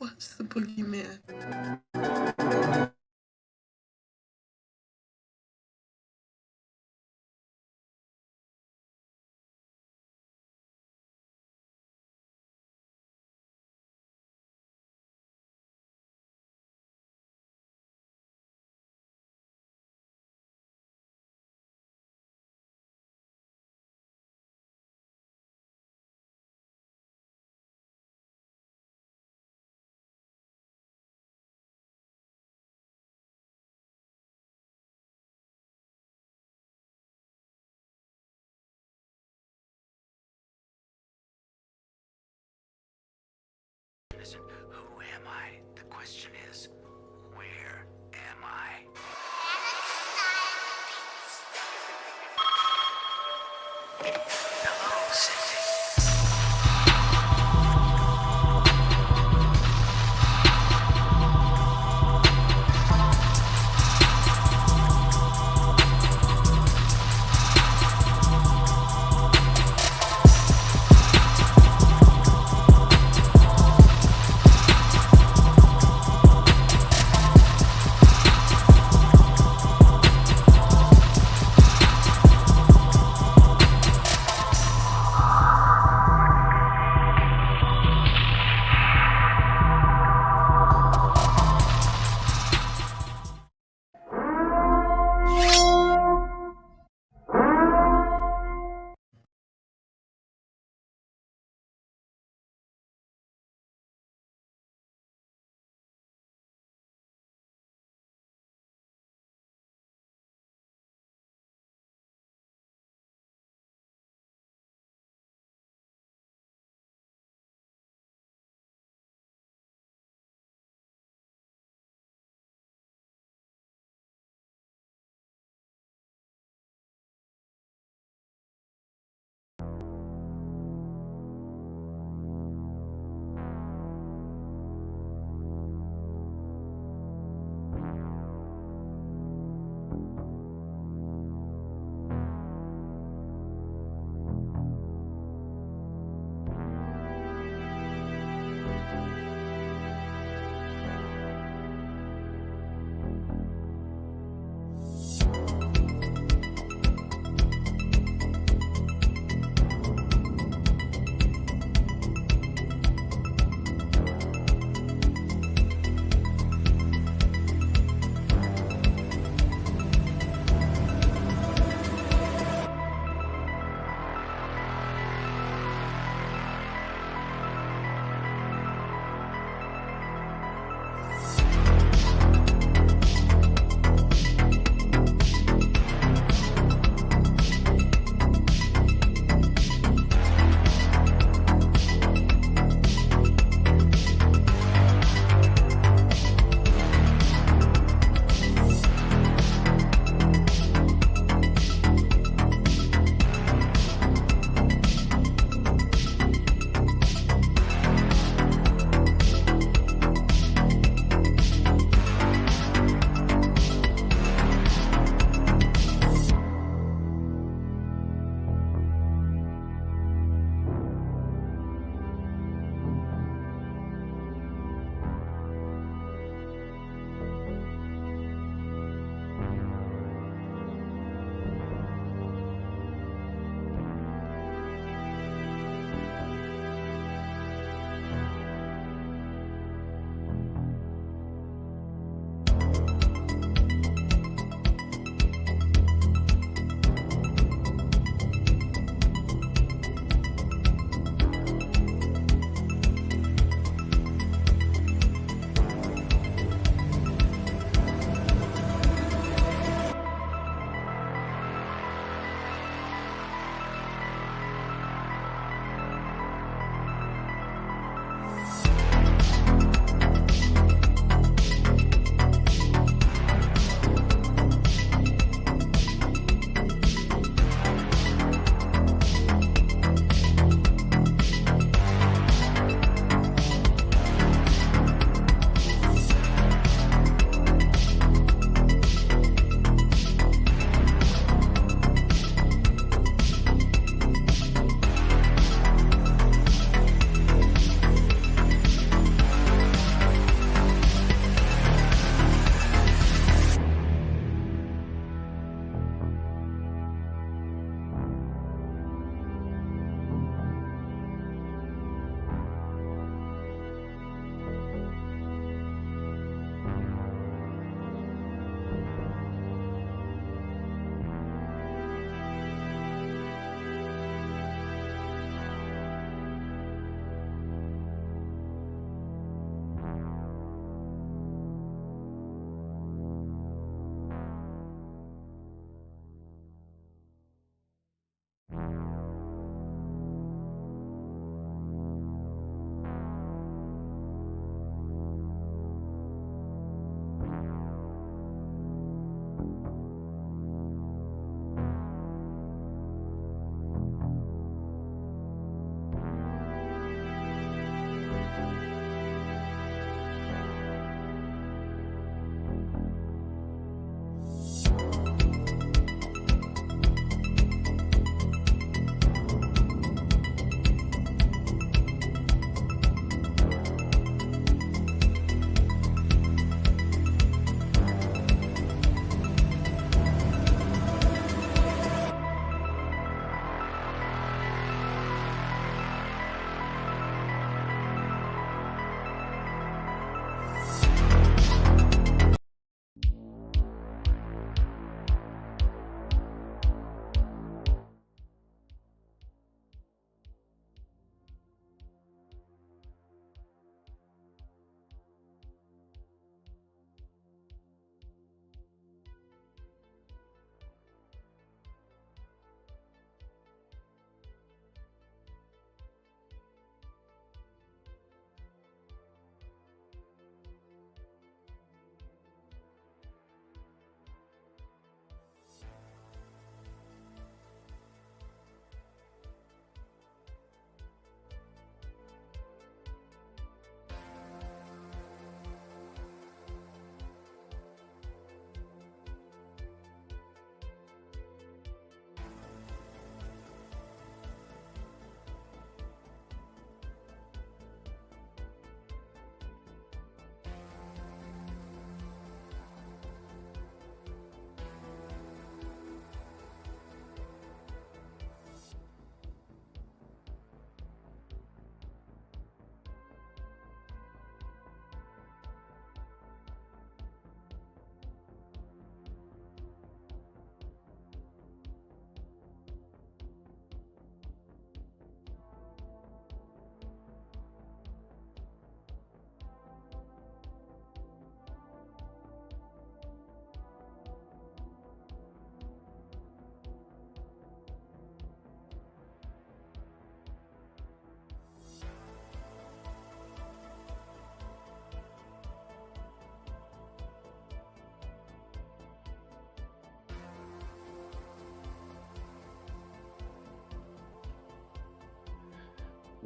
was the boogeyman. Listen, who am I? The question is, where am I? Hello, Cindy.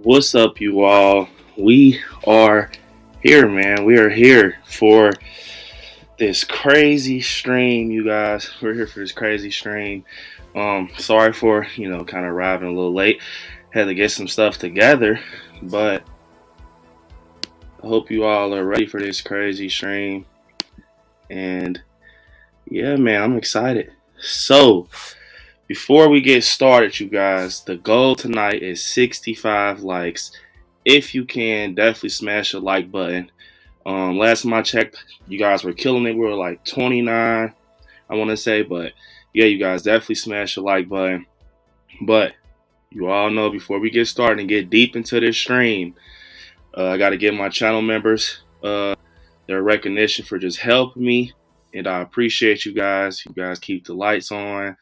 What's up, you all? We are here, man. We are here for this crazy stream, you guys. We're here for this crazy stream. Sorry for kind of arriving a little late. Had to get some stuff together, but I hope you all are ready for this crazy stream. And yeah, man, I'm excited. So, before we get started, you guys, the goal tonight is 65 likes. If you can, definitely smash the like button. Last time I checked, you guys were killing it. We were like 29, I want to say. But yeah, you guys definitely smash the like button. But you all know, before we get started and get deep into this stream, I got to give my channel members their recognition for just helping me. And I appreciate you guys. You guys keep the lights on.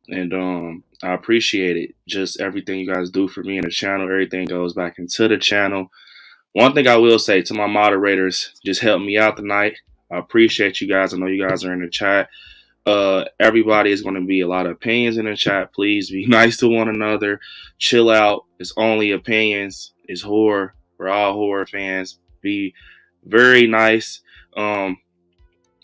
And I appreciate it. Just everything you guys do for me and the channel. Everything goes back into the channel. One thing I will say to my moderators, just help me out tonight. I appreciate you guys. I know you guys are in the chat. Everybody is going to be a lot of opinions in the chat. Please be nice to one another. Chill out. It's only opinions. It's horror. We're all horror fans. Be very nice.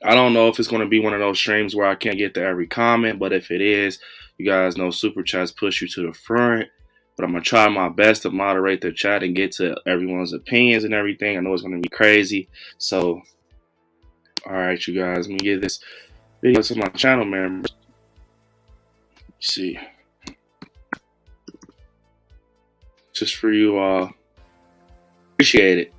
I don't know if it's going to be one of those streams where I can't get to every comment, but if it is, you guys know super chats push you to the front. But I'm going to try my best to moderate the chat and get to everyone's opinions and everything. I know it's going to be crazy. So, all right, you guys, let me give this video to my channel members. Let's see. Just for you all. Appreciate it.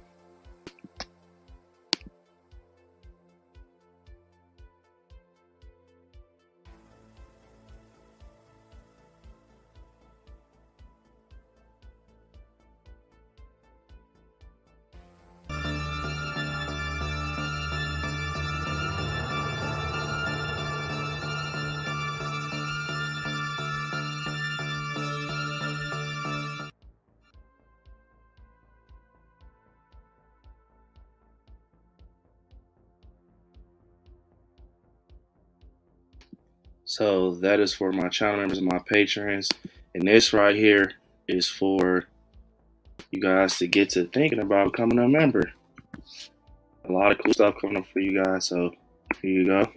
So that is for my channel members and my patrons. And this right here is for you guys to get to thinking about becoming a member. A lot of cool stuff coming up for you guys. So here you go.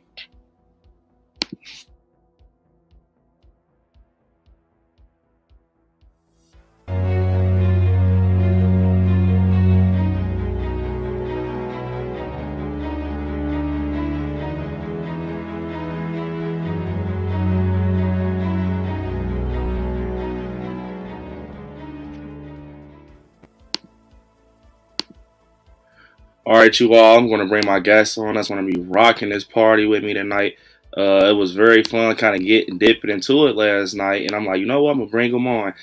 All right, you all, I'm going to bring my guests on. That's going to be rocking this party with me tonight. It was very fun kind of dipping into it last night. And I'm like, you know what? I'm going to bring him on.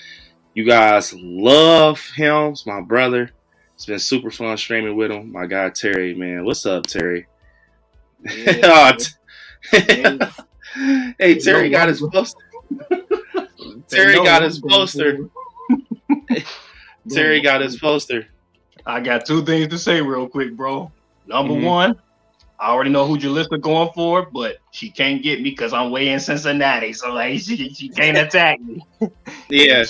You guys love him. It's my brother. It's been super fun streaming with him. My guy, Terry, man. What's up, Terry? Yeah, Hey, Terry got his poster. Terry got his poster. Terry got his poster. I got two things to say real quick, bro. Number one, I already know who Jalissa going for, but she can't get me because I'm way in Cincinnati, so like she can't attack me. Yeah.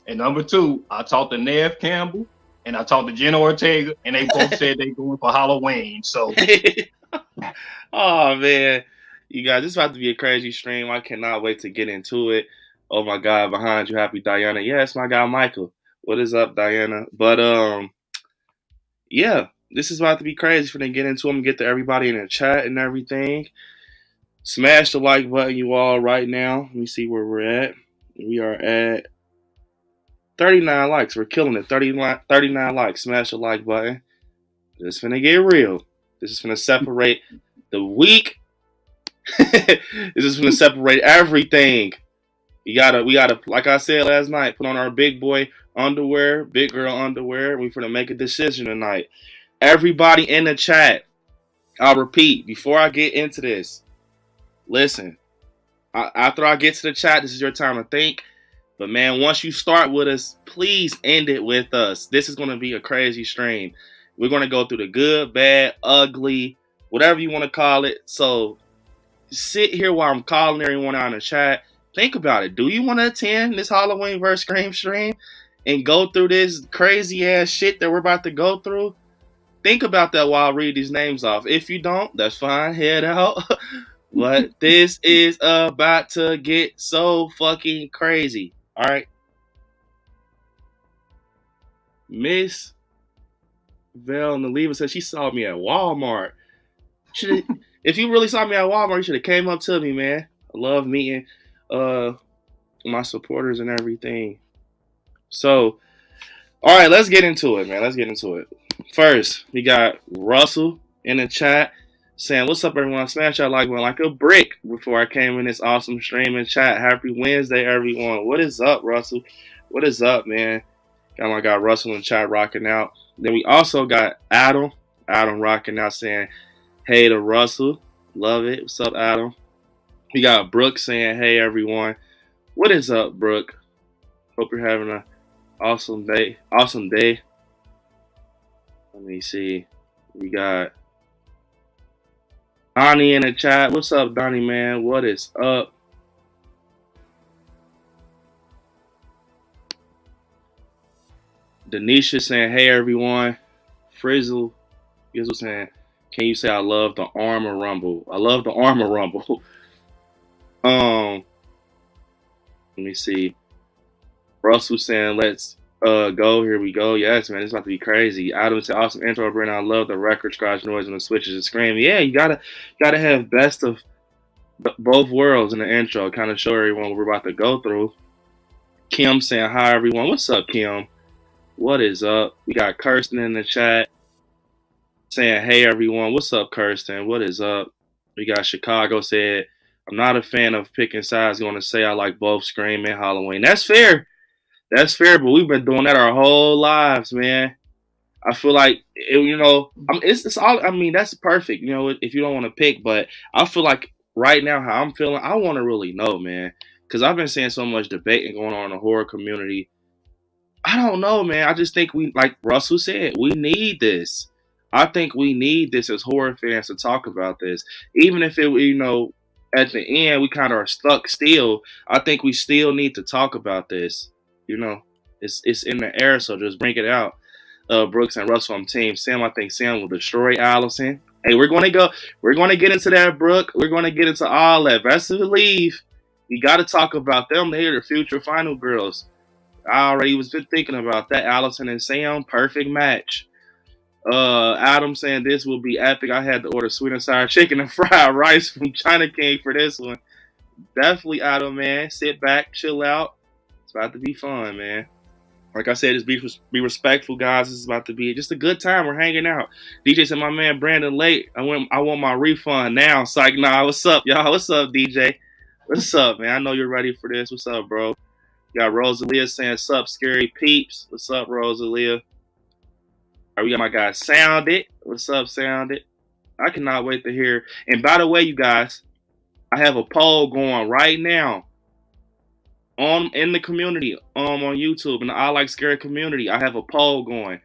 Number two, I talked to Nev Campbell and I talked to Jenna Ortega, and they both said they going for Halloween. So, oh man, you guys, this is about to be a crazy stream. I cannot wait to get into it. Oh my God, behind you, happy Diana. Yes, my guy Michael. What is up, Diana? But yeah, this is about to be crazy for them to get into them, get to everybody in the chat and everything. Smash the like button, you all, right now. Let me see where we're at. We are at 39 likes. We're killing it. 39 likes. Smash the like button. This is finna get real. This is finna separate the week. This is finna separate everything. We gotta, like I said last night, put on our big boy underwear, big girl underwear. We're finna make a decision tonight. Everybody in the chat, I'll repeat, before I get into this, listen, after I get to the chat, this is your time to think. But man, once you start with us, please end it with us. This is going to be a crazy stream. We're going to go through the good, bad, ugly, whatever you want to call it. So sit here while I'm calling everyone out in the chat. Think about it. Do you want to attend this Halloween vs. Scream stream? and go through this crazy ass shit that we're about to go through? Think about that while I read these names off. If you don't, that's fine. Head out. But this is about to get so fucking crazy. All right. Miss Val Naliva said she saw me at Walmart. If you really saw me at Walmart, you should have came up to me, man. I love meeting my supporters and everything. So, all right, let's get into it, man. Let's get into it. First, we got Russell in the chat saying, "What's up, everyone? Smash that like button like a brick before I came in this awesome stream and chat. Happy Wednesday, everyone. What is up, Russell? What is up, man? Got my guy Russell in the chat rocking out. Then we also got Adam rocking out saying, hey to Russell. Love it. What's up, Adam? We got Brooke saying, hey, everyone. What is up, Brooke? Hope you're having an awesome day. Awesome day. Let me see. We got Donnie in the chat. What's up, Donnie, man? What is up? Denisha saying, hey, everyone. Frizzle saying, can you say I love the Armor Rumble? I love the Armor Rumble. Let me see. Russell saying, let's go. Here we go. Yes, man, it's about to be crazy. Adam said, awesome intro, Brent. I love the record scratch noise and the switches and scream. Yeah, you gotta have best of both worlds in the intro. Kind of show everyone what we're about to go through. Kim saying, hi, everyone. What's up, Kim? What is up? We got Kirsten in the chat saying, hey, everyone. What's up, Kirsten? What is up? We got Chicago said, I'm not a fan of picking sides. Going to say I like both Scream and Halloween. That's fair. That's fair, but we've been doing that our whole lives, man. I feel like, it's all, I mean, that's perfect, if you don't want to pick, but I feel like right now how I'm feeling, I want to really know, man, because I've been seeing so much debate going on in the horror community. I don't know, man. I just think like Russell said, we need this. I think we need this as horror fans to talk about this. Even if it, at the end, we kind of are stuck still. I think we still need to talk about this. It's in the air, so just bring it out. Brooks and Russell on team. Sam, I think Sam will destroy Allison. Hey, we're going to get into that, Brooke. We're going to get into all that. Best believe, you got to talk about them. They're the future final girls. I already was been thinking about that. Allison and Sam, perfect match. Adam saying this will be epic. I had to order sweet and sour chicken and fried rice from China King for this one. Definitely, Adam, man. Sit back, chill out. It's about to be fun, man. Like I said, just be respectful, guys. This is about to be just a good time. We're hanging out. DJ said, my man Brandon late. I want my refund now. Psych, nah. What's up, y'all? What's up, DJ? What's up, man? I know you're ready for this. What's up, bro? You got Rosalia saying, sup, scary peeps. What's up, Rosalia? All right, we got my guy Sounded. What's up, Sounded? I cannot wait to hear. And by the way, you guys, I have a poll going right now in the community, on YouTube, in the I Like Scary community. I have a poll going.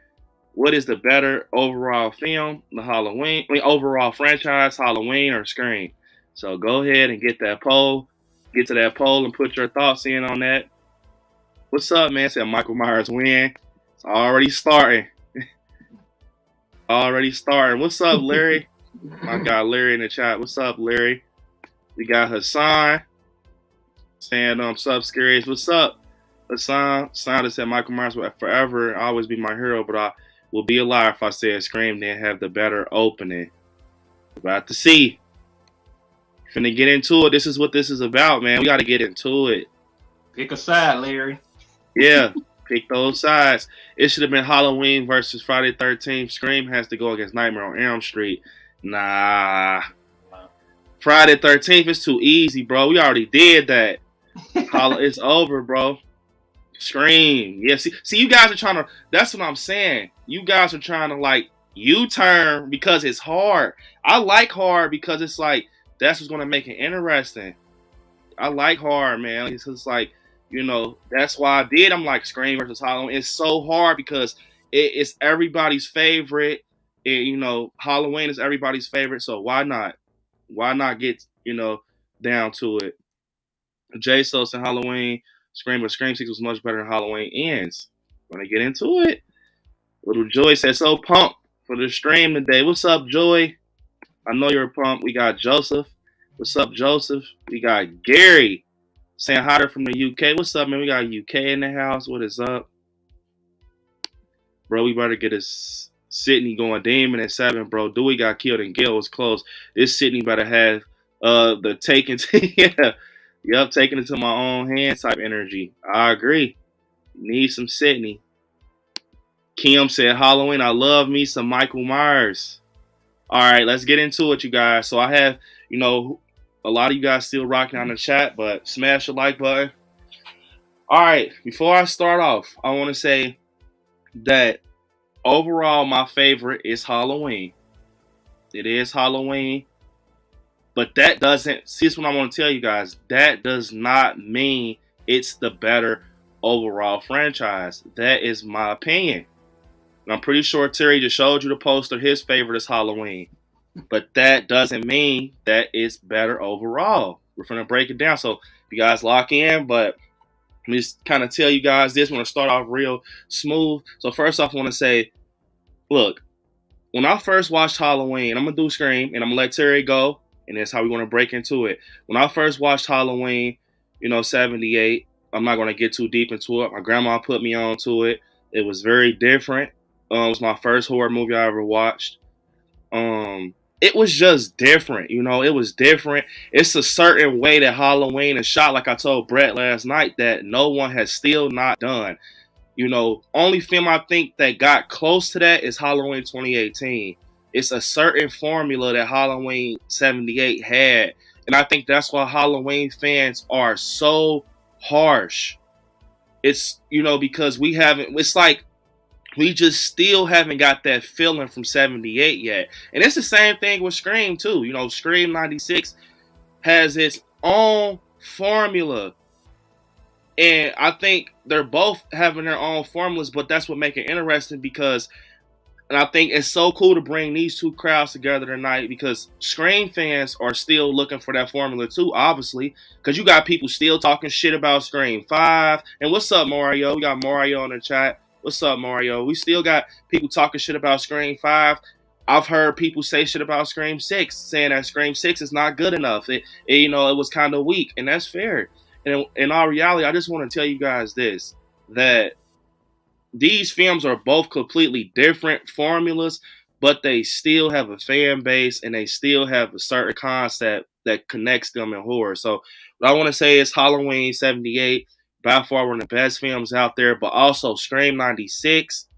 What is the better overall film, overall franchise, Halloween or Scream? So go ahead and get that poll. Get to that poll and put your thoughts in on that. What's up, man? Said Michael Myers win. It's already starting. What's up, Larry? I got Larry in the chat. What's up, Larry? We got Hassan saying, sup, scaries. What's up, Hassan? Hassan said Michael Myers will forever always be my hero, but I will be a liar if I said Scream didn't have the better opening. About to see. Finna get into it. This is what this is about, man. We got to get into it. Pick a side, Larry. Yeah, pick those sides. It should have been Halloween versus Friday the 13th. Scream has to go against Nightmare on Elm Street. Nah. Friday the 13th is too easy, bro. We already did that. It's over, bro. Scream. Yeah, see, you guys are trying to, that's what I'm saying. You guys are trying to, like, U-turn because it's hard. I like hard because it's like, that's what's going to make it interesting. I like hard, man. It's like, that's why I did. I'm like Scream versus Halloween. It's so hard because it's everybody's favorite. Halloween is everybody's favorite. So why not? Why not get, down to it? Jay So said Halloween, Scream, but Scream 6 was much better than Halloween Ends. Want to get into it? Little Joy said, so pumped for the stream today. What's up, Joy? I know you're pumped. We got Joseph. What's up, Joseph? We got Gary saying hi there from the UK. What's up, man? We got UK in the house. What is up? Bro, we better get us Sydney going. Damon at 7, bro. Dewey got killed and Gale was close. This Sydney better have the taking taking it to my own hand type energy. I agree. Need some Sydney. Kim said Halloween. I love me some Michael Myers. All right, let's get into it, you guys. So I have, a lot of you guys still rocking on the chat, but smash the like button. All right, before I start off, I want to say that overall my favorite is Halloween. It is Halloween. But that doesn't, see, this is what I want to tell you guys. That does not mean it's the better overall franchise. That is my opinion. And I'm pretty sure Terry just showed you the poster. His favorite is Halloween. But that doesn't mean that it's better overall. We're going to break it down. So you guys lock in, but let me just kind of tell you guys this. I'm going to start off real smooth. So first off, I want to say, look, when I first watched Halloween, I'm going to do Scream, and I'm going to let Terry go, and that's how we're going to break into it. When I first watched Halloween, 78, I'm not going to get too deep into it. My grandma put me on to it. It was very different. It was my first horror movie I ever watched. It was just different, it was different. It's a certain way that Halloween is shot, like I told Brett last night, that no one has still not done. Only film I think that got close to that is Halloween 2018. It's a certain formula that Halloween 78 had. And I think that's why Halloween fans are so harsh. It's, because it's like, we just still haven't got that feeling from 78 yet. And it's the same thing with Scream, too. Scream 96 has its own formula. And I think they're both having their own formulas, but that's what makes it interesting and I think it's so cool to bring these two crowds together tonight because Scream fans are still looking for that formula, too, obviously, because you got people still talking shit about Scream 5. And what's up, Mario? We got Mario in the chat. What's up, Mario? We still got people talking shit about Scream 5. I've heard people say shit about Scream 6, saying that Scream 6 is not good enough. It was kind of weak, and that's fair. And in all reality, I just want to tell you guys this, that these films are both completely different formulas, but they still have a fan base, and they still have a certain concept that connects them in horror. So what I want to say is Halloween 78, by far one of the best films out there, but also Scream 96.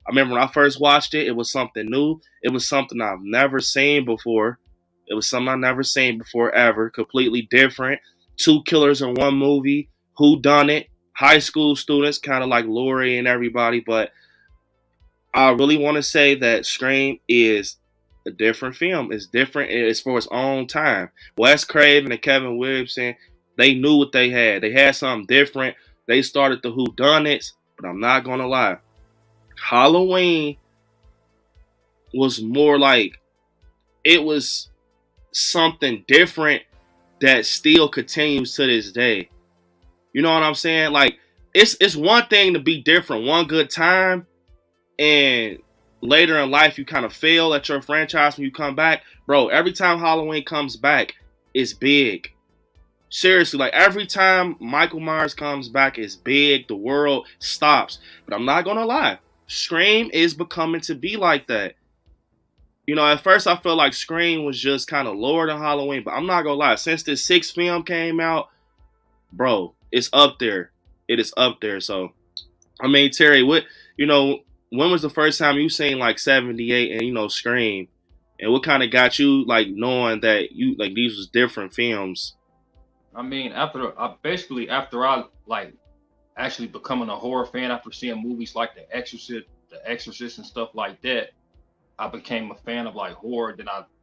I remember when I first watched it, it was something new. It was something I've never seen before. It was something I've never seen before ever. Completely different. 2 killers in one movie. Who done it? High school students, kind of like Lori and everybody. But I really want to say that Scream is a different film. It's different. It's for its own time. Wes Craven and Kevin Williamson, they knew what they had. They had something different. They started the whodunits, but I'm not going to lie. Halloween was more like, it was something different that still continues to this day. You know what I'm saying? Like, it's one thing to be different one good time, and later in life you kind of fail at your franchise when you come back. Bro, every time Halloween comes back, it's big. Seriously, like every time Michael Myers comes back, it's big. The world stops. But I'm not going to lie. Scream is becoming to be like that. At first I felt like Scream was just kind of lower than Halloween. But I'm not going to lie. Since this 6th film came out, bro, it's up there. It is up there. So, I mean, Terry, when was the first time you seen like 78 and, Scream? And what kind of got you like knowing that these was different films? I mean, after I like actually becoming a horror fan, after seeing movies like The Exorcist and stuff like that, I became a fan of like horror.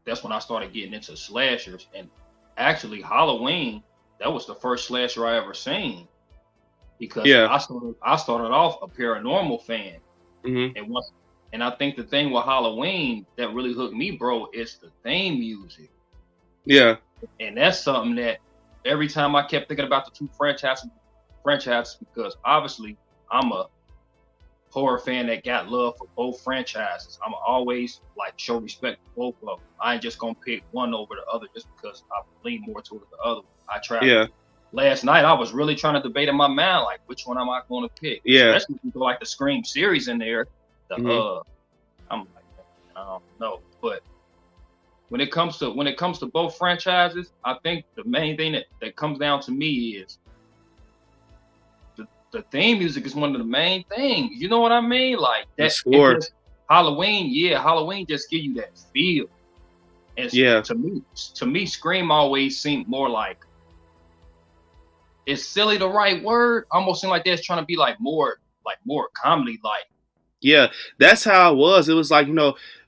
That's when I started getting into slashers. And actually, Halloween, that was the first slasher I ever seen, because I started off a paranormal fan, and I think the thing with Halloween that really hooked me, bro, is the theme music. Yeah, and that's something that every time I kept thinking about the two franchises, because obviously I'm a horror fan that got love for both franchises. I'm always like show respect to both of them. I ain't just gonna pick one over the other just because I lean more towards the other one. I travel. Yeah. Last night I was really trying to debate in my mind like which one am I going to pick, Yeah. especially if you go like the Scream series in there. I'm like, I don't know, but when it comes to both franchises, I think the main thing that comes down to me is the theme music is one of the main things. You know what I mean? Like The that. score. Halloween, yeah, Halloween just give you that feel. And Yeah. to me, Scream always seemed more like, is silly the right word? Almost seemed like that's trying to be like more comedy like. Yeah, that's how it was. It was like,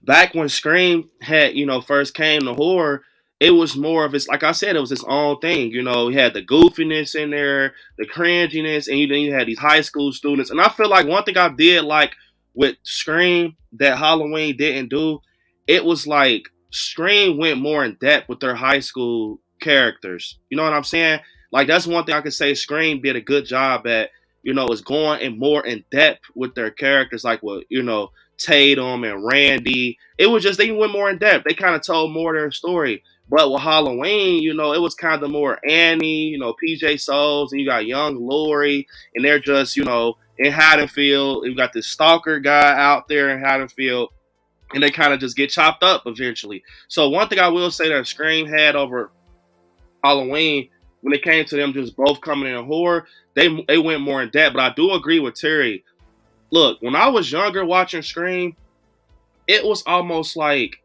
back when Scream had, first came to horror, it was more of its, like I said, it was its own thing. You had the goofiness in there, the cringiness, and then you had these high school students. And I feel like one thing I did like with Scream that Halloween didn't do, it was like Scream went more in depth with their high school characters. You know what I'm saying? Like that's one thing I could say Scream did a good job at, is going in more in depth with their characters, like with, Tatum and Randy. It was just, they went more in depth. They kind of told more of their story. But with Halloween, it was kind of more Annie, PJ Souls, and you got young Lori, and they're just, in Haddonfield. You got this stalker guy out there in Haddonfield, and they kind of just get chopped up eventually. So one thing I will say that Scream had over Halloween, when it came to them just both coming in horror, they went more in depth. But I do agree with Terry. Look, when I was younger watching Scream, it was almost like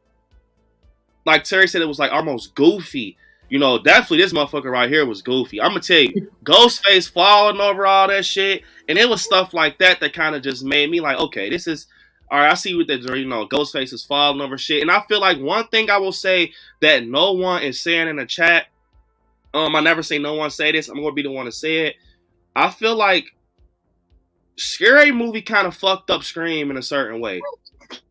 Terry said, it was like almost goofy. Definitely this motherfucker right here was goofy. I'm gonna tell you, Ghostface falling over all that shit, and it was stuff like that kind of just made me like, okay, this is all right. I see what they're doing. Ghostface is falling over shit, and I feel like one thing I will say that no one is saying in the chat. I never say no one say this. I'm gonna be the one to say it. I feel like Scary Movie kind of fucked up Scream in a certain way.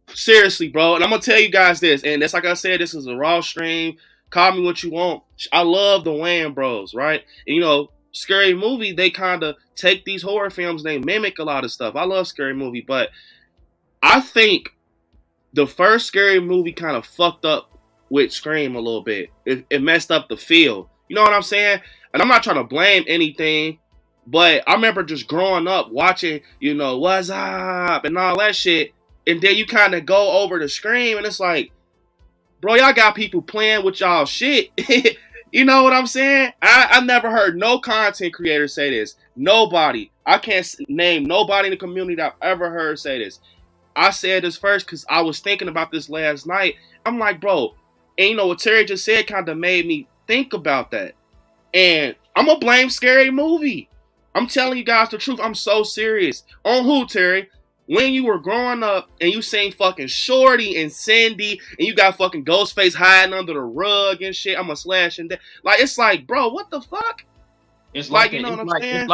Seriously, bro. And I'm gonna tell you guys this, and that's like I said, this is a raw stream. Call me what you want. I love the Wayans Bros, right? And Scary Movie, they kind of take these horror films, they mimic a lot of stuff. I love Scary Movie, but I think the first Scary Movie kind of fucked up with Scream a little bit. It messed up the feel. You know what I'm saying? And I'm not trying to blame anything, but I remember just growing up watching, what's up and all that shit. And then you kind of go over the Scream and it's like, bro, y'all got people playing with y'all shit. You know what I'm saying? I never heard no content creator say this. Nobody. I can't name nobody in the community that I've ever heard say this. I said this first because I was thinking about this last night. I'm like, bro, and what Terry just said kind of made me think about that. And I'm going to blame Scary Movie. I'm telling you guys the truth. I'm so serious. On who, Terry? When you were growing up and you seen fucking Shorty and Cindy and you got fucking Ghostface hiding under the rug and shit, I'm a slash and that. Like, it's like, bro, what the fuck? It's like, it's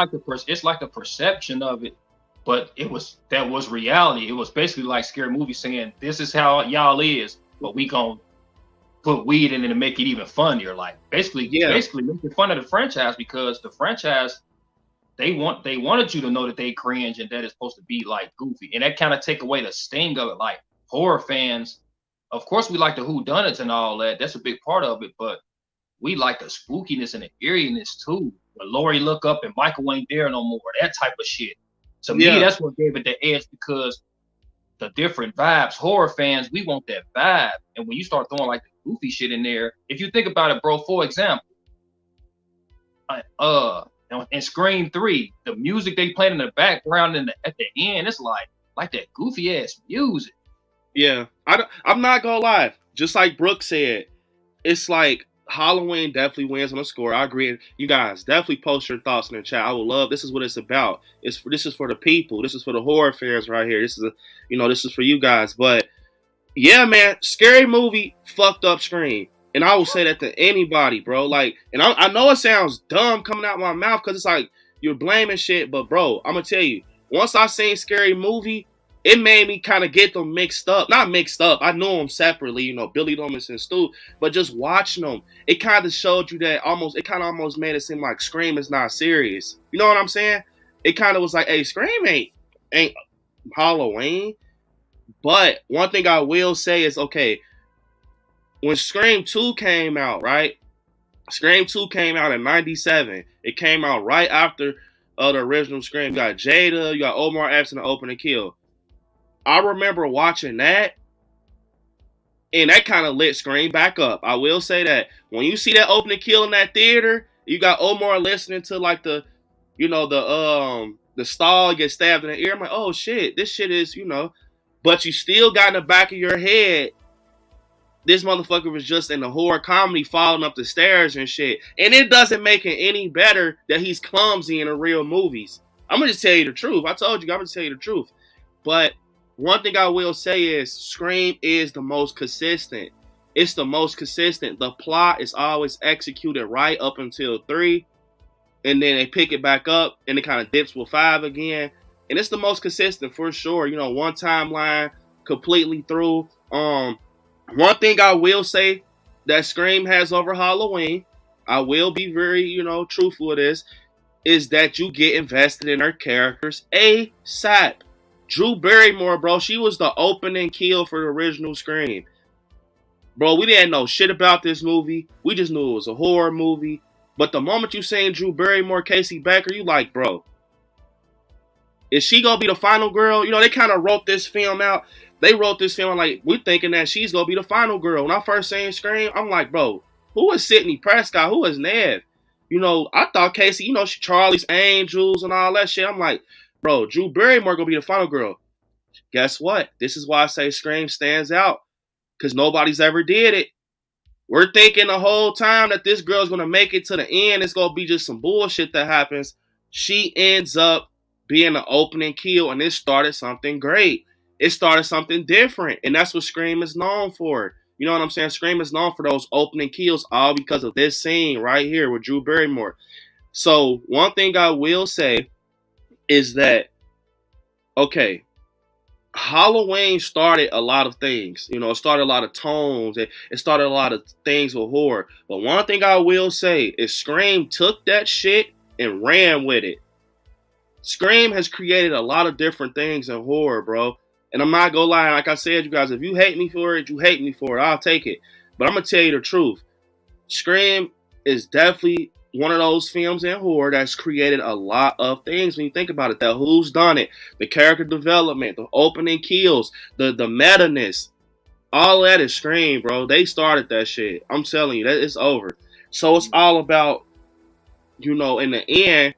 like the perception of it, but that was reality. It was basically like Scary Movie saying, this is how y'all is, but we gonna put weed in it and make it even funnier. Like basically making fun of the franchise because the franchise they wanted you to know that they cringe and that it's supposed to be like goofy, and that kind of take away the sting of it. Like horror fans, of course, we like the whodunits and all that. That's a big part of it, but we like the spookiness and the eeriness too. When Lori look up and Michael ain't there no more, that type of shit. To me, that's what gave it the edge because the different vibes. Horror fans, we want that vibe, and when you start throwing like the goofy shit in there, if you think about it, bro. For example, in Scream 3, the music they played in the background and at the end, it's like that goofy ass music. Yeah, I'm not gonna lie. Just like Brooke said, it's like Halloween definitely wins on the score. I agree. You guys definitely post your thoughts in the chat. I would love. This is what it's about. This is for the people. This is for the horror fans right here. This is this is for you guys. But yeah, man, Scary Movie fucked up Scream. And I will say that to anybody, bro. Like, and I know it sounds dumb coming out my mouth because it's like you're blaming shit. But, bro, I'm going to tell you, once I seen Scary Movie, it made me kind of get them mixed up. Not mixed up. I knew them separately, Billy Loomis and Stu. But just watching them, it kind of showed you that it kind of almost made it seem like Scream is not serious. You know what I'm saying? It kind of was like, hey, Scream ain't Halloween. But one thing I will say is, okay, when Scream 2 came out, right? Scream 2 came out in 97. It came out right after the original Scream. You got Jada, you got Omar Epps in the opening kill. I remember watching that, and that kind of lit Scream back up. I will say that. When you see that opening kill in that theater, you got Omar listening to like the, the stall get stabbed in the ear. I'm like, oh shit, this shit is, but you still got in the back of your head, this motherfucker was just in the horror comedy falling up the stairs and shit. And it doesn't make it any better that he's clumsy in the real movies. I'm going to just tell you the truth. I told you, I'm going to tell you the truth. But one thing I will say is Scream is the most consistent. It's the most consistent. The plot is always executed right up until 3. And then they pick it back up and it kind of dips with 5 again. And it's the most consistent for sure. One timeline completely through. One thing I will say that Scream has over Halloween, I will be very, truthful with this, is that you get invested in her characters ASAP. Drew Barrymore, bro, she was the opening kill for the original Scream. Bro, we didn't know shit about this movie. We just knew it was a horror movie. But the moment you seen Drew Barrymore, Casey Becker, you like, bro, is she gonna be the final girl? They kind of wrote this film out. They wrote this film like, we're thinking that she's going to be the final girl. When I first seen Scream, I'm like, bro, who is Sidney Prescott? Who is Nev? I thought Casey, she Charlie's Angels and all that shit. I'm like, bro, Drew Barrymore going to be the final girl. Guess what? This is why I say Scream stands out. Because nobody's ever did it. We're thinking the whole time that this girl's going to make it to the end. It's going to be just some bullshit that happens. She ends up being the opening kill, and it started something great. It started something different, and that's what Scream is known for. You know what I'm saying? Scream is known for those opening kills, all because of this scene right here with Drew Barrymore. So one thing I will say is that, okay, Halloween started a lot of things. It started a lot of tones. It started a lot of things with horror. But one thing I will say is Scream took that shit and ran with it. Scream has created a lot of different things in horror, bro. And I'm not gonna lie, like I said, you guys, if you hate me for it, you hate me for it. I'll take it. But I'm gonna tell you the truth. Scream is definitely one of those films in horror that's created a lot of things when you think about it. The who's done it, the character development, the opening kills, the meta-ness. All that is Scream, bro. They started that shit. I'm telling you, that it's over. So it's all about, in the end,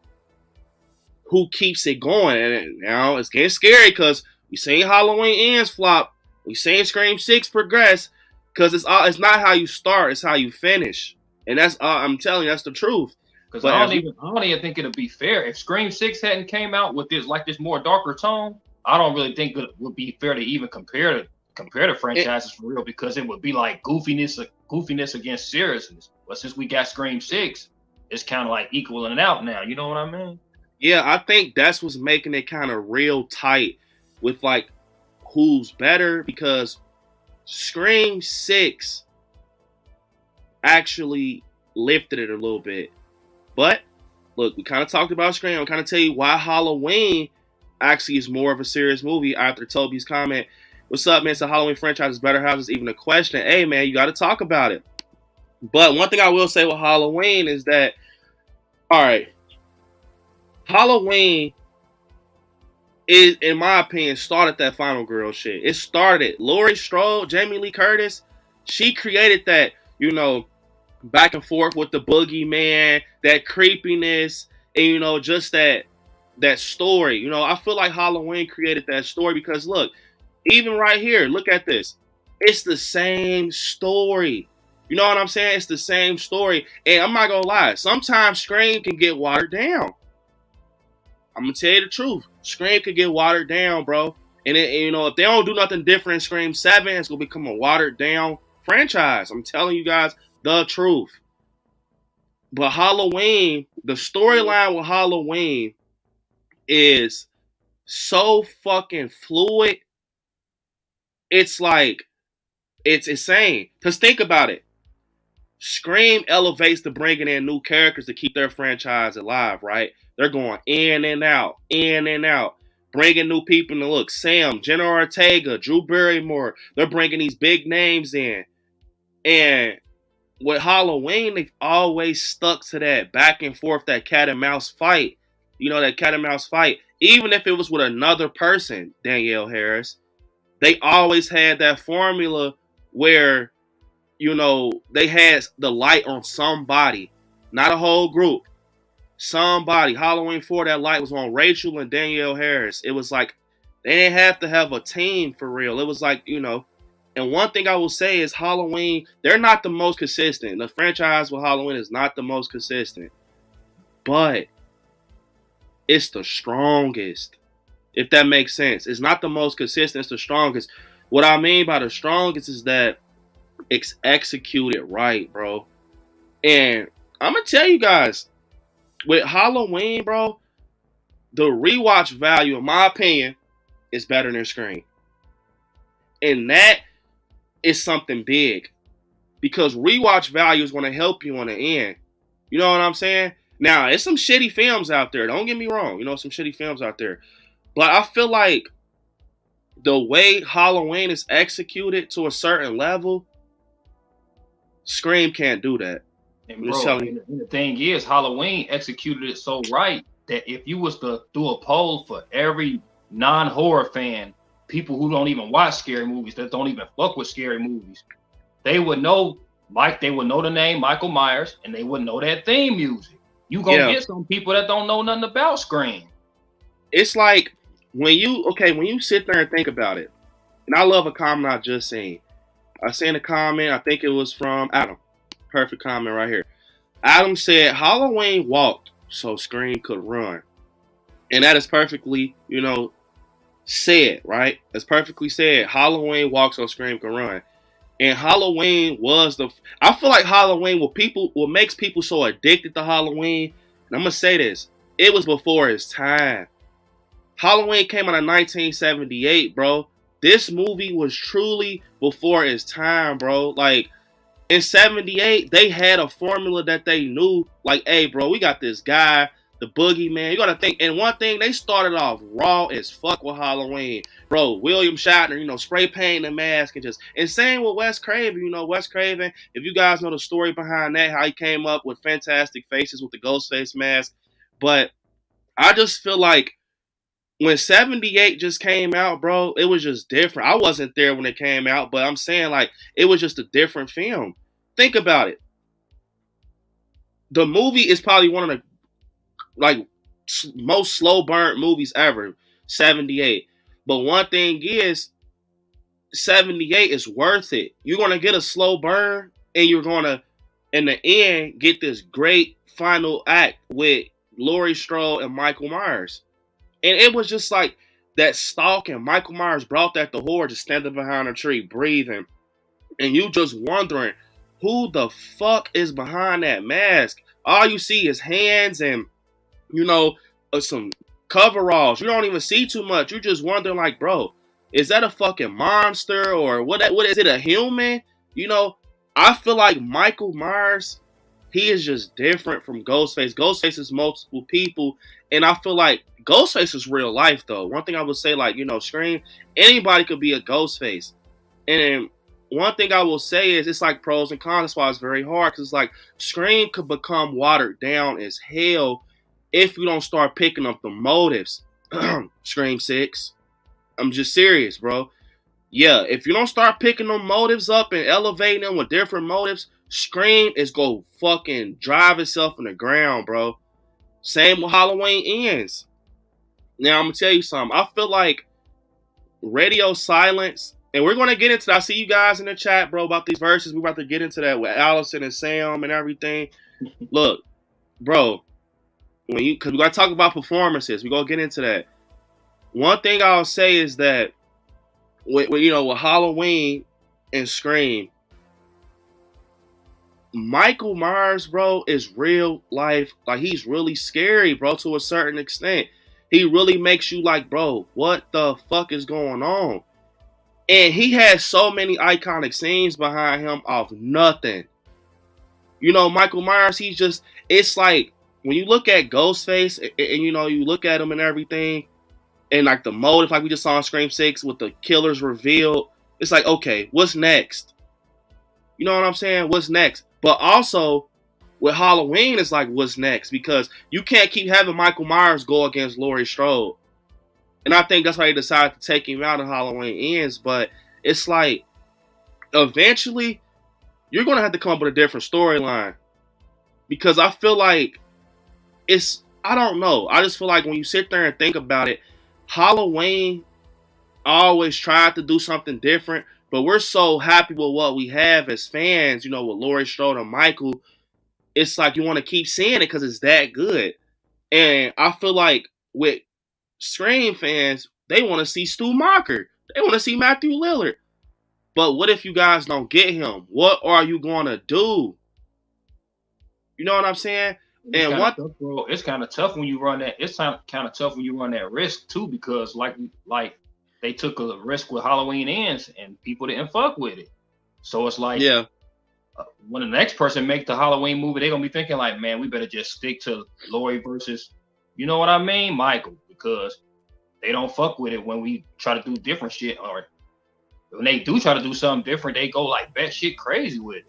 who keeps it going. And now it's getting scary because we seen Halloween Ends flop. We seen Scream 6 progress. Because it's not how you start, it's how you finish. And that's I'm telling you, that's the truth. Because I don't even think it'll be fair. If Scream 6 hadn't came out with this more darker tone, I don't really think it would be fair to even compare the franchises for real, because it would be like goofiness against seriousness. But since we got Scream 6, it's kind of like equaling it out now. You know what I mean? Yeah, I think that's what's making it kind of real tight with like who's better, because Scream 6 actually lifted it a little bit. But look, we kind of talked about Scream. I'm kind of tell you why Halloween actually is more of a serious movie after Toby's comment. What's up, man? It's a Halloween franchise is better. How's this even a question? Hey, man, you got to talk about it. But one thing I will say with Halloween is that, all right, Halloween is, in my opinion, started that final girl shit. It started. Laurie Strode, Jamie Lee Curtis, she created that, back and forth with the boogeyman, that creepiness, and, just that story. I feel like Halloween created that story because, look, even right here, look at this. It's the same story. You know what I'm saying? It's the same story. And I'm not going to lie. Sometimes Scream can get watered down. I'm going to tell you the truth. Scream could get watered down, bro. And, if they don't do nothing different in Scream 7, it's going to become a watered down franchise. I'm telling you guys the truth. But Halloween, the storyline with Halloween is so fucking fluid. It's like, it's insane. Because think about it. Scream elevates to bringing in new characters to keep their franchise alive, right? They're going in and out, in and out. bringing new people to look. Sam, Jenna Ortega, Drew Barrymore. They're bringing these big names in. And with Halloween, they've always stuck to that back and forth, that cat and mouse fight. You know, that cat and mouse fight. Even if it was with another person, Danielle Harris, they always had that formula where, you know, they had the light on somebody, not a whole group. Somebody. Halloween 4, that light was on Rachel and Danielle Harris. It was like they didn't have to have a team for real. It was like, you know, and one thing I will say is Halloween, they're not the most consistent. The franchise with Halloween is not the most consistent. But it's the strongest. If that makes sense. It's not the most consistent, it's the strongest. What I mean by the strongest is that it's executed right, bro. And I'm going to tell you guys, with Halloween, bro, the rewatch value, in my opinion, is better than Scream. And that is something big. Because rewatch value is going to help you on the end. You know what I'm saying? Now, there's some shitty films out there. Don't get me wrong. You know, some shitty films out there. But I feel like the way Halloween is executed to a certain level, Scream can't do that. And bro, and the thing is, Halloween executed it so right that if you was to do a poll for every non-horror fan, people who don't even watch scary movies, that don't even fuck with scary movies, they would know, they would know the name Michael Myers, and they would know that theme music. You gonna get some people that don't know nothing about Scream. It's like when you sit there and think about it, and I love a comment I just seen. I seen a comment, I think it was from Adam. Perfect comment right here. Adam said, Halloween walked so Scream could run. And that is perfectly, you know, said, right? That's perfectly said. Halloween walked so Scream could run. And Halloween was I feel like Halloween, what makes people so addicted to Halloween, and I'm going to say this, it was before its time. Halloween came out in 1978, bro. This movie was truly before its time, bro. Like, in 78, they had a formula that they knew, like, hey, bro, we got this guy, the boogeyman. You got to think, and one thing, they started off raw as fuck with Halloween. Bro, William Shatner, you know, spray painting the mask and same with Wes Craven. You know, Wes Craven, if you guys know the story behind that, how he came up with Fantastic Faces with the ghost face mask. But I just feel like when 78 just came out, bro, it was just different. I wasn't there when it came out, but I'm saying, like, it was just a different film. Think about it. The movie is probably one of the, like, most slow burn movies ever, 78. But one thing is, 78 is worth it. You're going to get a slow burn, and you're going to, in the end, get this great final act with Laurie Strode and Michael Myers. And it was just like that stalk, and Michael Myers brought that to horror, just standing behind a tree, breathing. And you just wondering, who the fuck is behind that mask? All you see is hands and, you know, some coveralls. You don't even see too much. You're just wondering, like, bro, is that a fucking monster? Or what is it, a human? You know, I feel like Michael Myers, he is just different from Ghostface. Ghostface is multiple people. And I feel like Ghostface is real life, though. One thing I would say, like, you know, Scream, anybody could be a Ghostface. And one thing I will say is it's like pros and cons. That's why it's very hard. Because it's like Scream could become watered down as hell if you don't start picking up the motives. Scream 6. I'm just serious, bro. Yeah, if you don't start picking them motives up and elevating them with different motives, Scream is going to fucking drive itself in the ground, bro. Same with Halloween Ends. Now, I'm going to tell you something. I feel like radio silence, and we're going to get into that. I see you guys in the chat, bro, about these verses. We're about to get into that with Allison and Sam and everything. Look, bro, because we got to talk about performances. We're going to get into that. One thing I'll say is that, with Halloween and Scream, Michael Myers, bro, is real life. Like, he's really scary, bro, to a certain extent. He really makes you like, bro, what the fuck is going on? And he has so many iconic scenes behind him off nothing. You know, Michael Myers, it's like, when you look at Ghostface and you know, you look at him and everything, and like the motive, like we just saw in Scream 6 with the killers revealed. It's like, okay, what's next? You know what I'm saying? What's next? But also with Halloween, it's like, what's next? Because you can't keep having Michael Myers go against Laurie Strode. And I think that's why they decided to take him out of Halloween Ends. But it's like, eventually, you're going to have to come up with a different storyline. Because I feel like I don't know. I just feel like when you sit there and think about it, Halloween always tried to do something different. But we're so happy with what we have as fans, with Laurie Strode and Michael. It's like you want to keep seeing it because it's that good. And I feel like with Scream fans, they want to see Stu Macher. They want to see Matthew Lillard. But what if you guys don't get him? What are you going to do? You know what I'm saying? It's kind of tough when you run that. It's kind of tough when you run that risk too, because like they took a risk with Halloween Ends and people didn't fuck with it. So it's like, yeah. When the next person make the Halloween movie, they're gonna be thinking like, man, we better just stick to Laurie versus, you know what I mean, Michael, because they don't fuck with it when we try to do different shit, or when they do try to do something different, they go like batshit crazy with it.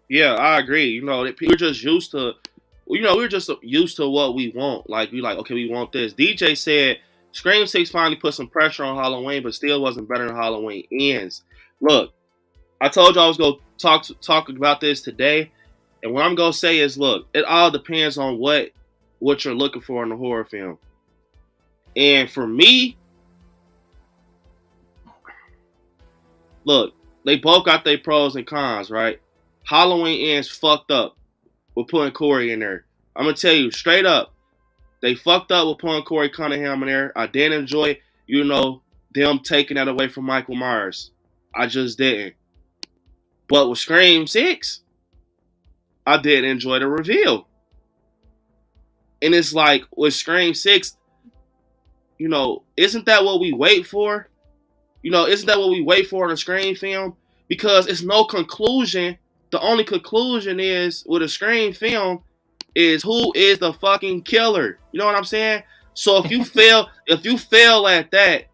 Yeah, I agree. We're just used to, we're just used to what we want. Like, okay, we want this. DJ said Scream 6 finally put some pressure on Halloween, but still wasn't better than Halloween Ends. Look, I told you I was going to talk about this today, and what I'm going to say is, look, it all depends on what you're looking for in a horror film. And for me, look, they both got their pros and cons, right? Halloween Ends fucked up with putting Corey in there. I'm going to tell you straight up, they fucked up with putting Corey Cunningham in there. I didn't enjoy, them taking that away from Michael Myers. I just didn't. But with Scream 6, I did enjoy the reveal. And it's like, with Scream 6, isn't that what we wait for? Isn't that what we wait for in a Scream film? Because it's no conclusion. The only conclusion is, with a Scream film, is who is the fucking killer. You know what I'm saying? So if you fail at that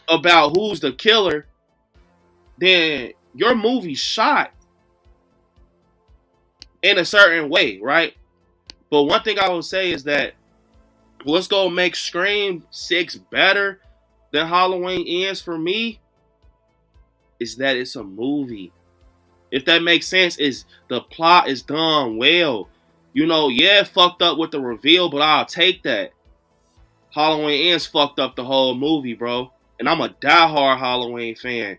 about who's the killer, then your movie's shot in a certain way, right? But one thing I will say is that what's going to make Scream 6 better than Halloween Ends for me is that it's a movie. If that makes sense, is the plot is done well. It fucked up with the reveal, but I'll take that. Halloween Ends fucked up the whole movie, bro. And I'm a diehard Halloween fan.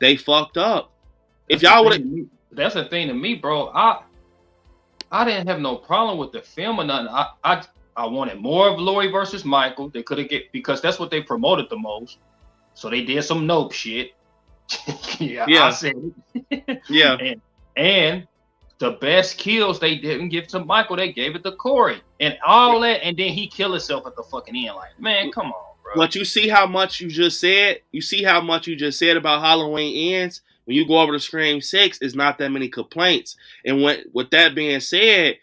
They fucked up. If y'all would, that's the thing to me, bro. I didn't have no problem with the film or nothing. I wanted more of Laurie versus Michael. They could have because that's what they promoted the most. So they did some Nope shit. yeah, I said it. Yeah. And the best kills they didn't give to Michael, they gave it to Corey. And all that, and then he killed himself at the fucking end. Like, man, come on, bro. But you see how much you just said? You see how much you just said about Halloween Ends? When you go over to Scream 6, it's not that many complaints. And with that being said,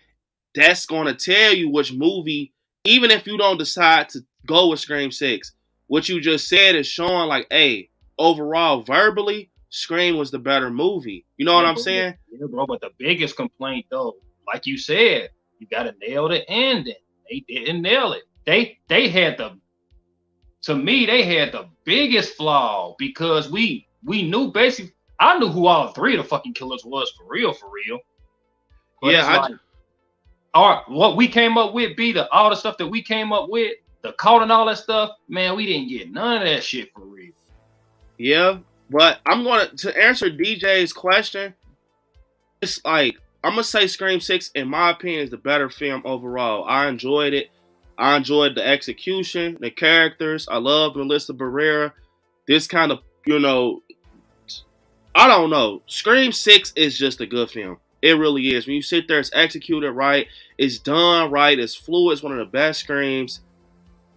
that's going to tell you which movie, even if you don't decide to go with Scream 6, what you just said is showing like, hey, overall, verbally, Scream was the better movie. You know what I'm saying? Yeah, bro, but the biggest complaint, though, like you said, you got to nail the ending. They didn't nail it. They had to me, they had the biggest flaw because we knew basically, I knew who all three of the fucking killers was for real. But yeah, what we came up with, all the stuff that we came up with, the cult and all that stuff, man, we didn't get none of that shit for real. Yeah, but I'm going to answer DJ's question. It's like, I'm going to say Scream 6, in my opinion, is the better film overall. I enjoyed it. I enjoyed the execution, the characters. I love Melissa Barrera. This kind of, I don't know. Scream 6 is just a good film. It really is. When you sit there, it's executed right. It's done right. It's fluid. It's one of the best Screams.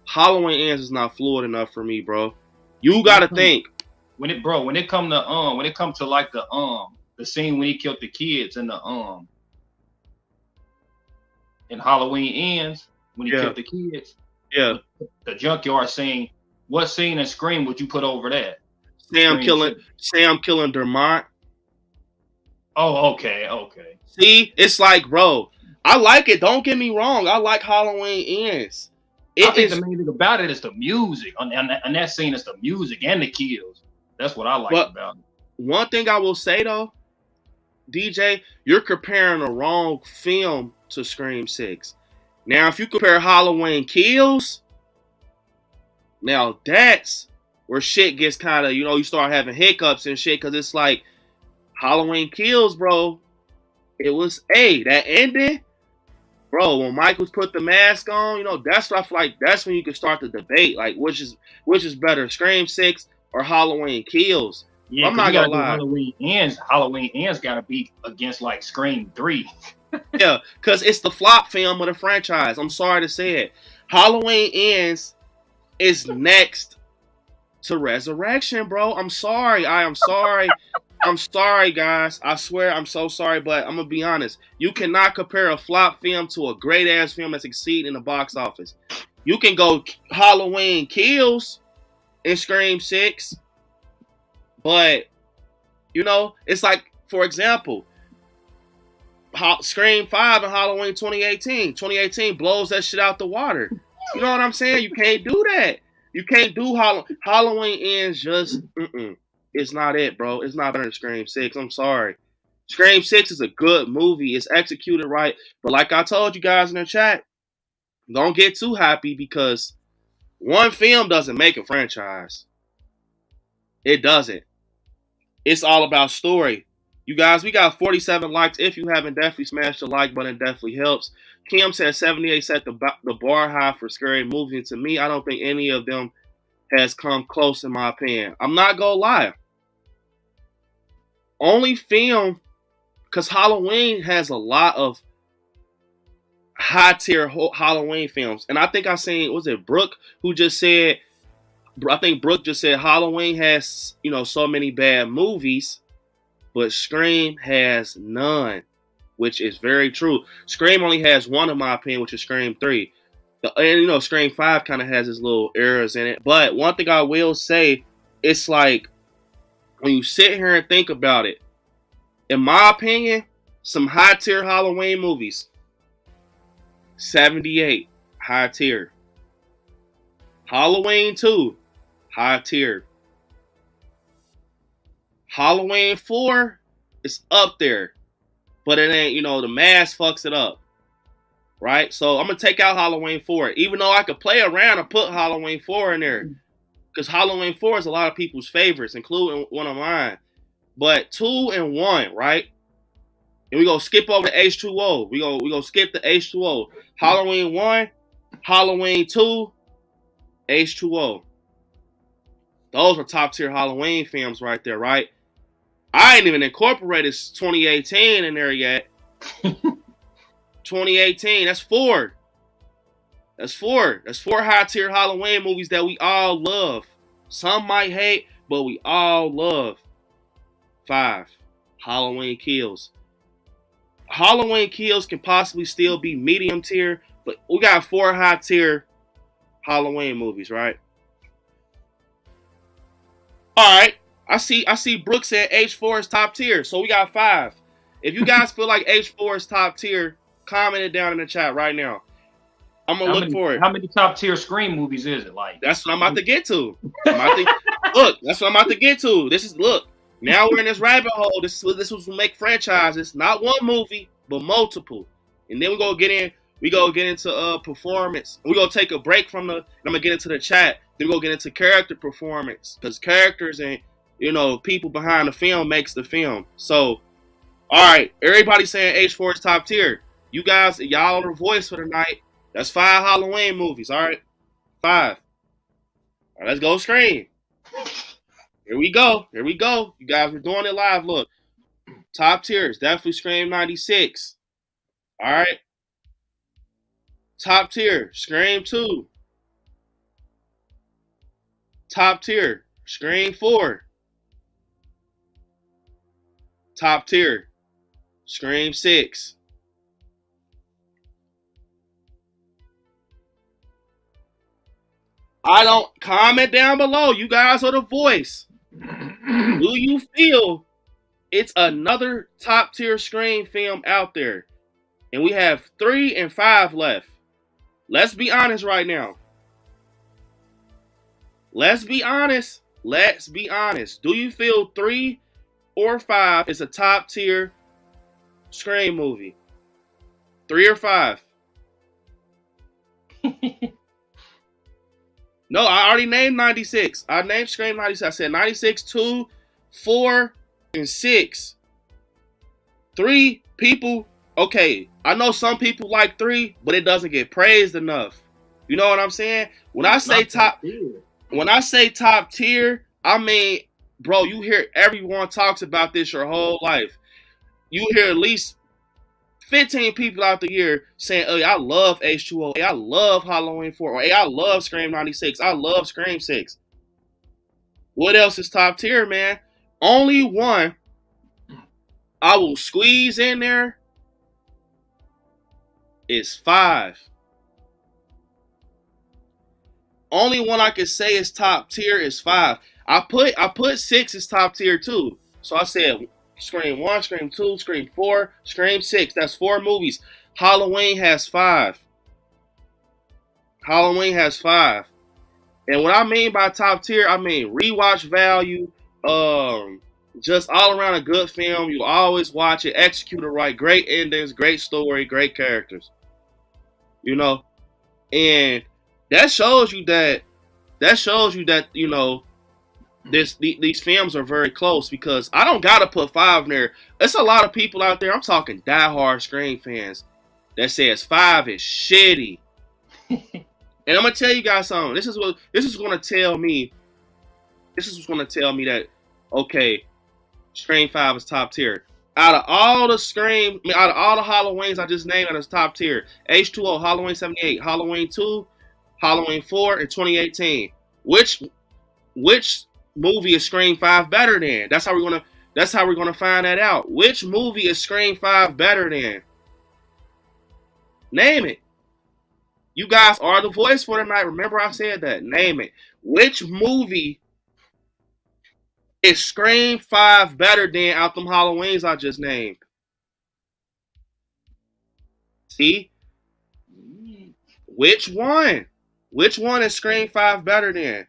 Halloween Ends is not fluid enough for me, bro. You got to think. When it come to like the scene when he killed the kids in Halloween Ends, when he killed the kids, Yeah. The junkyard scene. What scene in Scream would you put over that? Sam killing Dermont. Oh, okay. See, it's like, bro, I like it. Don't get me wrong. I like Halloween Ends. I It think the is, main thing about it is the music. And that scene is the music and the kills. That's what I like but about it. one thing I will say though, DJ, you're comparing the wrong film to Scream 6. Now, if you compare Halloween Kills, now that's where shit gets kind of, you start having hiccups and shit, because it's like Halloween Kills, bro. It was that ending, bro. When Michaels put the mask on, that's what I feel like. That's when you can start the debate, like which is better, Scream 6 or Halloween Kills. Yeah, I'm not you gotta gonna do lie. Halloween Ends. Halloween Ends gotta be against like Scream 3. Yeah, because it's the flop film of the franchise. I'm sorry to say it. Halloween Ends is next to Resurrection, bro. I'm sorry. I am sorry. I'm sorry, guys. I swear I'm so sorry, but I'm going to be honest. You cannot compare a flop film to a great-ass film that succeeds in the box office. You can go Halloween Kills and Scream 6, but, it's like, for example, Scream 5 and Halloween 2018. 2018 blows that shit out the water. You know what I'm saying? You can't do that. You can't do Halloween Ends just, it's not it, bro. It's not better than Scream 6. I'm sorry. Scream 6 is a good movie. It's executed right. But like I told you guys in the chat, don't get too happy, because one film doesn't make a franchise. It doesn't. It's all about story. You guys, we got 47 likes. If you haven't, definitely smash the like button. It definitely helps. Kim said 78 set the bar high for scary movies. And to me, I don't think any of them has come close, in my opinion. I'm not going to lie. Only film, because Halloween has a lot of high-tier Halloween films. And I think I seen, was it Brooke who just said, I think Brooke just said Halloween has, so many bad movies, but Scream has none, which is very true. Scream only has one, in my opinion, which is Scream 3. And, Scream 5 kind of has its little errors in it. But one thing I will say, it's like, when you sit here and think about it, in my opinion, some high-tier Halloween movies. 78, high tier. Halloween 2, high tier. Halloween 4 is up there, but it ain't, the mask fucks it up, right? So I'm going to take out Halloween 4, even though I could play around and put Halloween 4 in there, because Halloween 4 is a lot of people's favorites, including one of mine. But 2 and 1, right? And we go skip over the H2O. We go skip the H2O. Halloween 1, Halloween 2, H2O. Those are top tier Halloween films right there, right? I ain't even incorporated 2018 in there yet. 2018, that's 4. That's 4. That's 4 high tier Halloween movies that we all love. Some might hate, but we all love. 5, Halloween Kills. Halloween Kills can possibly still be medium tier, but we got 4 high tier Halloween movies, right? All right. I see Brooke said H4 is top tier, so we got 5. If you guys feel like H4 is top tier, comment it down in the chat right now. I'm gonna look for it. How many top tier Scream movies is it? Like, that's what I'm about to get to. Look, that's what I'm about to get to. Look. Now we're in this rabbit hole. This was make franchises, not one movie, but multiple. And then we go get into performance. We gonna take a break from I'm gonna get into the chat. Then we go get into character performance, because characters and people behind the film makes the film. So, all right, everybody saying H4 is top tier. You guys, y'all on the voice for tonight. That's 5 Halloween movies. All right, 5. All right, let's go Scream. Here we go. You guys, we're doing it live. Look, top tiers, definitely Scream 96. All right. Top tier, Scream 2. Top tier, Scream 4. Top tier, Scream 6. I don't comment down below. You guys are the voice. Do you feel it's another top tier Scream film out there? And we have 3 and 5 left. Let's be honest right now. Let's be honest. Let's be honest. Do you feel 3 or 5 is a top tier Scream movie? 3 or 5? No, I already named 96. I named Scream 96. I said 96, 2, 4, and 6. 3 people. Okay, I know some people like 3, but it doesn't get praised enough. You know what I'm saying? When I say top tier, I mean, bro, you hear everyone talks about this your whole life. You hear at least 15 people out the year saying, "Hey, I love H2O. Hey, I love Halloween 4. Or, hey, I love Scream 96. I love Scream 6." What else is top tier, man? Only one I will squeeze in there is 5. Only one I can say is top tier is 5. I put 6 as top tier too. So I said Scream 1, Scream 2, Scream 4, Scream 6. That's 4 movies. Halloween has 5. Halloween has 5. And what I mean by top tier, I mean rewatch value, just all around a good film. You always watch it, execute it right, great endings, great story, great characters. You know, and that shows you that you know these films are very close, because I don't gotta put 5 in there. There's a lot of people out there. I'm talking diehard Scream fans that says 5 is shitty. And I'm gonna tell you guys something. This is gonna tell me. This is what's gonna tell me that, okay, Scream 5 is top tier. Out of all the Halloweens I just named as top tier, H2O, Halloween 78, Halloween 2, Halloween 4, and 2018. Which movie is Scream 5 better than? That's how we're gonna find that out. Which movie is Scream 5 better than? Name it. You guys are the voice for tonight. Remember I said that. Name it. Which movie is Scream 5 better than out them Halloweens I just named? See? Which one? Which one is Scream 5 better than?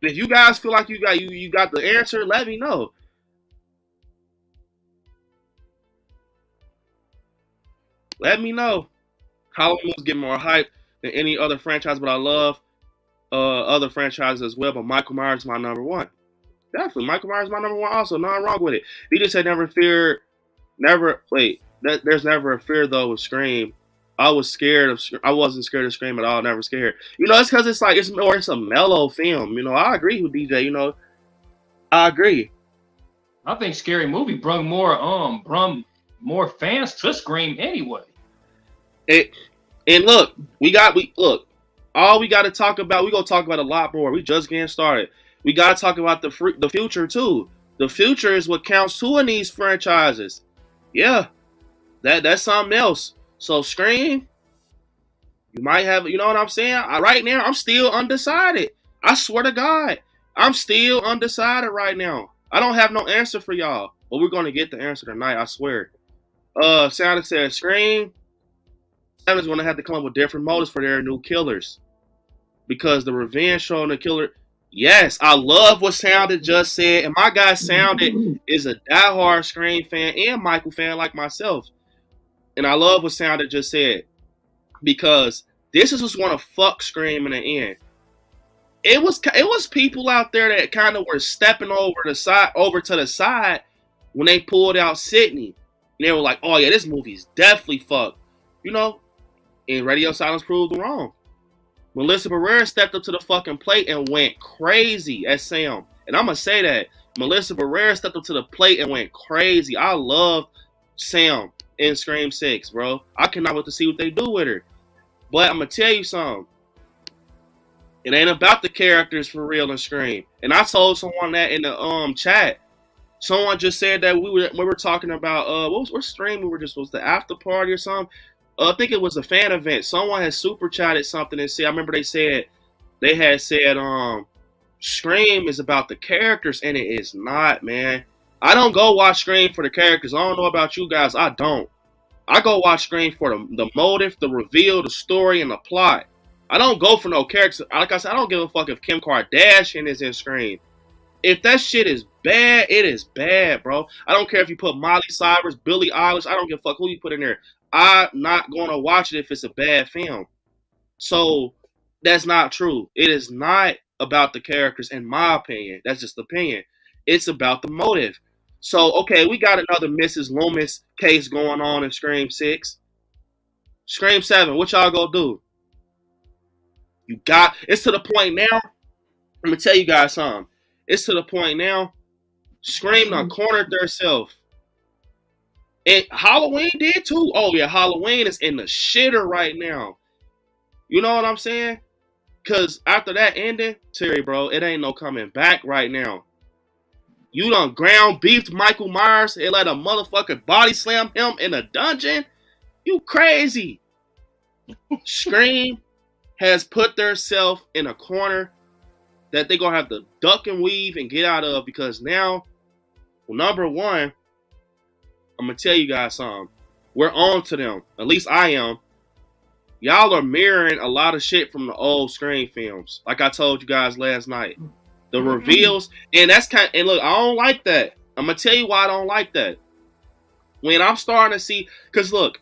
If you guys feel like you got the answer, let me know. Let me know. Halloween was getting more hype than any other franchise, but I love other franchises as well. But Michael Myers is my number one. Definitely, Michael Myers is my number one. Also, nothing wrong with it. He just said there's never a fear though with Scream. I wasn't scared of Scream at all. Never scared. You know, it's because it's a mellow film. You know, I agree with DJ. You know, I agree. I think Scary Movie brought more fans to Scream anyway. And look, all we got to talk about, we're going to talk about a lot more. We just getting started. We got to talk about the future too. The future is what counts too in these franchises. Yeah, that's something else. So Scream, you might have, you know what I'm saying? Right now, I'm still undecided. I swear to God, I'm still undecided right now. I don't have no answer for y'all, but we're going to get the answer tonight, I swear. Sounded said Scream 7 is going to have to come up with different motives for their new killers, because the revenge show on the killer. Yes, I love what Sounded just said, and my guy Sounded is a diehard Scream fan and Michael fan like myself, and I love what Sounded just said, because this is just want to fuck Scream in the end. It was people out there that kind of were stepping over to the side when they pulled out Sydney. And they were like, "Oh yeah, this movie's definitely fucked," you know. And Radio Silence proved them wrong. Melissa Barrera stepped up to the fucking plate and went crazy at Sam. And I'm gonna say that Melissa Barrera stepped up to the plate and went crazy. I love Sam in Scream 6, bro. I cannot wait to see what they do with her. But I'm gonna tell you something. It ain't about the characters for real in Scream. And I told someone that in the chat. Someone just said that we were talking about what Scream we were just was the after party or something. I think it was a fan event. Someone had super chatted something and said, I remember they had said, Scream is about the characters, and it is not, man. I don't go watch Scream for the characters. I don't know about you guys. I don't. I go watch Scream for the motive, the reveal, the story, and the plot. I don't go for no characters. Like I said, I don't give a fuck if Kim Kardashian is in Scream. If that shit is bad, it is bad, bro. I don't care if you put Miley Cyrus, Billie Eilish. I don't give a fuck who you put in there. I'm not going to watch it if it's a bad film. So that's not true. It is not about the characters, in my opinion. That's just opinion. It's about the motive. So, okay, we got another Mrs. Loomis case going on in Scream 6. Scream 7, what y'all gonna do? It's to the point now. I'm gonna tell you guys something. It's to the point now. Scream done cornered themselves. And Halloween did too. Oh yeah, Halloween is in the shitter right now. You know what I'm saying? Because after that ending, Terry, bro, it ain't no coming back right now. You done ground beefed Michael Myers and let a motherfucker body slam him in a dungeon? You crazy. Scream has put themselves in a corner that they gonna have to duck and weave and get out of, because now, well, number one, I'm gonna tell you guys something. We're on to them. At least I am. Y'all are mirroring a lot of shit from the old Scream films. Like I told you guys last night. The reveals. And and look, I don't like that. I'm going to tell you why I don't like that. When I'm starting to see, because look,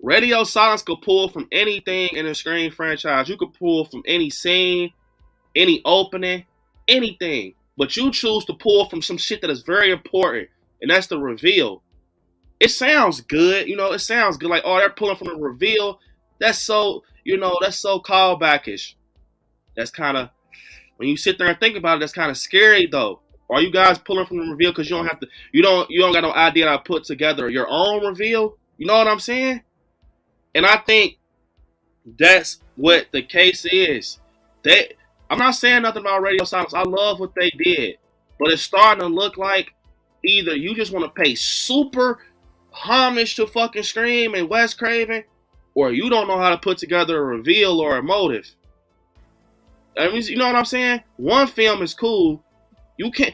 radio silence could pull from anything in the Scream franchise. You could pull from any scene, any opening, anything. But you choose to pull from some shit that is very important. And that's the reveal. It sounds good. You know, it sounds good. Like, oh, they're pulling from the reveal. That's so, that's so callbackish. That's kind of, when you sit there and think about it, that's kind of scary though. Are you guys pulling from the reveal because you don't have to, you don't got no idea how to put together your own reveal? You know what I'm saying? And I think that's what the case is. I'm not saying nothing about radio silence. I love what they did. But it's starting to look like either you just want to pay super homage to fucking Scream and Wes Craven, or you don't know how to put together a reveal or a motive. I mean, you know what I'm saying? One film is cool. You can't,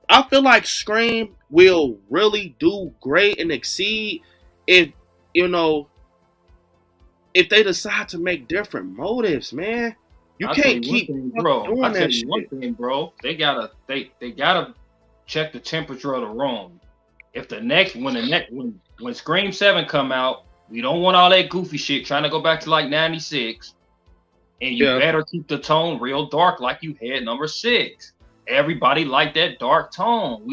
I feel like Scream will really do great and exceed if they decide to make different motives, man. You can't keep doing that shit. One thing, bro. They gotta check the temperature of the room. If when Scream 7 come out, we don't want all that goofy shit trying to go back to like 96. And you better keep the tone real dark like you had number 6. Everybody like that dark tone.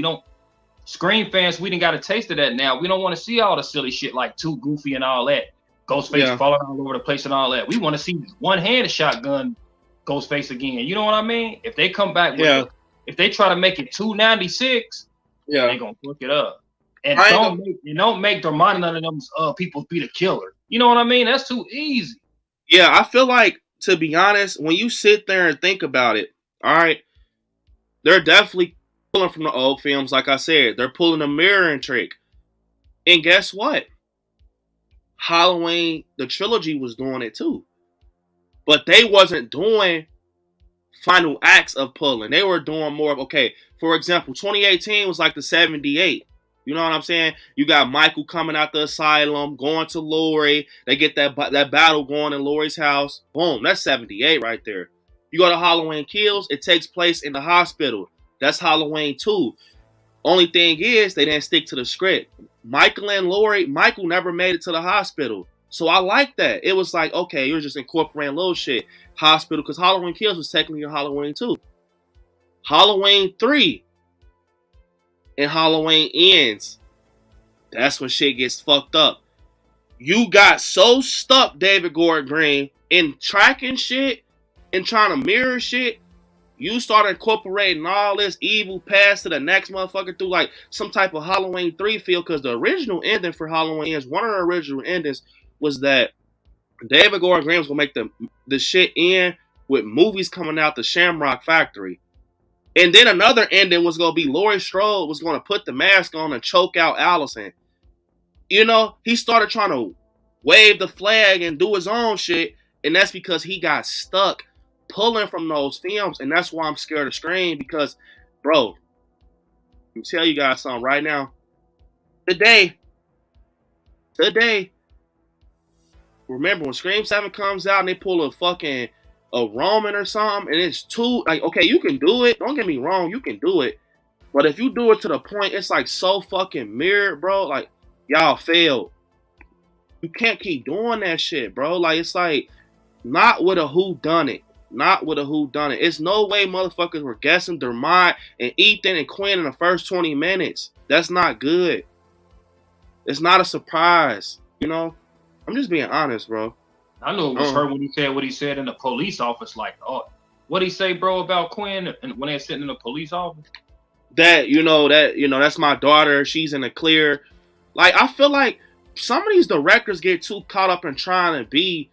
Scream fans, we done got a taste of that now. We don't want to see all the silly shit like too goofy and all that. Ghostface falling all over the place and all that. We want to see one-handed shotgun Ghostface again. You know what I mean? If they come back with if they try to make it 296, they're going to fuck it up. And don't make Dermot none of them people be the killer. You know what I mean? That's too easy. Yeah, I feel like, to be honest, when you sit there and think about it, all right, they're definitely pulling from the old films. Like I said, they're pulling a mirroring trick. And guess what? Halloween, the trilogy, was doing it too. But they wasn't doing final acts of pulling. They were doing more of, okay, for example, 2018 was like the 78. You know what I'm saying? You got Michael coming out the asylum, going to Laurie. They get that battle going in Laurie's house. Boom, that's 78 right there. You go to Halloween Kills, it takes place in the hospital. That's Halloween 2. Only thing is, they didn't stick to the script. Michael and Laurie, Michael never made it to the hospital. So I like that. It was like, okay, you're just incorporating little shit. Hospital, because Halloween Kills was technically a Halloween 2. Halloween 3 and Halloween Ends. That's when shit gets fucked up. You got so stuck, David Gordon Green, in tracking shit and trying to mirror shit. You started incorporating all this evil past to the next motherfucker through like some type of Halloween 3 feel, because the original ending for Halloween Ends, one of the original endings was that David Gordon Green was going to make the shit end with movies coming out the Shamrock Factory. And then another ending was going to be Laurie Strode was going to put the mask on and choke out Allison. You know, he started trying to wave the flag and do his own shit, and that's because he got stuck pulling from those films, and that's why I'm scared of Scream because, bro, I'm tell you guys something right now. Today, remember when Scream 7 comes out and they pull a Roman or something, and it's too like okay, you can do it. Don't get me wrong, you can do it. But if you do it to the point, it's like so fucking mirrored, bro. Like y'all failed. You can't keep doing that shit, bro. Like it's like not with a who done it. Not with a who done it. It's no way motherfuckers were guessing Dermot and Ethan and Quinn in the first 20 minutes. That's not good. It's not a surprise. You know? I'm just being honest, bro. I knew it was her when he said what he said in the police office. Like, oh, what he say, bro, about Quinn and when they're sitting in the police office? That's my daughter. She's in the clear. Like, I feel like some of these directors get too caught up in trying to be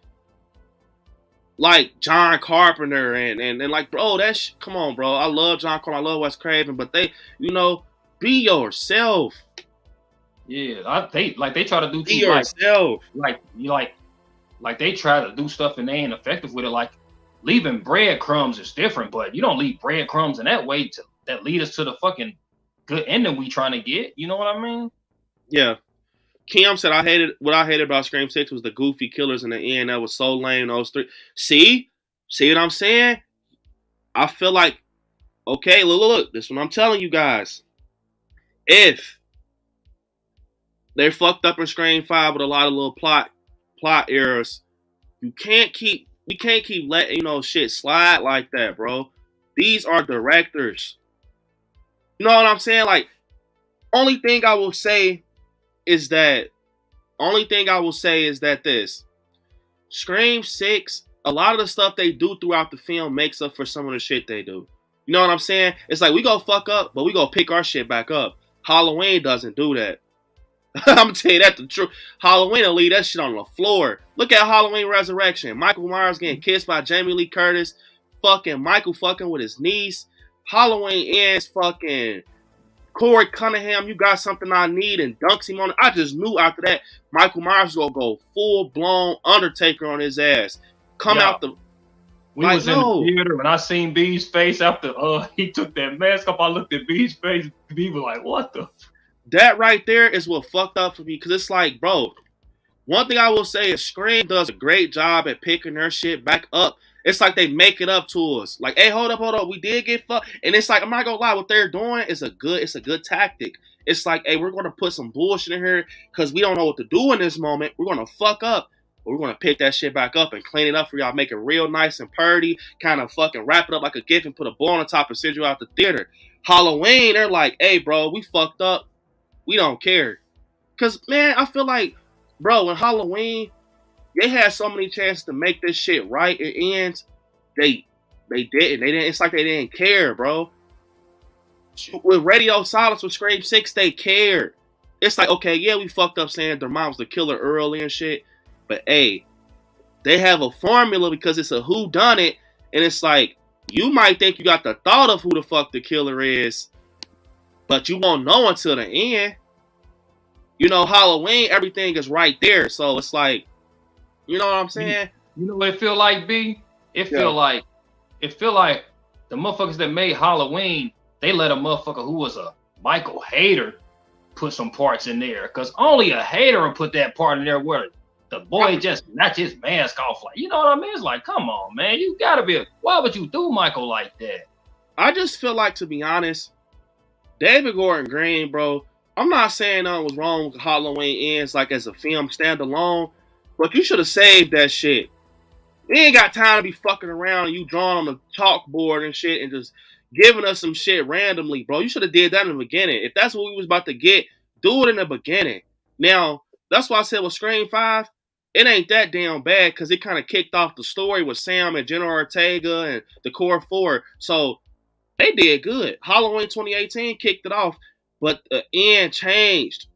like John Carpenter and like, bro, come on, bro. I love John Carpenter. I love Wes Craven, but they, be yourself. Yeah, they try to do be yourself. Like they try to do stuff and they ain't effective with it. Like leaving breadcrumbs is different, but you don't leave breadcrumbs in that way that lead us to the fucking good ending we trying to get. You know what I mean? Yeah. Kim said what I hated about Scream 6 was the goofy killers in the end. That was so lame. Those three. See what I'm saying? I feel like, okay, look. This is what I'm telling you guys. If they're fucked up in Scream 5 with a lot of little plot errors, we can't keep letting shit slide like that, bro. These are directors. You know what I'm saying? Like, only thing I will say is that this Scream 6, a lot of the stuff they do throughout the film makes up for some of the shit they do. You know what I'm saying? It's like we go fuck up, but we go pick our shit back up. Halloween doesn't do that. I'm gonna tell you that the truth. Halloween will leave that shit on the floor. Look at Halloween Resurrection. Michael Myers getting kissed by Jamie Lee Curtis. Fucking Michael fucking with his niece. Halloween ends fucking Corey Cunningham, you got something I need, and dunks him on it. I just knew after that Michael Myers was gonna go full blown Undertaker on his ass. Out the. We was in the theater and I seen B's face after he took that mask off. I looked at B's face. B was like, "What the?" That right there is what fucked up for me because it's like, bro. One thing I will say is Scream does a great job at picking their shit back up. It's like they make it up to us. Like, hey, hold up. We did get fucked. And it's like, I'm not gonna lie, what they're doing is a good tactic. It's like, hey, we're gonna put some bullshit in here because we don't know what to do in this moment. We're gonna fuck up. But we're gonna pick that shit back up and clean it up for y'all, make it real nice and purty, kind of fucking wrap it up like a gift and put a bow on the top and send you out the theater. Halloween, they're like, hey, bro, we fucked up. We don't care. Cause man, I feel like, bro, in Halloween, they had so many chances to make this shit right. It ends. They didn't. It's like they didn't care, bro. With Radio Silence with Scream 6, they cared. It's like, okay, yeah, we fucked up saying their mom was the killer early and shit. But hey, they have a formula because it's a whodunit, and it's like you might think you got the thought of who the fuck the killer is, but you won't know until the end. Halloween, everything is right there. So it's like, you know what I'm saying? You know what it feel like, B? It feel like the motherfuckers that made Halloween, they let a motherfucker who was a Michael hater put some parts in there. Cause only a hater would put that part in there where the boy just knocked his mask off. Like, you know what I mean? It's like, come on, man. You gotta be why would you do Michael like that? I just feel like, to be honest, David Gordon Green, bro, I'm not saying nothing was wrong with Halloween Ends like as a film standalone, but you should have saved that shit. We ain't got time to be fucking around and you drawing on the chalkboard and shit and just giving us some shit randomly, bro. You should have did that in the beginning. If that's what we was about to get, do it in the beginning. Now, that's why I said with Scream 5, it ain't that damn bad because it kind of kicked off the story with Sam and Jenna Ortega and the Core 4. So they did good. Halloween 2018 kicked it off, but the end changed.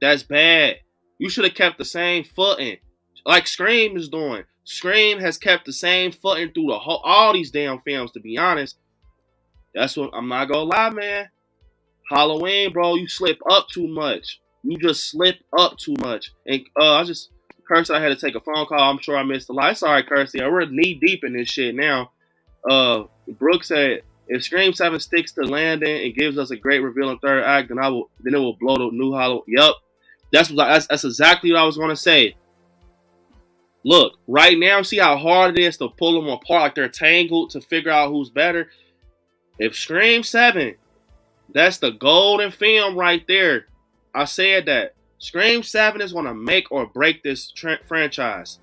That's bad. You should have kept the same footing like Scream is doing. Scream has kept the same footing through all these damn films, to be honest. That's what I'm not gonna lie, man. Halloween, bro, you slip up too much. You just slip up too much. And Kirsty, I had to take a phone call. I'm sure I missed a lot. It's all right, Kirsty. We're knee deep in this shit now. Brooke said, if Scream 7 sticks to landing and gives us a great revealing third act, then it will blow the new Hollow. Yep. That's exactly what I was gonna say. Look, right now, see how hard it is to pull them apart, like they're tangled to figure out who's better. If Scream 7, that's the golden film right there. I said that. Scream 7 is going to make or break this franchise.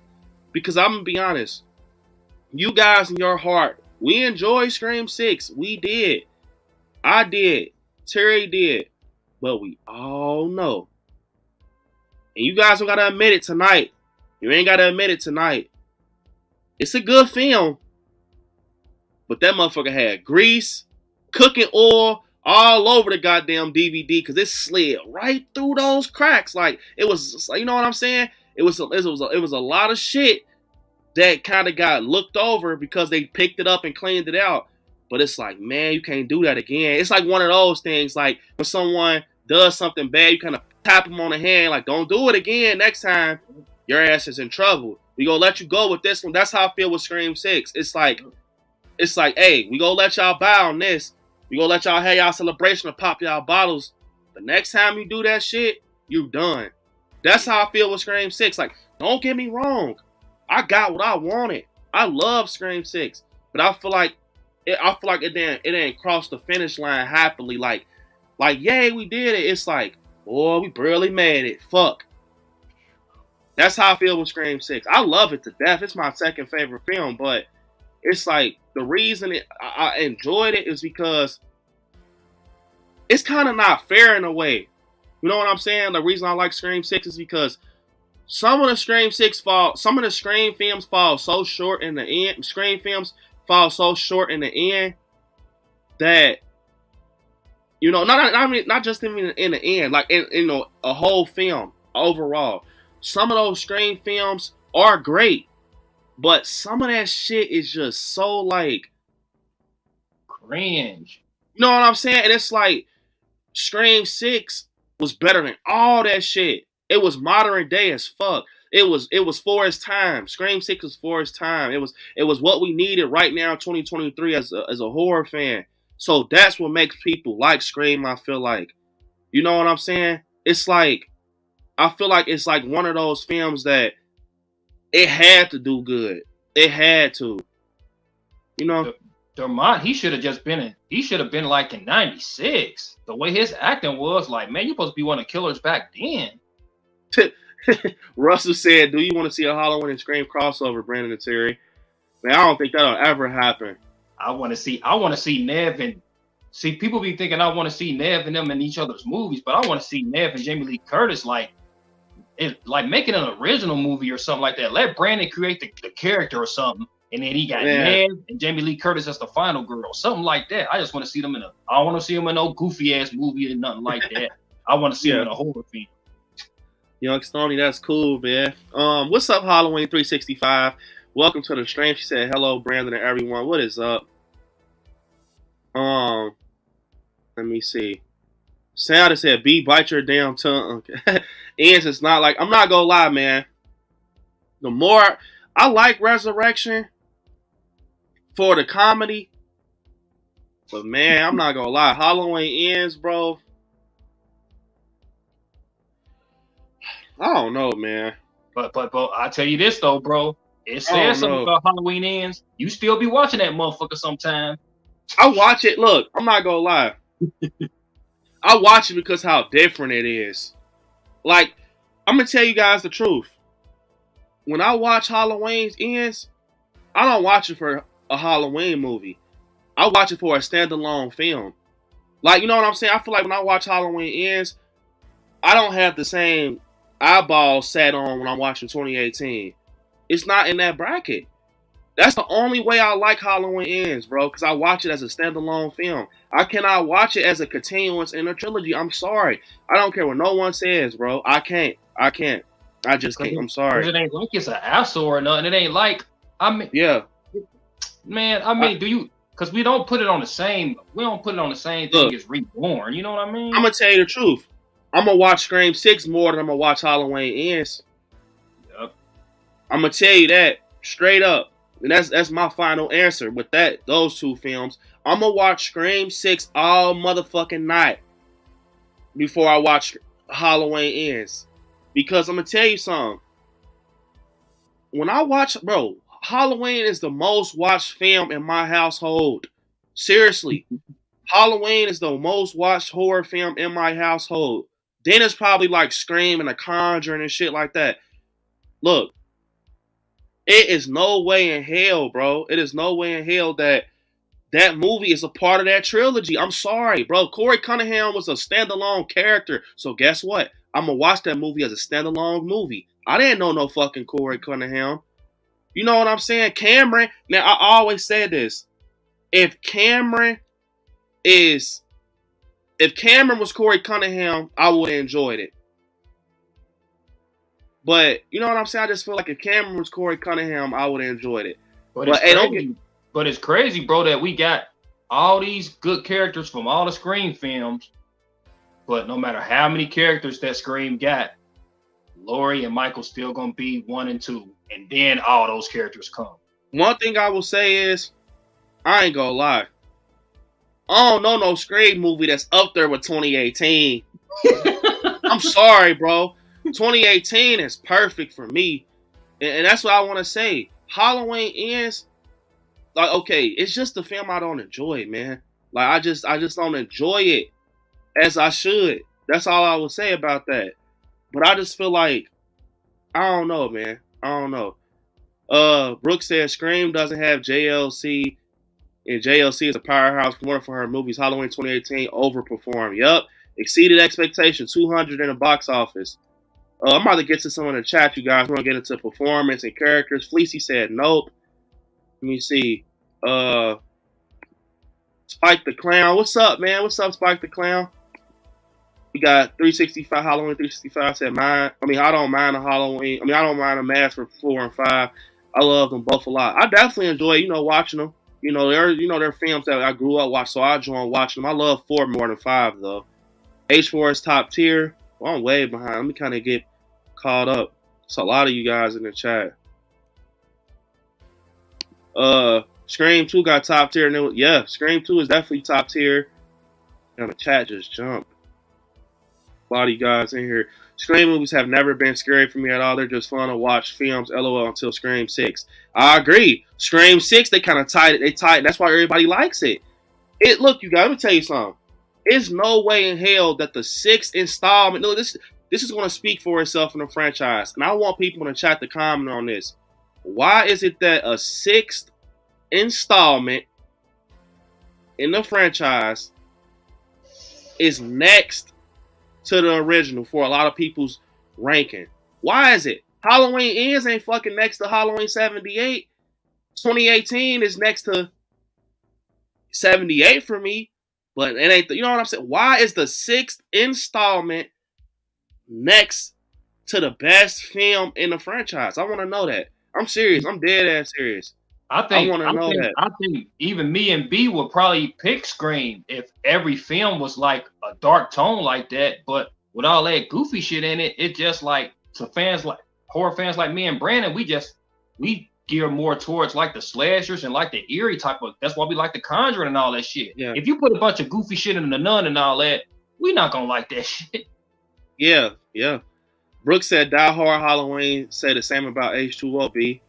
Because I'm going to be honest, you guys in your heart, we enjoyed Scream 6. We did. I did. Terry did. But we all know. And you guys don't got to admit it tonight. You ain't got to admit it tonight. It's a good film. But that motherfucker had grease, cooking oil, all over the goddamn DVD because it slid right through those cracks. Like, it was, you know what I'm saying? It was a lot of shit that kind of got looked over because they picked it up and cleaned it out. But it's like, man, you can't do that again. It's like one of those things, like when someone does something bad, you kind of tap them on the hand, like, don't do it again next time. Your ass is in trouble. We gonna let you go with this one. That's how I feel with Scream 6. It's like, hey, we gonna let y'all buy on this. We gonna let y'all have y'all celebration and pop y'all bottles. The next time you do that shit, you done. That's how I feel with Scream 6. Like, don't get me wrong. I got what I wanted. I love Scream 6. But I feel like it didn't cross the finish line happily. Like, yay, we did it. It's like, boy, we barely made it. Fuck. That's how I feel with Scream 6. I love it to death. It's my second favorite film, but it's like the reason I enjoyed it is because it's kind of not fair in a way. You know what I'm saying? The reason I like Scream 6 is because some of the Scream films fall so short in the end. Scream films fall so short in the end that, you know, not just in the end, like in a whole film overall. Some of those Scream films are great, but some of that shit is just so like cringe. You know what I'm saying? And it's like Scream 6 was better than all that shit. It was modern day as fuck. It was for its time. Scream 6 was for its time. It was what we needed right now in 2023 as a horror fan. So that's what makes people like Scream, I feel like. You know what I'm saying? It's like, I feel like it's like one of those films that it had to do good. It had to. You know? Dermot, he should have been like in 96. The way his acting was, like, man, you're supposed to be one of the killers back then. Russell said, do you want to see a Halloween and Scream crossover, Brandon and Terry? Man, I don't think that'll ever happen. I want to see Nev and see, people be thinking I want to see Nev and them in each other's movies, but I want to see Nev and Jamie Lee Curtis like making an original movie or something like that. Let Brandon create the character or something, and then he got Nev and Jamie Lee Curtis as the final girl, something like that. I just want to see them I don't want to see them in no goofy ass movie or nothing like that. I want to see them in a horror film. Young Stoney, that's cool, man. What's up, Halloween 365? Welcome to the stream. She said, hello, Brandon and everyone. What is up? Let me see. Sound said, B, bite your damn tongue. Ian's, it's not like, I'm not gonna lie, man. The more I like Resurrection for the comedy, but man, I'm not gonna lie. Halloween Ends, bro. I don't know, man. But I tell you this though, bro. It says something about Halloween Ends. You still be watching that motherfucker sometime. I watch it. Look, I'm not gonna lie. I watch it because how different it is. Like, I'm gonna tell you guys the truth. When I watch Halloween Ends, I don't watch it for a Halloween movie. I watch it for a standalone film. Like, you know what I'm saying? I feel like when I watch Halloween Ends, I don't have the same eyeballs sat on when I'm watching 2018. It's not in that bracket. That's the only way I like Halloween Ends, bro, because I watch it as a standalone film. I cannot watch it as a continuance in a trilogy. I'm sorry. I don't care what no one says, bro. I can't. I just can't. I'm sorry. It ain't like it's an asshole or nothing. It ain't like, I mean, yeah, man. I mean, because we don't put it on the same thing as Reborn. You know what I mean? I'm gonna tell you the truth. I'm gonna watch Scream 6 more than I'm gonna watch Halloween Ends. Yep. I'm gonna tell you that straight up, and that's my final answer with those two films. I'm gonna watch Scream 6 all motherfucking night before I watch Halloween Ends, because I'm gonna tell you something. When I watch, bro, Halloween is the most watched film in my household. Seriously, Halloween is the most watched horror film in my household. Then it's probably like Scream and The Conjuring and shit like that. Look, it is no way in hell, bro. It is no way in hell that that movie is a part of that trilogy. I'm sorry, bro. Corey Cunningham was a standalone character. So guess what? I'm going to watch that movie as a standalone movie. I didn't know no fucking Corey Cunningham. You know what I'm saying? Cameron, now I always say this. If Cameron was Corey Cunningham, I would have enjoyed it. But you know what I'm saying? I just feel like if Cameron was Corey Cunningham, I would have enjoyed it. But it's crazy, bro, that we got all these good characters from all the Scream films, but no matter how many characters that Scream got, Laurie and Michael still gonna be 1 and 2, and then all those characters come. One thing I will say is, I ain't gonna lie, I don't know no Scream movie that's up there with 2018. I'm sorry, bro. 2018 is perfect for me, and that's what I want to say. Halloween Ends, like, okay, it's just a film I don't enjoy, man. Like, I just don't enjoy it as I should. That's all I would say about that. But I just feel like, I don't know, man. I don't know. Brooke says Scream doesn't have JLC, and JLC is a powerhouse promoter for her movies. Halloween 2018 overperformed. Yup, exceeded expectations, 200 in the box office. I'm about to get to some of the chat, you guys. We're going to get into performance and characters. Fleecy said nope. Let me see. Spike the Clown. What's up, man? What's up, Spike the Clown? We got 365, Halloween 365 said mine. I mean, I don't mind a Halloween. I mean, I don't mind a mask for 4 and 5. I love them both a lot. I definitely enjoy, watching them. They're films that I grew up watching, so I enjoy watching them. I love 4 more than 5, though. H4 is top tier. Well, I'm way behind. Let me kind of get caught up. It's a lot of you guys in the chat. Scream 2 got top tier. And then, yeah, Scream 2 is definitely top tier. And the chat just jumped. A lot of you guys in here. Scream movies have never been scary for me at all. They're just fun to watch films, LOL, until Scream 6. I agree. Scream 6, they kind of tied it. They tied. That's why everybody likes it. Look, you guys, let me tell you something. There's no way in hell that the 6th installment. No, this is going to speak for itself in the franchise. And I want people in the chat to comment on this. Why is it that a 6th installment in the franchise is next to the original for a lot of people's ranking? Why is it? Halloween Ends ain't fucking next to Halloween 78. 2018 is next to 78 for me. But it ain't, you know what I'm saying? Why is the 6th installment next to the best film in the franchise? I want to know that. I'm serious. I'm dead ass serious. I want to know that. I think even me and B would probably pick Scream if every film was like a dark tone like that. But with all that goofy shit in it, it just like, to fans like horror fans like me and Brandon, we gear more towards like the slashers and like the eerie type of. That's why we like the Conjuring and all that shit. Yeah. If you put a bunch of goofy shit in the Nun and all that, we not gonna like that shit. Yeah. Brooke said Die Hard Halloween. Say the same about H2O. B.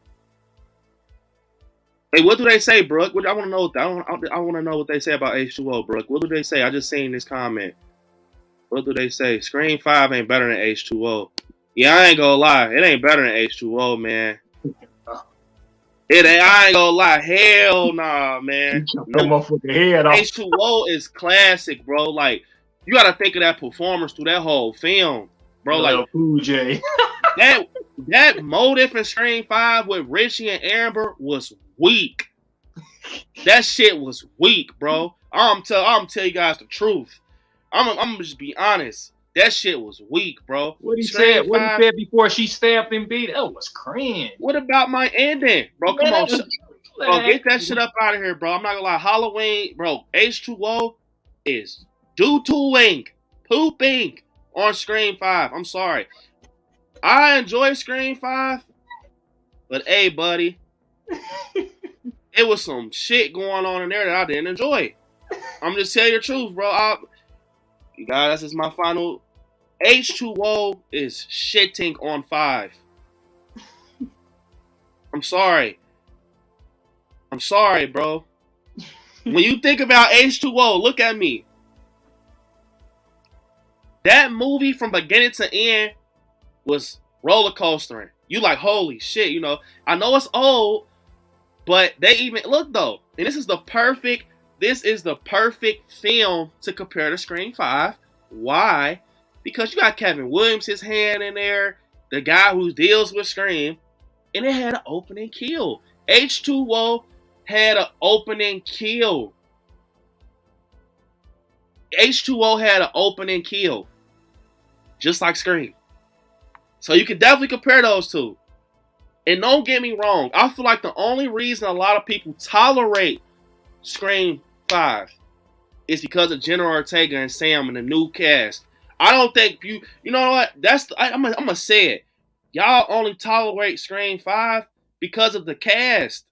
Hey, what do they say, Brooke? I want to know. I want to know what they say about H2O, Brooke. What do they say? I just seen this comment. What do they say? Scream 5 ain't better than H2O. Yeah, I ain't gonna lie. It ain't better than H2O, man. It ain't. I ain't gonna lie. Hell nah, man. No motherfucking head off. H2O is classic, bro. Like, you gotta think of that performance through that whole film, bro. Like, Pooh J. that motive in Scream 5 with Richie and Amber was weak. That shit was weak, bro. I'm tell you guys the truth. I'm gonna just be honest. That shit was weak, bro. What he said before she stabbed and beat? That was cringe. What about my ending, bro? Come on, bro, get that shit up out of here, bro. I'm not gonna lie. Halloween, bro. H2O is pooping on Scream 5. I'm sorry. I enjoy Scream 5, But hey, buddy, it was some shit going on in there that I didn't enjoy. I'm just telling you the truth, bro. Guys, this is my final. H2O is shitting on 5. I'm sorry. I'm sorry, bro. When you think about H2O, look at me. That movie from beginning to end was roller coastering. You like, holy shit, you know. I know it's old, but they even look though. And this is the perfect film to compare to Scream 5. Why? Because you got Kevin Williams, his hand in there, the guy who deals with Scream, and it had an opening kill. H2O had an opening kill. H2O had an opening kill. Just like Scream. So you can definitely compare those two. And don't get me wrong, I feel like the only reason a lot of people tolerate Scream 5 is because of Jenna Ortega and Sam and the new cast. I don't think you know what? I'm gonna say it. Y'all only tolerate Scream 5 because of the cast.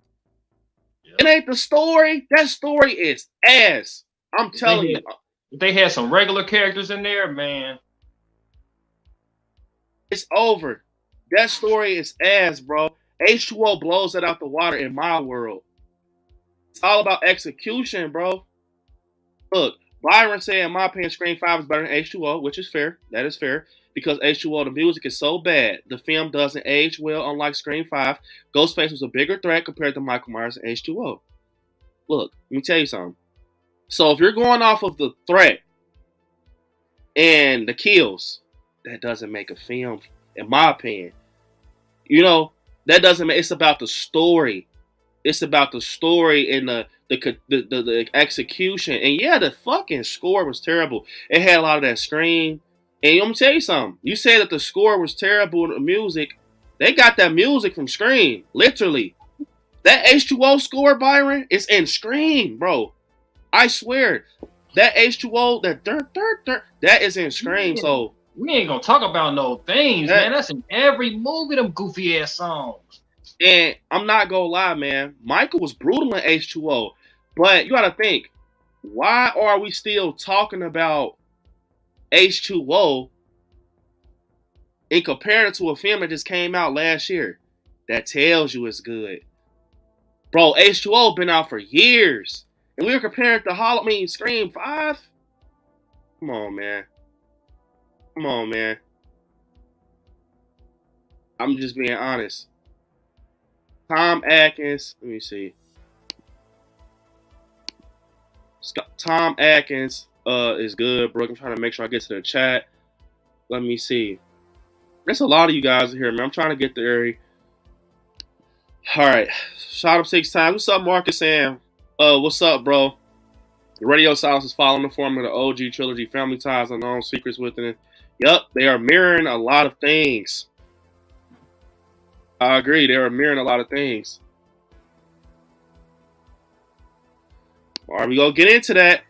Yep. It ain't the story. That story is ass. I'm telling you. If they had some regular characters in there, man. It's over. That story is ass, bro. H2O blows it out the water in my world. It's all about execution, bro. Look, Byron said, in my opinion, Scream 5 is better than H2O, which is fair. That is fair. Because H2O, the music is so bad. The film doesn't age well, unlike Scream 5. Ghostface was a bigger threat compared to Michael Myers and H2O. Look, let me tell you something. So if you're going off of the threat and the kills, that doesn't make a film, in my opinion. You know, that doesn't make. It's about the story. It's about the story and the execution. And yeah, the fucking score was terrible. It had a lot of that Scream. And I'm gonna tell you something. You said that the score was terrible in the music. They got that music from Scream, literally. That H2O score, Byron, is in Scream, bro. I swear. That H2O, that is in Scream. So we ain't gonna talk about no things, man. That's in every movie, them goofy ass songs. And I'm not gonna lie, man. Michael was brutal in H2O. But you gotta think, why are we still talking about H2O and comparing it to a film that just came out last year? That tells you it's good. Bro, H2O been out for years. And we were comparing it to Scream 5? Come on, man. Come on, man. I'm just being honest. Tom Atkins, let me see. Tom Atkins is good, bro. I'm trying to make sure I get to the chat. Let me see. There's a lot of you guys here, man. I'm trying to get the area. All right. Shot up 6 times. What's up, Marcus Sam? What's up, bro? The Radio Silence is following the formula of the OG trilogy, Family Ties, Unknown Secrets within it. Yep, they are mirroring a lot of things. I agree. They are mirroring a lot of things. All right, we gonna get into that.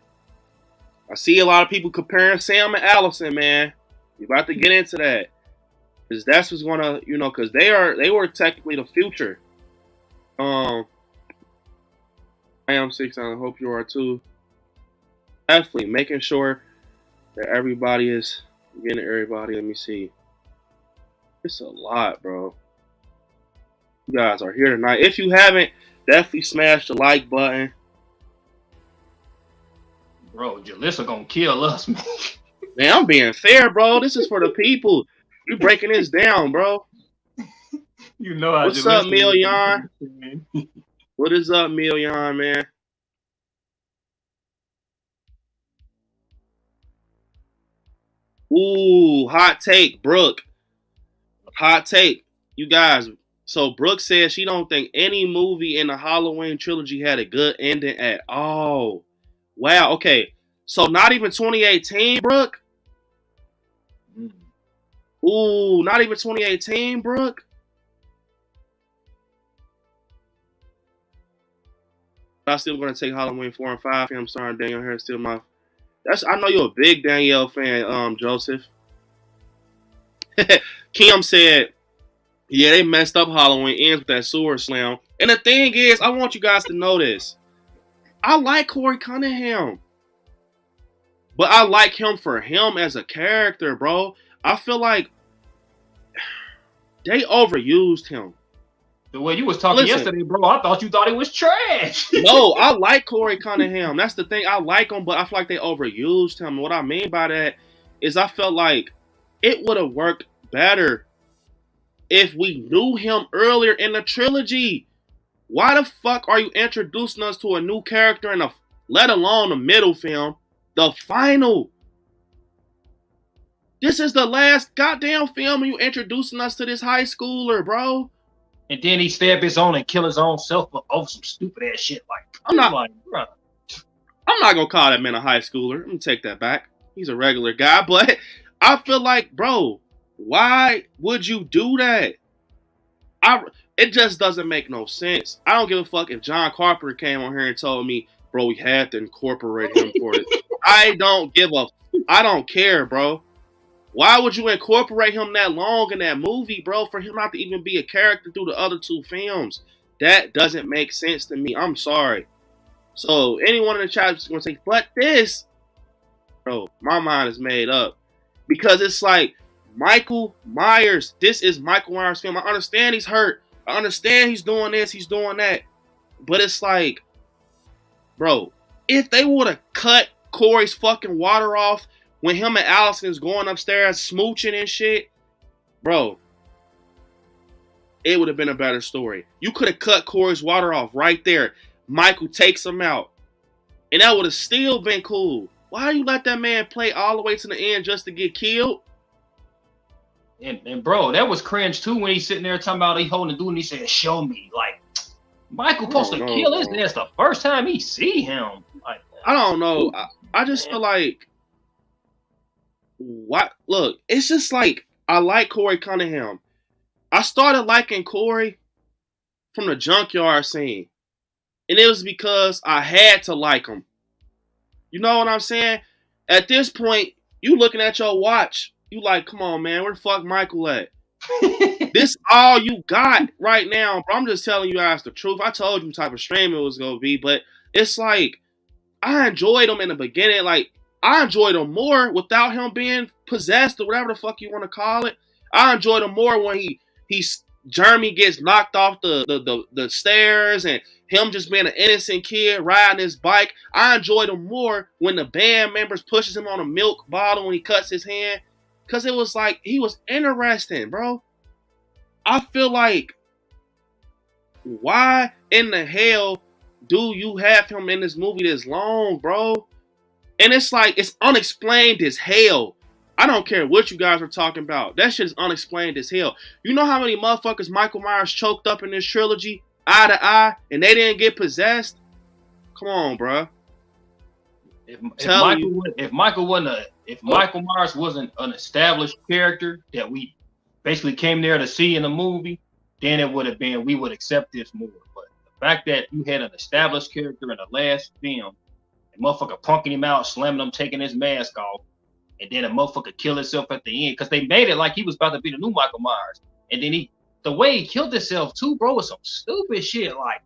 I see a lot of people comparing Sam and Allison, man. We about to get into that. Because that's what's gonna, you know, because they were technically the future. I am 6. I hope you are too. Definitely making sure that everybody is getting everybody. Let me see. It's a lot, bro. You guys are here tonight. If you haven't, definitely smash the like button. Bro, Jalissa gonna kill us, man. Man, I'm being fair, bro. This is for the people. You breaking this down, bro. You know how. What's up, Million? What is up, Million, man? Ooh, hot take, Brooke. Hot take. You guys, so Brooke says she don't think any movie in the Halloween trilogy had a good ending at all. Wow, okay. So not even 2018, Brooke? Ooh, not even 2018, Brooke? I'm still going to take Halloween 4 and 5. I'm sorry, Daniel Harris still my... I know you're a big Danielle fan, Joseph. Kim said, Yeah, they messed up Halloween ends with that sword slam. And the thing is, I want you guys to know this. I like Corey Cunningham. But I like him for him as a character, bro. I feel like they overused him. The way you was talking yesterday, bro, I thought you thought it was trash. No, I like Corey Cunningham. That's the thing. I like him, but I feel like they overused him. What I mean by that is I felt like it would have worked better if we knew him earlier in the trilogy. Why the fuck are you introducing us to a new character in let alone the middle film, the final? This is the last goddamn film and you introducing us to this high schooler, bro. And then he stab his own and kill his own self over some stupid ass shit. Like, I'm not gonna call that man a high schooler. Let me take that back. He's a regular guy, but I feel like, bro, why would you do that? It just doesn't make no sense. I don't give a fuck if John Carpenter came on here and told me, bro, we had to incorporate him for it. I don't care, bro. Why would you incorporate him that long in that movie, bro, for him not to even be a character through the other two films? That doesn't make sense to me. I'm sorry. So anyone in the chat is going to say, but this, bro, my mind is made up. Because it's like, Michael Myers, this is Michael Myers' film. I understand he's hurt. I understand he's doing this, he's doing that. But it's like, bro, if they would have cut Corey's fucking water off when him and Allison is going upstairs smooching and shit, bro, it would have been a better story. You could have cut Corey's water off right there. Michael takes him out. And that would have still been cool. Why you let that man play all the way to the end just to get killed? And bro, that was cringe too when he's sitting there talking about he holding the dude and he said, show me. Like, Michael supposed to kill his ass the first time he see him. Like, I don't know. I just feel like, what? Look, it's just like, I like Corey Cunningham. I started liking Corey from the junkyard scene. And it was because I had to like him. You know what I'm saying? At this point, you looking at your watch. You like, come on, man. Where the fuck Michael at? This all you got right now. Bro, I'm just telling you guys the truth. I told you what type of stream it was going to be. But it's like, I enjoyed him in the beginning. Like, I enjoyed him more without him being possessed or whatever the fuck you want to call it. I enjoyed him more when Jeremy gets knocked off the stairs and him just being an innocent kid riding his bike. I enjoyed him more when the band members pushes him on a milk bottle when he cuts his hand. Because it was like, he was interesting, bro. I feel like, why in the hell do you have him in this movie this long, bro? And it's like, it's unexplained as hell. I don't care what you guys are talking about. That shit is unexplained as hell. You know how many motherfuckers Michael Myers choked up in this trilogy, eye to eye, and they didn't get possessed? Come on, bro. If Michael Myers wasn't an established character that we basically came there to see in the movie, then it would have been, we would accept this more. But the fact that you had an established character in the last film, and motherfucker punking him out, slamming him, taking his mask off, and then a motherfucker kill himself at the end, because they made it like he was about to be the new Michael Myers. And then the way he killed himself too, bro, was some stupid shit. Like,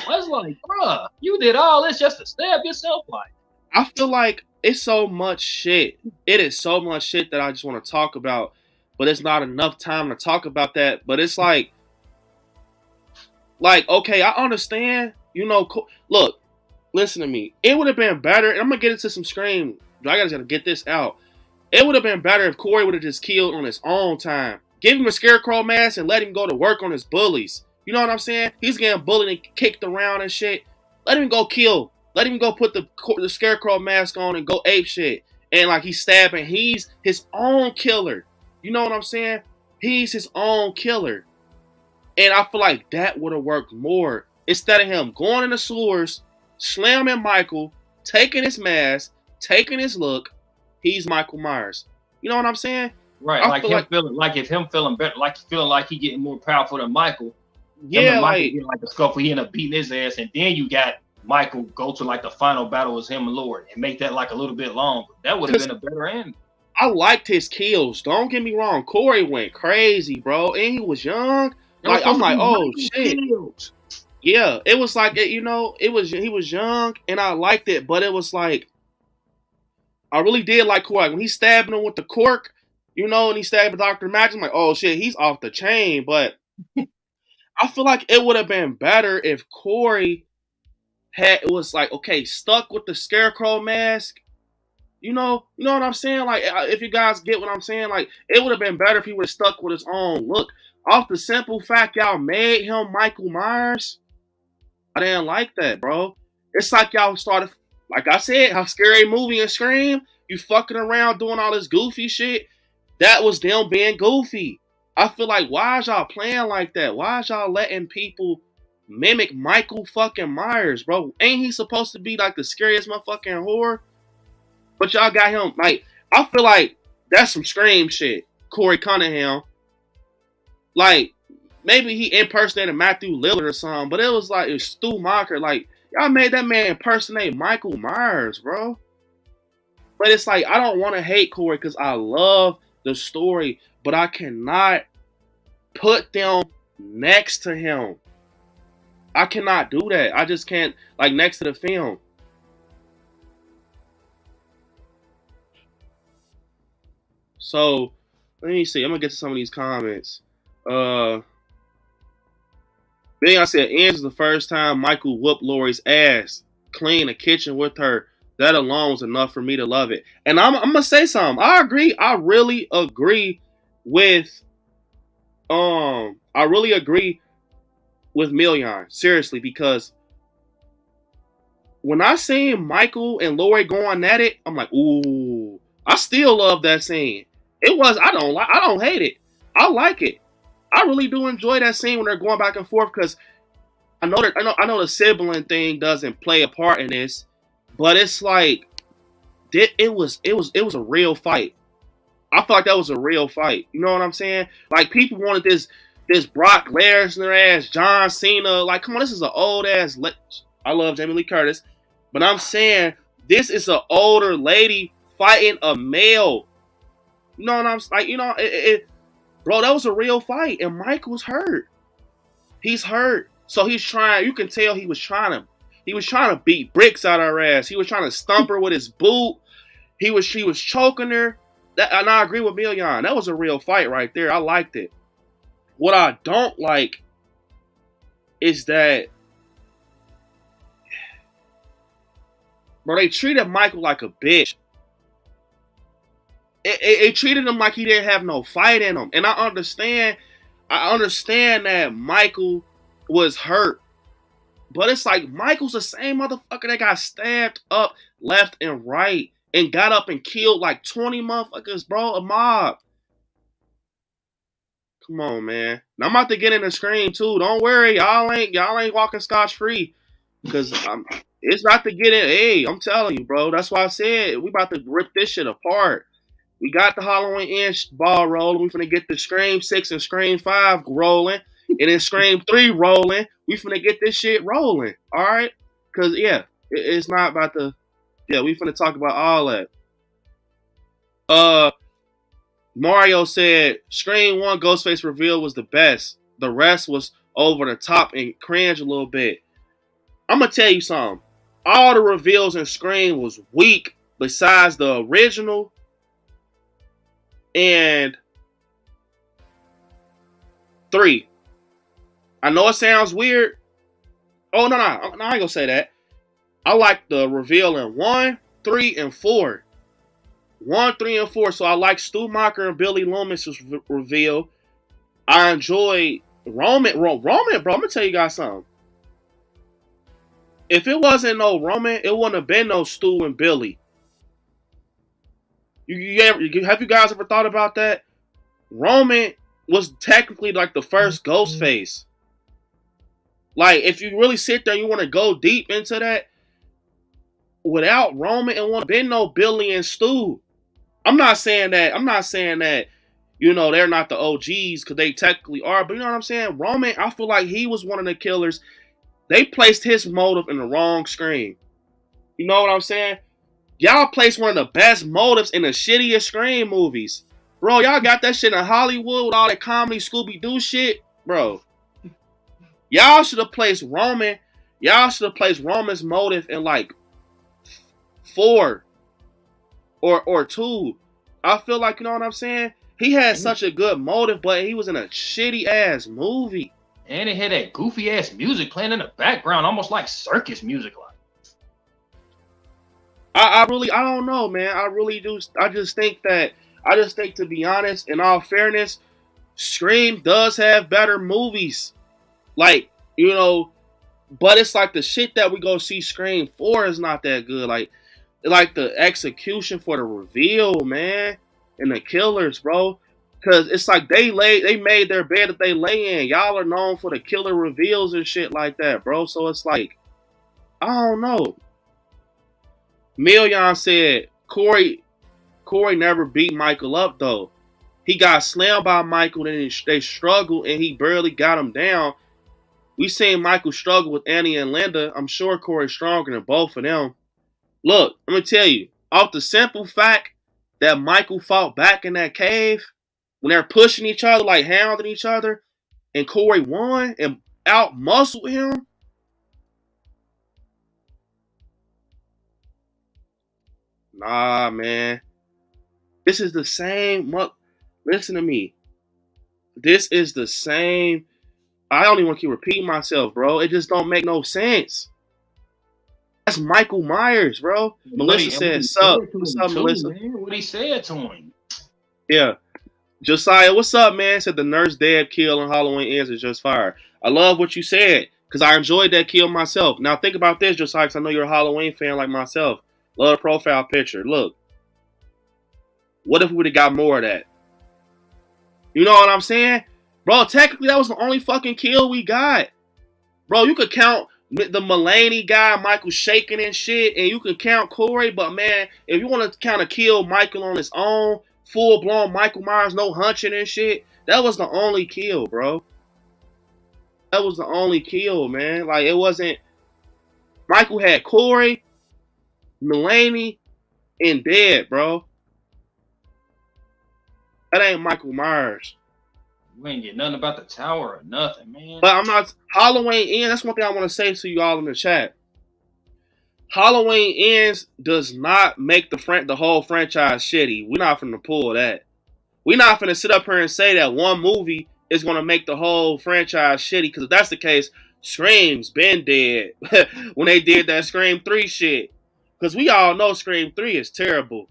I was like, bruh, you did all this just to stab yourself? Like, I feel like it's so much shit. It is so much shit that I just want to talk about, but it's not enough time to talk about that. But it's like, okay, I understand. You know, look, listen to me. It would have been better, and I'm going to get into some scream. I got to get this out. It would have been better if Corey would have just killed on his own time. Give him a scarecrow mask and let him go to work on his bullies. You know what I'm saying? He's getting bullied and kicked around and shit. Let him go kill. Let him go put the scarecrow mask on and go ape shit. And like he's stabbing. He's his own killer. You know what I'm saying? He's his own killer. And I feel like that would have worked more. Instead of him going in the sewers, slamming Michael, taking his mask, taking his look, he's Michael Myers. You know what I'm saying? Right. Like him feeling better, like feeling like he getting more powerful than Michael. Yeah, like a scuffle, he ended up beating his ass, and then you got Michael go to like the final battle with him and Lord and make that like a little bit long. That would have been a better end. I liked his kills. Don't get me wrong. Corey went crazy, bro, and he was young. It was Like I'm supposed to like, be oh Michael shit. kills. Yeah, it was like you know, it was he was young and I liked it, but it was like I really did like Corey. When he stabbed him with the cork, you know, and he stabbed Dr. Max, I'm like, oh shit, he's off the chain. But I feel like it would have been better if Corey had it was like, okay, stuck with the scarecrow mask. You know what I'm saying? Like, if you guys get what I'm saying, like, it would have been better if he would have stuck with his own look. Off the simple fact y'all made him Michael Myers, I didn't like that, bro. It's like y'all started, like I said, how Scary Movie and Scream, you fucking around doing all this goofy shit. That was them being goofy. I feel like, why is y'all playing like that? Why is y'all letting people mimic Michael fucking Myers, bro? Ain't he supposed to be like the scariest motherfucking horror? But y'all got him, like, I feel like that's some Scream shit. Corey Cunningham. Like, maybe he impersonated Matthew Lillard or something, but it was like, it was Stu Macher. Like, y'all made that man impersonate Michael Myers, bro. But it's like, I don't want to hate Corey because I love the story, but I cannot put them next to him. I cannot do that. I just can't, like, next to the film. So, let me see. I'm going to get to some of these comments. Then I said, Ange is the first time Michael whooped Lori's ass, clean the kitchen with her. That alone was enough for me to love it. And I'm going to say something. I agree. I really agree with, Million. Seriously, because when I seen Michael and Lori going at it, I'm like, ooh, I still love that scene. I don't hate it. I like it. I really do enjoy that scene when they're going back and forth because I know the sibling thing doesn't play a part in this, but it's like it was a real fight. I feel like that was a real fight. You know what I'm saying? Like people wanted this Brock Lesnar ass John Cena. Like, come on, this is an old ass. I love Jamie Lee Curtis, but I'm saying this is an older lady fighting a male. You know what I'm like? You know, bro, that was a real fight, and Michael's hurt. He's hurt, so he's trying. You can tell he was trying to beat bricks out of her ass. He was trying to stump her with his boot. She was choking her. And I agree with Million. That was a real fight right there. I liked it. What I don't like is that, bro, they treated Michael like a bitch. It treated him like he didn't have no fight in him. And I understand that Michael was hurt. But it's like Michael's the same motherfucker that got stabbed up left and right and got up and killed like 20 motherfuckers, bro, a mob. Come on, man. Now I'm about to get in the Scream too. Don't worry, y'all ain't walking scotch free. Cause it's about to get in. Hey, I'm telling you, bro. That's why I said we about to rip this shit apart. We got the Halloween Inch ball rolling. We finna get the Scream 6 and Scream 5 rolling. And then Scream 3 rolling. We finna get this shit rolling. Alright? Cause yeah, it's not about to. Yeah, we finna talk about all that. Mario said Scream 1 Ghostface reveal was the best. The rest was over the top and cringe a little bit. I'm gonna tell you something. All the reveals in Scream was weak besides the original and 3. I know it sounds weird. Oh, no, I ain't gonna say that. I like the reveal in 1, 3, and 4. 1, 3, and 4. So I like Stu Macher and Billy Loomis's reveal. I enjoy Roman, bro. I'm gonna tell you guys something. If it wasn't no Roman, it wouldn't have been no Stu and Billy. Have you guys ever thought about that? Roman was technically like the first Ghostface. Like, if you really sit there and you want to go deep into that, without Roman, it wouldn't have been no Billy and Stu. I'm not saying that, you know, they're not the OGs, because they technically are, but you know what I'm saying? Roman, I feel like he was one of the killers. They placed his motive in the wrong Scream. You know what I'm saying? Y'all placed one of the best motives in the shittiest Scream movies. Bro, y'all got that shit in Hollywood with all that comedy Scooby-Doo shit. Bro, y'all should have placed Roman. Y'all should have placed Roman's motive in like 4 or 2. I feel like, you know what I'm saying? He had such a good motive, but he was in a shitty ass movie. And it had that goofy ass music playing in the background, almost like circus music. I don't know, man. I really do. I just think, to be honest, in all fairness, Scream does have better movies. Like, you know, but it's like the shit that we go see Scream for is not that good. Like the execution for the reveal, man, and the killers, bro. Cause it's like they made their bed that they lay in. Y'all are known for the killer reveals and shit like that, bro. So it's like, I don't know. Million said Corey never beat Michael up though. He got slammed by Michael, then they struggled, and he barely got him down. We seen Michael struggle with Annie and Linda. I'm sure Corey's stronger than both of them. Look, I'm gonna tell you, off the simple fact that Michael fought back in that cave when they're pushing each other, like hounding each other, and Corey won and out muscled him. Nah, man. This is the same. Listen to me. This is the same. I don't even want to keep repeating myself, bro. It just don't make no sense. That's Michael Myers, bro. Melissa said, "Sup? What's up, Melissa?" Man, what he said to him? Yeah. Josiah, what's up, man? Said the nurse Deb kill on Halloween Ends is just fire. I love what you said because I enjoyed that kill myself. Now think about this, Josiah, because I know you're a Halloween fan like myself. Love the profile picture. Look. What if we would have got more of that? You know what I'm saying? Bro, technically that was the only fucking kill we got. Bro, you could count the Mulaney guy, Michael shaking and shit, and you could count Corey, but man, if you want to kind of kill Michael on his own, full-blown Michael Myers, no hunching and shit, that was the only kill, bro. That was the only kill, man. Like, it wasn't... Michael had Corey, Mulaney, and Dead, bro. That ain't Michael Myers. We ain't get nothing about the tower or nothing, man. But I'm not... Halloween Ends, that's one thing I want to say to you all in the chat. Halloween Ends does not make the whole franchise shitty. We're not finna pull that. We're not finna sit up here and say that one movie is going to make the whole franchise shitty. Because if that's the case, Scream's been dead when they did that Scream 3 shit. Because we all know Scream 3 is terrible.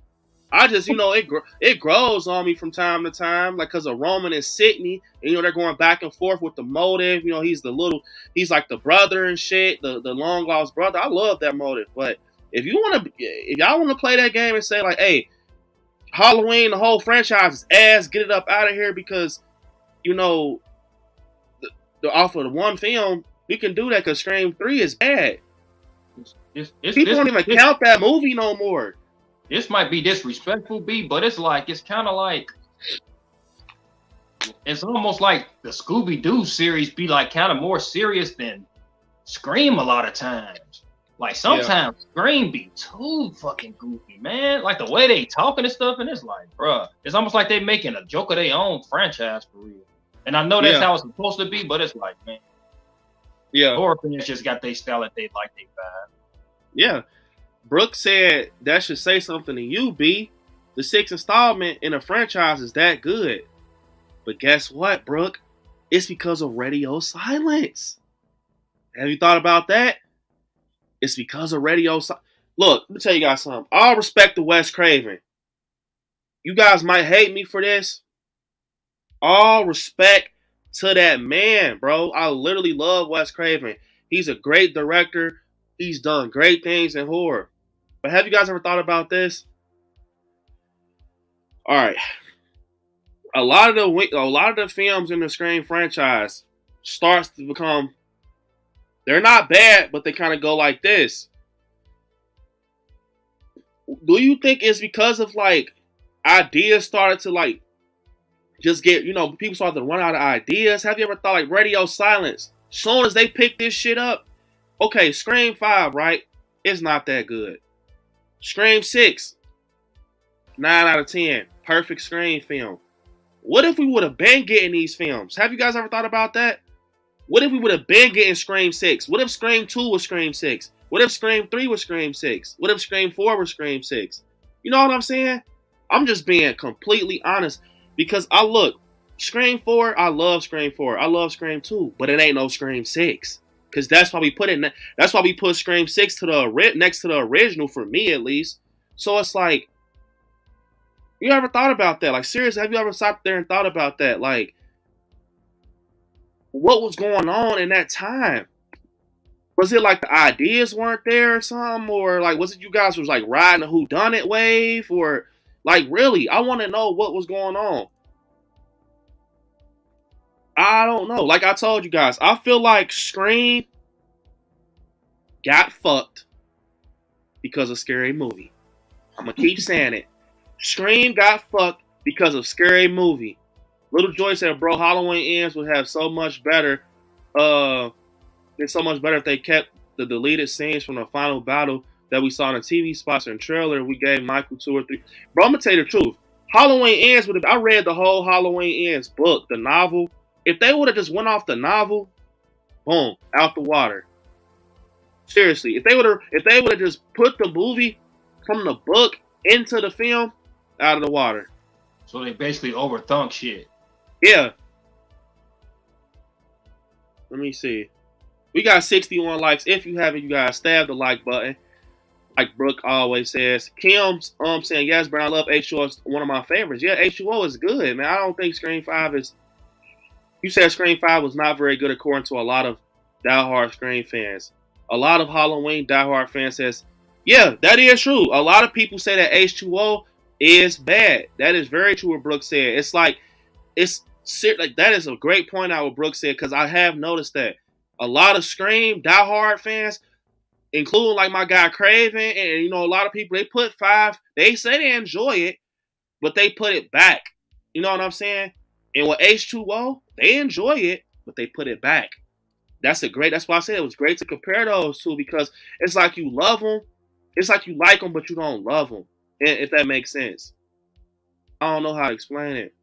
I just, it grows on me from time to time, like, because of Roman and Sydney, and, they're going back and forth with the motive. He's like the brother and shit, the long lost brother. I love that motive. But if y'all want to play that game and say, like, hey, Halloween, the whole franchise is ass, get it up out of here because, the off of the one film, we can do that because Scream 3 is bad. People don't even count that movie no more. This might be disrespectful, B, but it's kind of like, it's almost like the Scooby-Doo series be like kind of more serious than Scream a lot of times. Like sometimes Scream be too fucking goofy, man. Like the way they talking and stuff, and it's like, bruh, it's almost like they making a joke of their own franchise for real. And I know that's how it's supposed to be, but it's like, man, horror fans just got their style that they like, they vibe. Yeah. Brooke said that should say something to you, B. The 6th installment in a franchise is that good. But guess what, Brooke? It's because of radio silence. Have you thought about that? It's because of radio silence. Look, let me tell you guys something. All respect to Wes Craven. You guys might hate me for this. All respect to that man, bro. I literally love Wes Craven. He's a great director. He's done great things in horror. But have you guys ever thought about this? All right. A lot of the films in the Scream franchise starts to become, they're not bad, but they kind of go like this. Do you think it's because of like ideas started to like just get, people started to run out of ideas? Have you ever thought like radio silence? Soon as they pick this shit up, okay, Scream 5, right? It's not that good. Scream 6, 9 out of 10. Perfect Scream film. What if we would have been getting these films? Have you guys ever thought about that? What if we would have been getting Scream 6? What if Scream 2 was Scream 6? What if Scream 3 was Scream 6? What if Scream 4 was Scream 6? You know what I'm saying? I'm just being completely honest because Scream 4, I love Scream 4. I love Scream 2, but it ain't no Scream 6. Because that's why we put Scream 6 next to the original, for me at least. So it's like, you ever thought about that? Like, seriously, have you ever sat there and thought about that? Like, what was going on in that time? Was it like the ideas weren't there or something? Or like, was it you guys was like riding a whodunit wave? Or like, really, I want to know what was going on. I don't know. Like I told you guys, I feel like Scream got fucked because of Scary Movie. I'm going to keep saying it. Scream got fucked because of Scary Movie. Little Joy said, bro, Halloween Ends would have so much better. It's so much better if they kept the deleted scenes from the final battle that we saw in the TV spots and trailer. We gave Michael 2 or 3. Bro, I'm going to tell you the truth. Halloween Ends would have. I read the whole Halloween Ends book, the novel. If they would have just went off the novel, boom, out the water. Seriously, if they would have just put the movie from the book into the film, out of the water. So they basically overthunk shit. Yeah. Let me see. We got 61 likes. If you haven't, you guys stab the like button. Like Brooke always says. Kim's saying, yes, bro, I love H2O. It's one of my favorites. Yeah, H2O is good, man. I don't think Scream 5 is... You said Scream 5 was not very good according to a lot of diehard Scream fans. A lot of Halloween diehard fans says, yeah, that is true. A lot of people say that H2O is bad. That is very true what Brooke said. It's like that is a great point out what Brooke said, because I have noticed that a lot of Scream diehard fans, including like my guy Craven, and a lot of people, they put 5, they say they enjoy it, but they put it back. You know what I'm saying? And with H2O, they enjoy it, but they put it back. That's why I said it was great to compare those two, because it's like you love them. It's like you like them, but you don't love them. If that makes sense. I don't know how to explain it.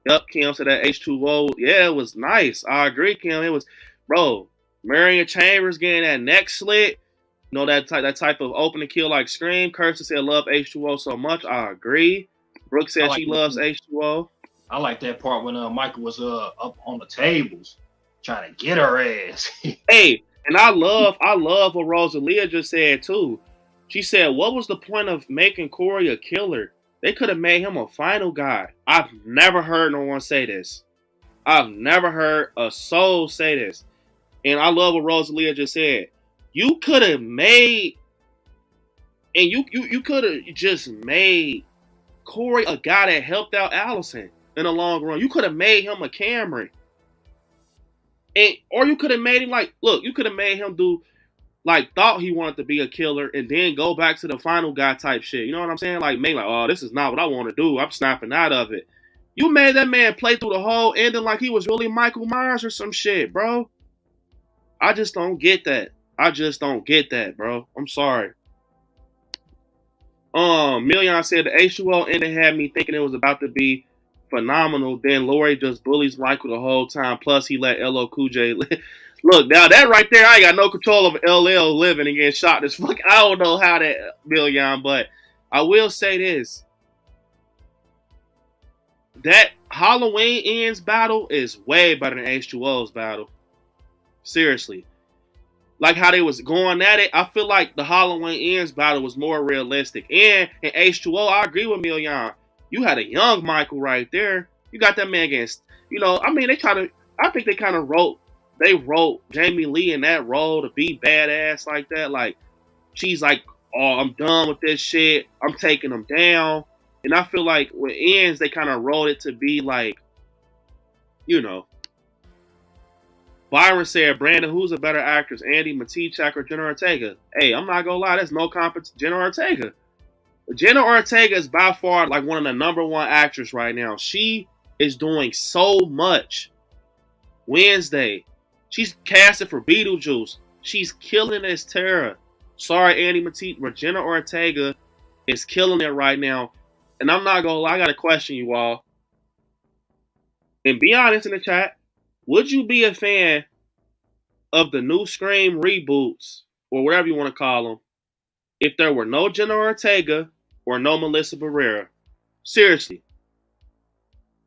Yep, Kim said that H2O. Yeah, it was nice. I agree, Kim. It was, bro, Marion Chambers getting that neck slit. That type of open and kill like Scream. Kirsten said love H2O so much. I agree. Brooke said she loves H2O. I like that part when Michael was up on the tables trying to get her ass. Hey, and I love what Rosalia just said too. She said, what was the point of making Corey a killer? They could have made him a final guy. I've never heard no one say this. I've never heard a soul say this. And I love what Rosalia just said. You could have made, and you could have just made Corey a guy that helped out Allison in the long run. You could have made him a Cameron. Or you could have made him you could have made him do, thought he wanted to be a killer and then go back to the final guy type shit. You know what I'm saying? Oh, this is not what I want to do. I'm snapping out of it. You made that man play through the whole ending like he was really Michael Myers or some shit, bro. I just don't get that. Bro. I'm sorry. Million said the H2O ending had me thinking it was about to be phenomenal. Then Lori just bullies Michael the whole time. Plus, he let LL Cool J look, now that right there, I ain't got no control of LL living and getting shot this fuck. I don't know how that, Million, but I will say this. That Halloween Ends battle is way better than H2O's battle. Seriously. Like how they was going at it, I feel like the Halloween Ends battle was more realistic. And in H2O, I agree with Million. You had a young Michael right there. You got that man against, I think they kind of wrote Jamie Lee in that role to be badass like that. Like, she's like, oh, I'm done with this shit. I'm taking them down. And I feel like with Ends, they kind of wrote it to be like, Byron said, Brandon, who's a better actress, Andy Matichak or Jenna Ortega? Hey, I'm not gonna lie, there's no competition. Jenna Ortega. Jenna Ortega is by far like one of the number one actors right now. She is doing so much. Wednesday, she's casted for Beetlejuice. She's killing as Tara. Sorry, Andy Matisse. Regina Ortega is killing it right now. And I'm not going to lie, I got to question you all. And be honest in the chat. Would you be a fan of the new Scream reboots, or whatever you want to call them, if there were no Jenna Ortega or no Melissa Barrera? Seriously.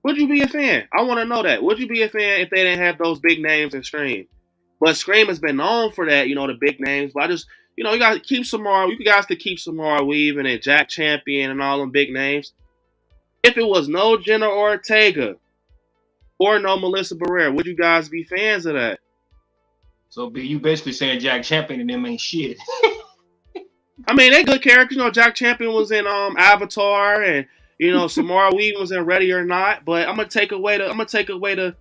Would you be a fan? I want to know that. Would you be a fan if they didn't have those big names in Scream? But Scream has been known for that, the big names. But I just, you got to keep Samara. You guys could keep Samara Weaving and Jack Champion and all them big names. If it was no Jenna Ortega or no Melissa Barrera, would you guys be fans of that? So you basically saying Jack Champion and them ain't shit. I mean, they good characters. Jack Champion was in Avatar, and Samara Weaving was in Ready or Not. But I'm gonna take away the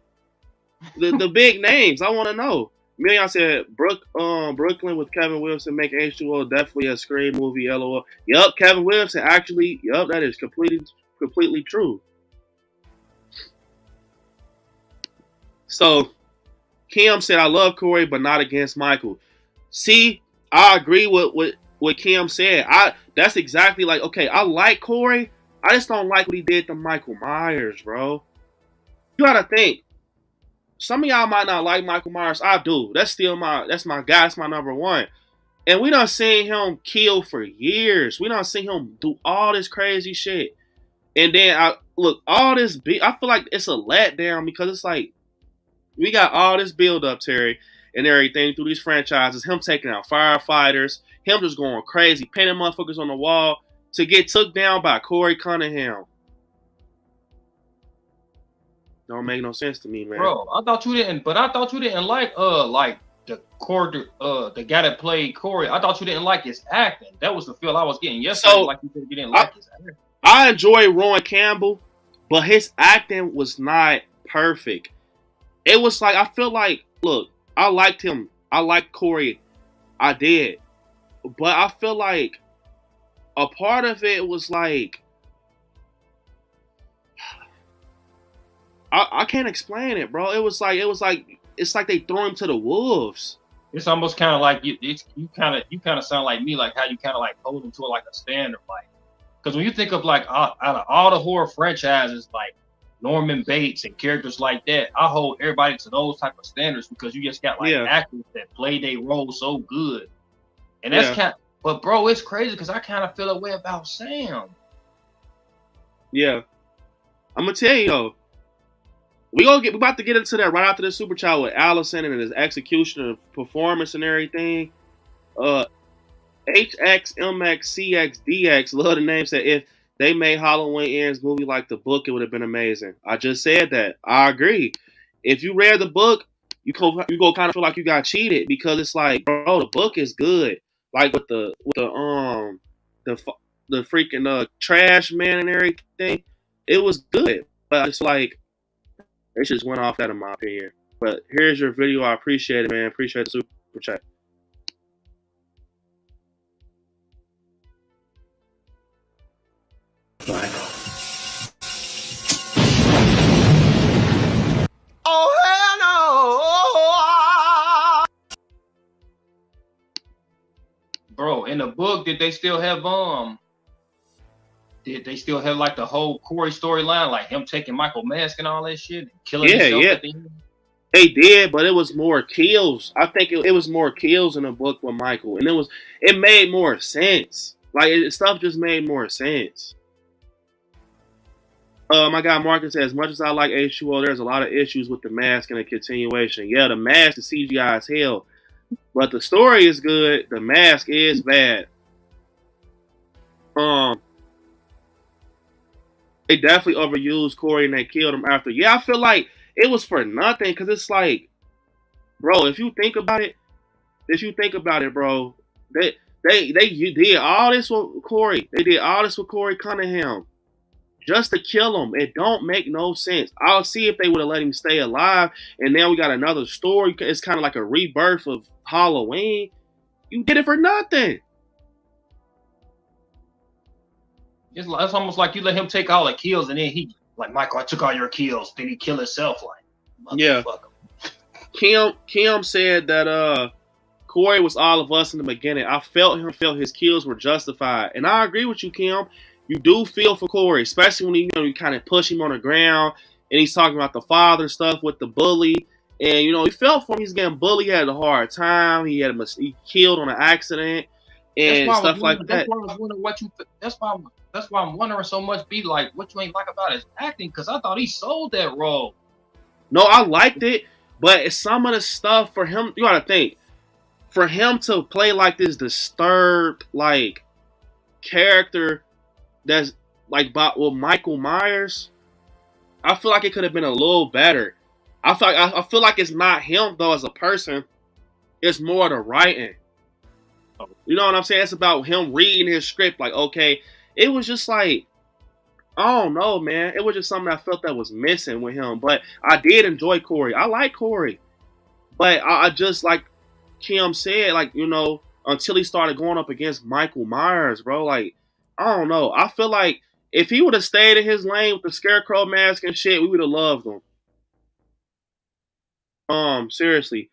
big names. I want to know. Million said Brooklyn with Kevin Wilson make H2O definitely a Scream movie. LOL. Yup, Kevin Wilson actually. Yup, that is completely true. So, Kim said, I love Corey, but not against Michael. See, I agree with what Kim said. That's exactly like, okay, I like Corey. I just don't like what he did to Michael Myers, bro. You gotta think. Some of y'all might not like Michael Myers. I do. That's my guy. That's my number one. And we done seen him kill for years. We done seen him do all this crazy shit. And then, all this, I feel like it's a letdown because it's like, we got all this build up, Terry, and everything through these franchises. Him taking out firefighters, him just going crazy, painting motherfuckers on the wall to get took down by Corey Cunningham. Don't make no sense to me, man. Bro, I thought you didn't like the guy that played Corey. I thought you didn't like his acting. That was the feel I was getting yesterday. So, like you said you didn't like his acting. I enjoy Rowan Campbell, but his acting was not perfect. It was like, I feel like, look, I liked him. I liked Corey. I did. But I feel like a part of it was like, I can't explain it, bro. It's like they threw him to the wolves. It's almost kind of like you kind of sound like me, like how you kind of like hold him to like a standard, like, because when you think of like out of all the horror franchises, like Norman Bates and characters like that, I hold everybody to those type of standards because you just got actors that play their role so good, and that's But bro, it's crazy because I kind of feel a way about Sam. Yeah, I'm gonna tell you though. We about to get into that right after the super chat with Allison and his execution of performance and everything. HXMXCXDX, love the name, said if they made Halloween Ends movie like the book, it would have been amazing. I just said that. I agree. If you read the book, you go kind of feel like you got cheated because it's like, bro, the book is good. Like with the freaking trash man and everything, it was good. But it's like they just went off that in my opinion. But here's your video. I appreciate it, man. Appreciate the super chat. Oh hell no! Bro, in the book, did they still have like the whole Corey storyline, like him taking Michael Mask and all that shit and killing himself at the end? They did, but it was more kills. I think it was more kills in the book with Michael, and it made more sense. Like stuff just made more sense. My guy Marcus says, as much as I like H2O, there's a lot of issues with the mask and the continuation. Yeah, the mask is CGI as hell, but the story is good. The mask is bad. They definitely overused Corey and they killed him after. Yeah, I feel like it was for nothing because it's like, bro, if you think about it, bro, they did all this with Corey. They did all this with Corey Cunningham just to kill him. It don't make no sense. I'll see if they would have let him stay alive, and now we got another story. It's kind of like a rebirth of Halloween. You did it for nothing. It's almost like you let him take all the kills, and then he like, Michael, I took all your kills. Then he kill himself. Like, yeah. Kim said that Corey was all of us in the beginning. I felt his kills were justified. And I agree with you, Kim. You do feel for Corey, especially when you kind of push him on the ground and he's talking about the father stuff with the bully. And, you felt for him. He's getting bullied. He had a hard time. He killed on an accident and stuff like that. That's why I was wondering what you. That's why I'm wondering so much. Be like, what you ain't like about his acting? Because I thought he sold that role. No, I liked it, but some of the stuff for him, you gotta think, for him to play like this disturbed like character that's like Michael Myers, I feel like it could have been a little better. I feel like it's not him though as a person. It's more the writing. You know what I'm saying? It's about him reading his script. Like, okay, it was just like, I don't know, man. It was just something I felt that was missing with him. But I did enjoy Corey. I like Corey. But I just, like Kim said, like, until he started going up against Michael Myers, bro, like, I don't know. I feel like if he would have stayed in his lane with the scarecrow mask and shit, we would have loved him. Seriously.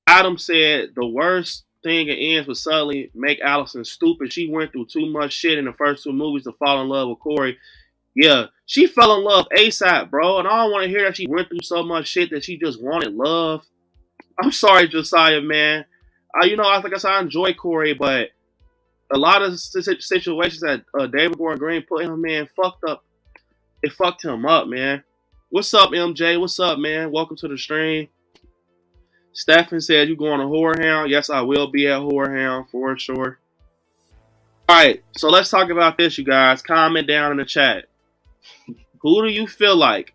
Adam said the worst thing it ends with suddenly make Allison stupid. She went through too much shit in the first two movies to fall in love with Corey. Yeah, she fell in love ASAP, bro. And I don't want to hear that she went through so much shit that she just wanted love. I'm sorry, Josiah, man. Like I said, I enjoy Corey, but a lot of situations that David Gordon Green put him in fucked up. It fucked him up, man. What's up, MJ? What's up, man? Welcome to the stream. Stephen said, you going to Horror Hound? Yes, I will be at Horror Hound for sure. All right, so let's talk about this, you guys. Comment down in the chat. Who do you feel like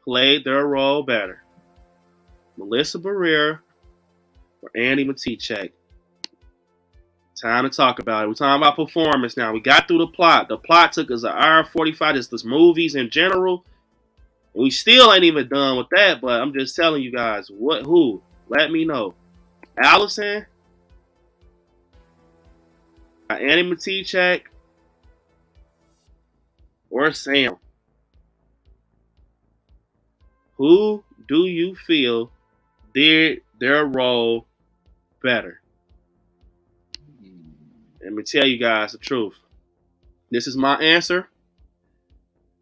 played their role better? Melissa Barrera or Andy Matichak? Time to talk about it. We're talking about performance now. We got through the plot. The plot took us an hour 45. Just this movies in general. We still ain't even done with that, but I'm just telling you guys who. Let me know. Allison, Andy Matichak, or Sam. Who do you feel did their role better? Let me tell you guys the truth. This is my answer.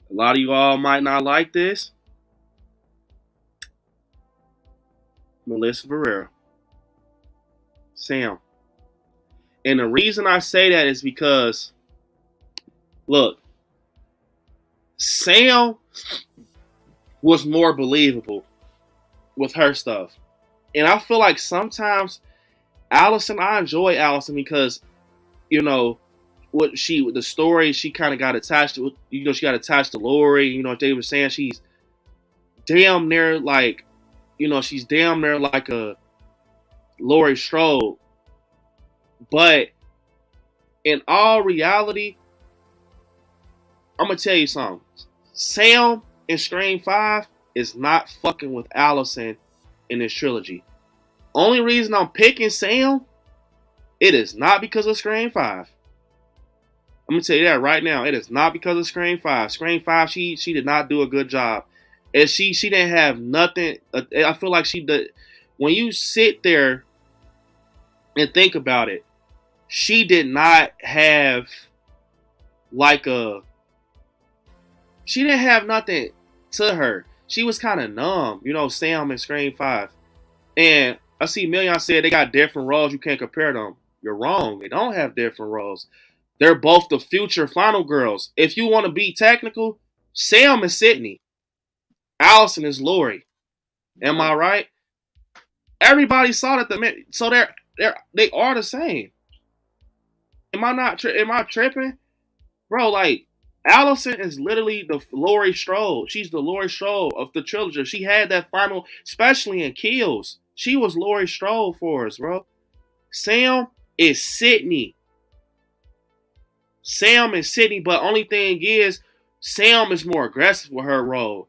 A lot of you all might not like this. Melissa Barrera. Sam. And the reason I say that is because, look, Sam was more believable with her stuff. And I feel like sometimes Allison, I enjoy Allison because, the story, she kind of got attached to, she got attached to Lori. They were saying she's damn near like, she's damn near like a Laurie Strode. But in all reality, I'm going to tell you something. Sam in Scream 5 is not fucking with Allison in this trilogy. Only reason I'm picking Sam, it is not because of Scream 5. I'm going to tell you that right now. It is not because of Scream 5. Scream 5, she did not do a good job. And she didn't have nothing. I feel like she did. When you sit there and think about it, she did not have she didn't have nothing to her. She was kind of numb, Sam in Scream 5. And I see Million said they got different roles. You can't compare them. You're wrong. They don't have different roles. They're both the future final girls. If you want to be technical, Sam is Sydney. Allison is Lori. Am I right? Everybody saw that so they are the same. Am I tripping? Bro, like Allison is literally the Laurie Strode. She's the Laurie Strode of the trilogy. She had that final, especially in Kills. She was Laurie Strode for us, bro. Sam is Sydney. Sam is Sydney, but only thing is, Sam is more aggressive with her role.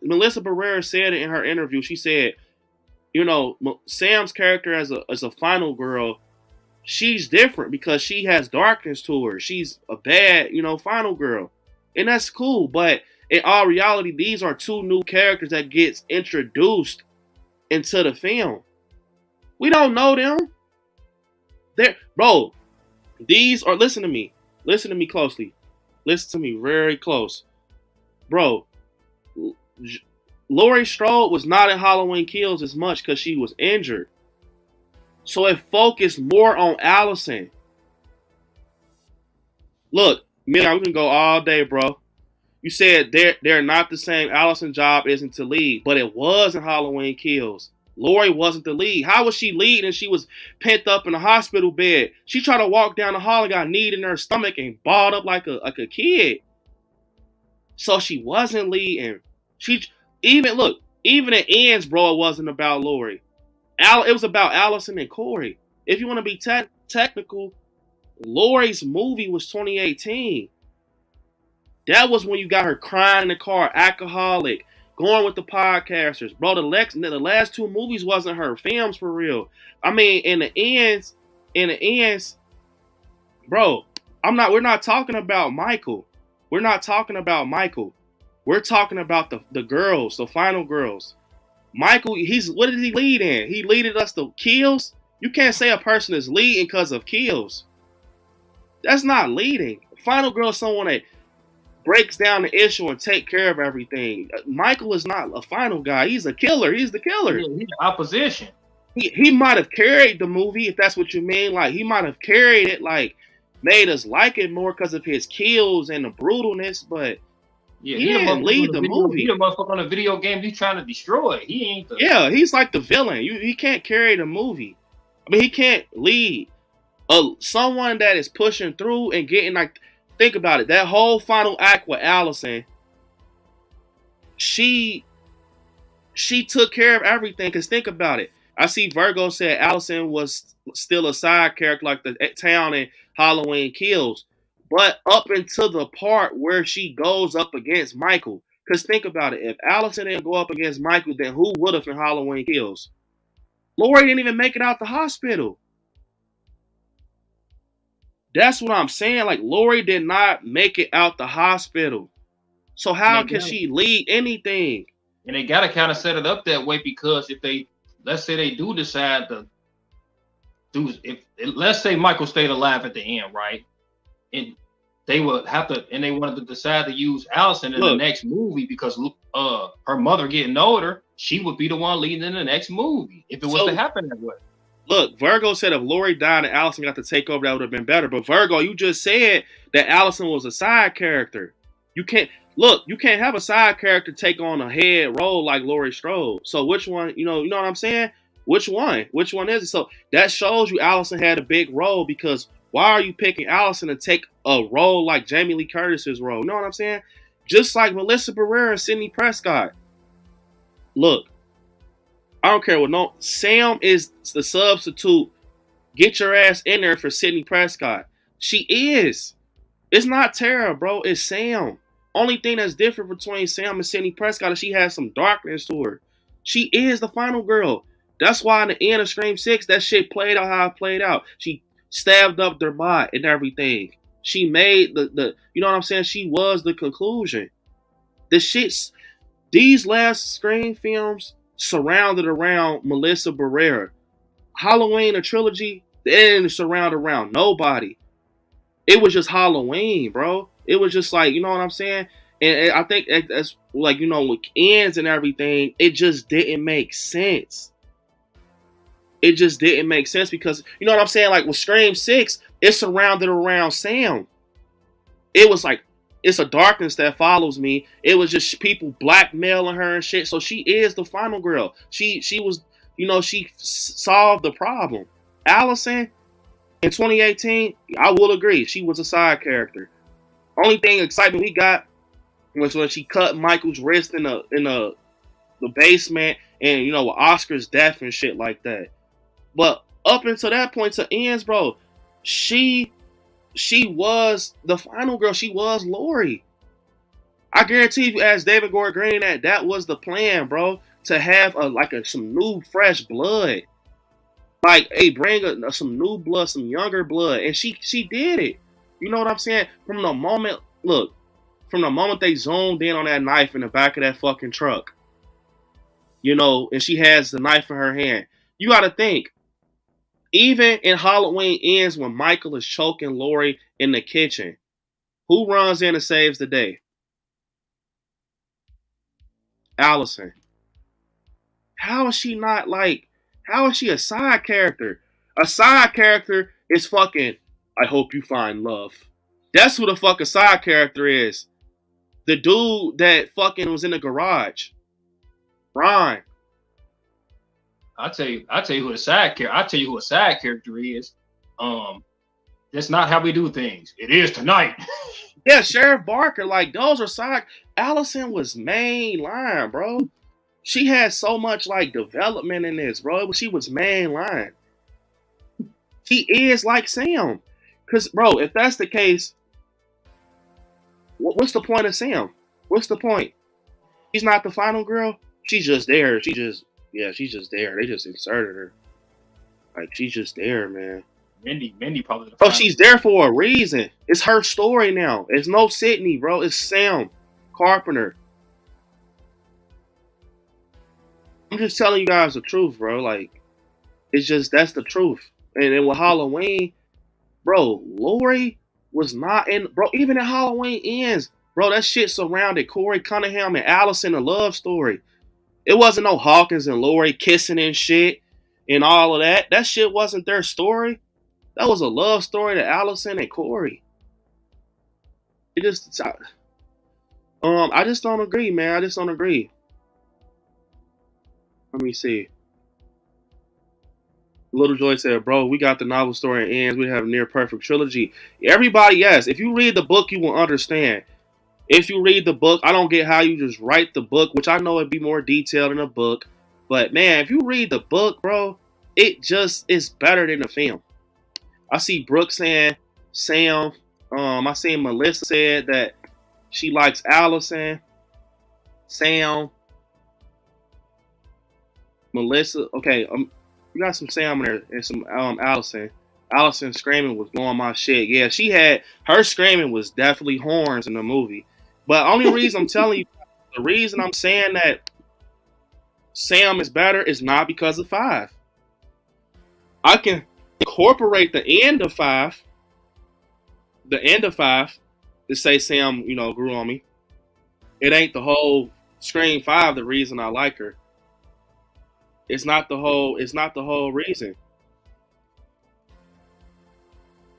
Melissa Barrera said it in her interview. She said, Sam's character as a final girl, she's different because she has darkness to her. She's a bad, final girl. And that's cool. But in all reality, these are two new characters that gets introduced into the film. We don't know them. Bro, these are, listen to me. Listen to me closely. Listen to me very close. Bro, Laurie Strode was not in Halloween Kills as much because she was injured. So it focused more on Allison. Look, man, we can go all day, bro. You said they're not the same. Allison's job isn't to lead, but it was in Halloween Kills. Lori wasn't the lead. How was she leading? She was pent up in a hospital bed. She tried to walk down the hall and got kneed in her stomach and balled up like a kid. So she wasn't leading. Even it ends, bro. It wasn't about Lori. It was about Allison and Corey. If you want to be technical, Lori's movie was 2018. That was when you got her crying in the car, alcoholic, going with the podcasters. Bro, the last two movies wasn't her films for real. I mean, in the ends, bro, we're not talking about Michael. We're not talking about Michael. We're talking about the girls, the final girls. Michael, what did he lead in? He leaded us to kills. You can't say a person is leading because of kills. That's not leading. Final girl is someone that breaks down the issue and take care of everything. Michael is not a final guy. He's a killer. He's the killer. Yeah, he's opposition. He might have carried the movie, if that's what you mean. Like, he might have carried it, like, made us like it more because of his kills and the brutalness, but yeah, he didn't lead the movie. He the motherfucker on the video game he's trying to destroy. He ain't the... Yeah, he's like the villain. He can't carry the movie. I mean, he can't lead someone that is pushing through and getting, like, think about it. That whole final act with Allison, she took care of everything. Because think about it. I see Virgo said Allison was still a side character like the town in Halloween Kills. But up until the part where she goes up against Michael. Because think about it. If Allison didn't go up against Michael, then who would have in Halloween Kills? Lori didn't even make it out the hospital. That's what I'm saying. Like, Lori did not make it out the hospital. So how can she lead anything? And they got to kind of set it up that way because if they, let's say they do decide to do, let's say Michael stayed alive at the end, right? And they would have to, and they wanted to decide to use Allison in the next movie because her mother getting older, she would be the one leading in the next movie if it was to happen that way. Look, Virgo said if Lori died and Allison got to take over, that would have been better. But Virgo, you just said that Allison was a side character. You can't have a side character take on a head role like Laurie Strode. So which one, you know what I'm saying? Which one? Which one is it? So that shows you Allison had a big role because why are you picking Allison to take a role like Jamie Lee Curtis's role? You know what I'm saying? Just like Melissa Barrera and Sidney Prescott. Look, I don't care what Sam is the substitute. Get your ass in there for Sidney Prescott. She is. It's not Tara, bro. It's Sam. Only thing that's different between Sam and Sidney Prescott is she has some darkness to her. She is the final girl. That's why in the end of Scream 6, that shit played out how it played out. She stabbed up their bot and everything. She made the you know what I'm saying? She was the conclusion. These last Scream films surrounded around Melissa Barrera. Halloween, a trilogy, they didn't surround around nobody. It was just Halloween, bro. It was just like, you know what I'm saying? And I think that's like, with ends and everything, it just didn't make sense. It just didn't make sense because, you know what I'm saying? Like with Scream 6, it surrounded around Sam. It was like, it's a darkness that follows me. It was just people blackmailing her and shit. So she is the final girl. She was, she solved the problem. Allison, in 2018, I will agree, she was a side character. Only thing excitement we got was when she cut Michael's wrist in the basement and, with Oscar's death and shit like that. But up until that point to ends, bro, she was the final girl. She was Lori. I guarantee if you ask David Gordon Green that was the plan, bro, to have some new fresh blood. Like, hey, bring some new blood, some younger blood. And she did it. You know what I'm saying? From the moment they zoomed in on that knife in the back of that fucking truck, and she has the knife in her hand. You got to think, Even in Halloween Ends, when Michael is choking Lori in the kitchen, who runs in and saves the day? Allison. How is she not like? How is she a side character? A side character is fucking. I hope you find love. That's who the fuck a side character is. The dude that fucking was in the garage. Ron. I tell you who a side character. I tell you who a side character is. That's not how we do things. It is tonight. Yeah, Sheriff Barker. Like those are side. Allison was main line, bro. She had so much like development in this, bro. She was main line. She is like Sam. Cause, bro, if that's the case, what's the point of Sam? What's the point? She's not the final girl. She's just there. She's just there. They just inserted her. Like she's just there, man. Mindy probably. Oh, she's there for a reason. It's her story now. It's no Sydney, bro. It's Sam Carpenter. I'm just telling you guys the truth, bro. Like, it's just that's the truth. And then with Halloween, bro, Lori was not in, bro. Even in Halloween Ends, bro, that shit surrounded Corey Cunningham and Allison, a love story. It wasn't no Hawkins and Lori kissing and shit and all of that. That shit wasn't their story. That was a love story to Allison and Corey. It just, I just don't agree, man. I just don't agree. Let me see. Little Joy said, bro, we got the novel story ends. We have a near perfect trilogy. Everybody, yes. If you read the book, you will understand. If you read the book, I don't get how you just write the book, which I know it'd be more detailed in a book. But, man, if you read the book, bro, it just is better than the film. I see Brooke saying Sam. I seen Melissa said that she likes Allison. Sam. Melissa. Okay, you got some Sam in there and some Allison. Allison screaming was blowing my shit. Yeah, she had her screaming was definitely horns in the movie. But only reason I'm telling you, the reason I'm saying that Sam is better is not because of 5. I can incorporate the end of 5. The end of 5 to say Sam, grew on me. It ain't the whole Scream 5 the reason I like her. It's not the whole reason.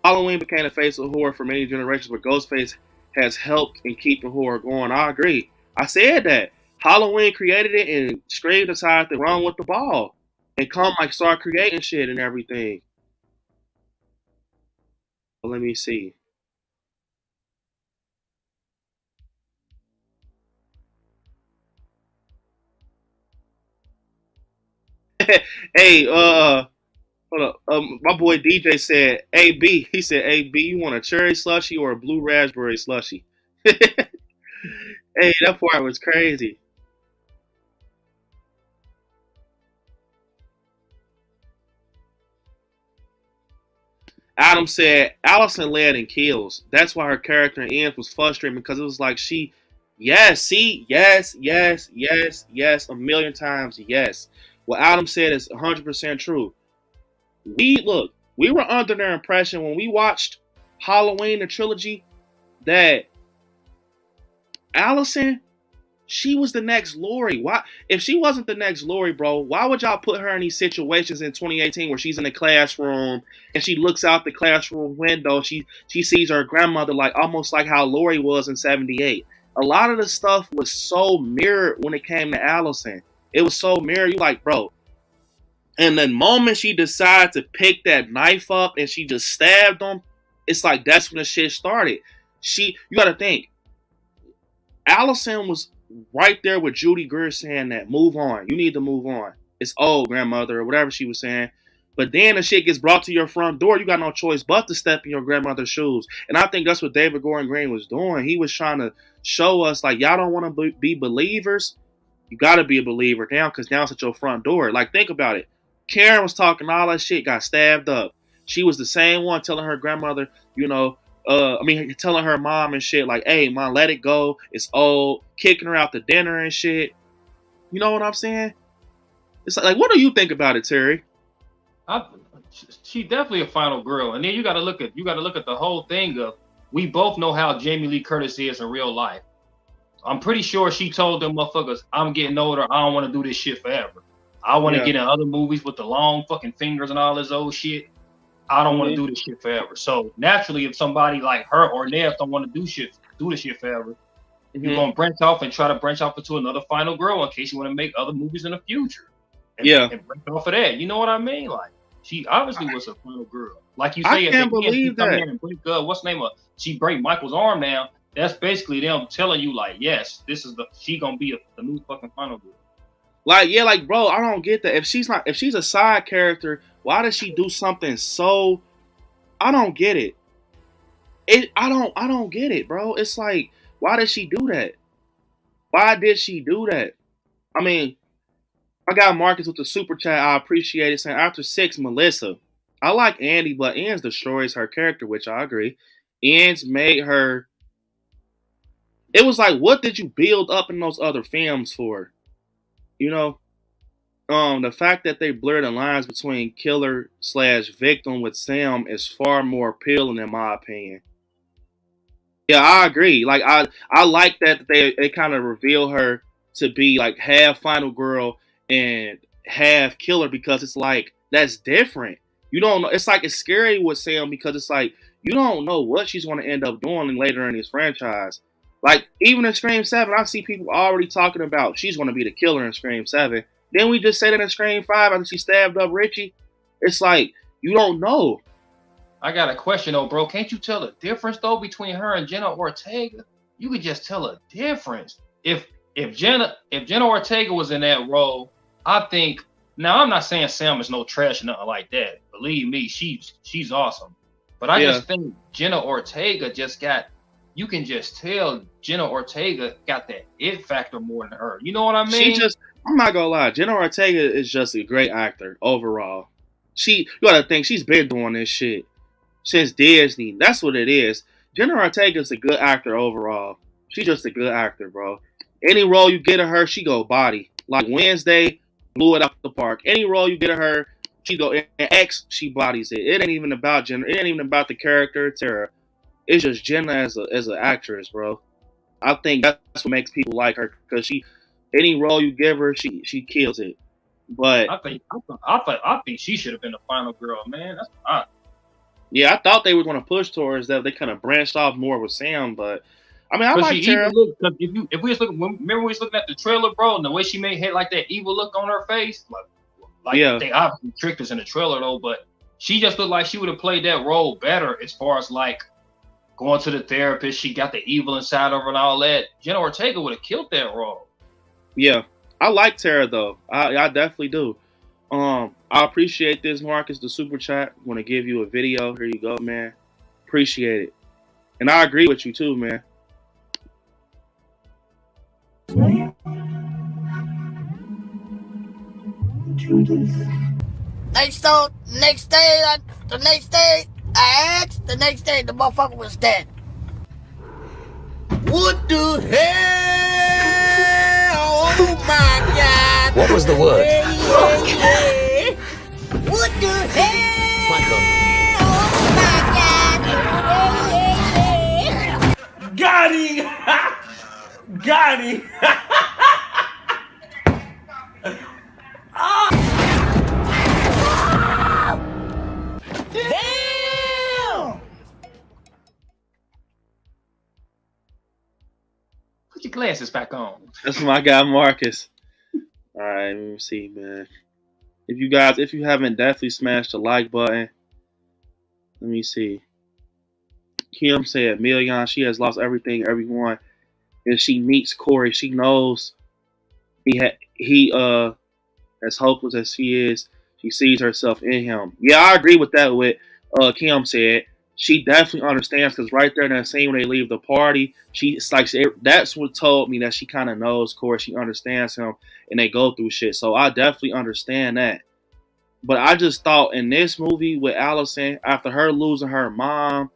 Halloween became a face of horror for many generations, but Ghostface has helped in keeping horror going. I agree. I said that. Halloween created it and Scream decided to run with the ball and start creating shit and everything. Well, let me see. Hey, hold up. My boy DJ said, AB. He said, AB, you want a cherry slushy or a blue raspberry slushy? Hey, that part was crazy. Adam said, Allison led in kills. That's why her character in Ends was frustrating because it was like yes, a million times yes. What Adam said is 100% true. We were under the impression when we watched Halloween, the trilogy, that Allison, she was the next Lori. Why? If she wasn't the next Lori, bro, why would y'all put her in these situations in 2018 where she's in the classroom and she looks out the classroom window, she sees her grandmother almost like how Lori was in 78. A lot of the stuff was so mirrored when it came to Allison. It was so mirrored. You like, bro. And the moment she decided to pick that knife up and she just stabbed him, it's like that's when the shit started. You got to think. Allison was right there with Judy Greer saying that, move on. You need to move on. It's old, grandmother, or whatever she was saying. But then the shit gets brought to your front door. You got no choice but to step in your grandmother's shoes. And I think that's what David Gordon Green was doing. He was trying to show us, like, y'all don't want to be believers. You got to be a believer now because now it's at your front door. Like, think about it. Karen was talking all that shit, got stabbed up. She was the same one telling her grandmother, telling her mom and shit, like, hey, mom, let it go. It's old. Kicking her out to dinner and shit. You know what I'm saying? It's like what do you think about it, Terry? She definitely a final girl. And then you got to look at the whole thing of we both know how Jamie Lee Curtis is in real life. I'm pretty sure she told them motherfuckers, I'm getting older. I don't want to do this shit forever. I want to get in other movies with the long fucking fingers and all this old shit. I don't want to do this shit forever. So naturally, if somebody like her or Nev don't want to do this shit forever, you're gonna branch off and try to branch off into another final girl in case you want to make other movies in the future. And branch off of that. You know what I mean? Like she obviously was a final girl. Like you say, I can't believe that. And break, what's the name of? She break Michael's arm now. That's basically them telling you like, yes, this is she gonna be the new fucking final girl. Like, yeah, like, bro, I don't get that. If she's a side character, why does she do something so? I don't get it. I don't get it, bro. It's like, why did she do that? Why did she do that? I mean, I got Marcus with the super chat. I appreciate it. Saying after 6, Melissa. I like Andy, but Ian's destroys her character, which I agree. Ian's made her. It was like, what did you build up in those other films for? You know, the fact that they blur the lines between killer/victim with Sam is far more appealing in my opinion. Yeah, I agree. Like I like that they kind of reveal her to be like half final girl and half killer because it's like that's different. You don't know. It's like it's scary with Sam because it's like you don't know what she's going to end up doing later in this franchise. Like even in Scream 7, I see people already talking about she's going to be the killer in Scream 7. Then we just said it in Scream 5 after she stabbed up Richie. It's like you don't know. I got a question though, bro. Can't you tell the difference though between her and Jenna Ortega? You could just tell a difference. If Jenna Ortega was in that role, I think. Now I'm not saying Sam is no trash or nothing like that. Believe me, she's awesome. But I just think Jenna Ortega just got. You can just tell Jenna Ortega got that it factor more than her. You know what I mean? I'm not gonna lie. Jenna Ortega is just a great actor overall. You gotta think she's been doing this shit since Disney. That's what it is. Jenna Ortega is a good actor overall. She's just a good actor, bro. Any role you get of her, she go body. Like Wednesday, blew it out the park. Any role you get of her, she go in X, she bodies it. It ain't even about Jenna. It ain't even about the character Tara. It's just Jenna as an actress, bro. I think that's what makes people like her because any role you give her, she kills it. But I think she should have been the final girl, man. Yeah, I thought they were going to push towards that. They kind of branched off more with Sam, but I mean, I like Tara. Remember we was looking at the trailer, bro, and the way she had like that evil look on her face, they obviously tricked us in the trailer though, but she just looked like she would have played that role better as far as like going to the therapist. She got the evil inside of her and all that. Jenna Ortega would have killed that role. Yeah, I like Tara though. I definitely do. I appreciate this, Marcus, the super chat. Want to give you a video. Here you go, man. Appreciate it. And I agree with you too, man. Next day, the motherfucker was dead. What the hell? Oh my God. What was the word? Yeah. What the hell? Michael. Oh my God. Got him! Got him! Damn! Put your glasses back on. That's my guy, Marcus. All right, let me see, man. If you haven't definitely smashed the like button, let me see. Kim said, Million, she has lost everything, everyone. If she meets Corey, she knows he as hopeless as she is, she sees herself in him. Yeah, I agree with that. What Kim said, she definitely understands because right there in that scene when they leave the party, that's what told me that she kind of knows Corey. She understands him, and they go through shit. So I definitely understand that. But I just thought in this movie with Allison, after her losing her mom,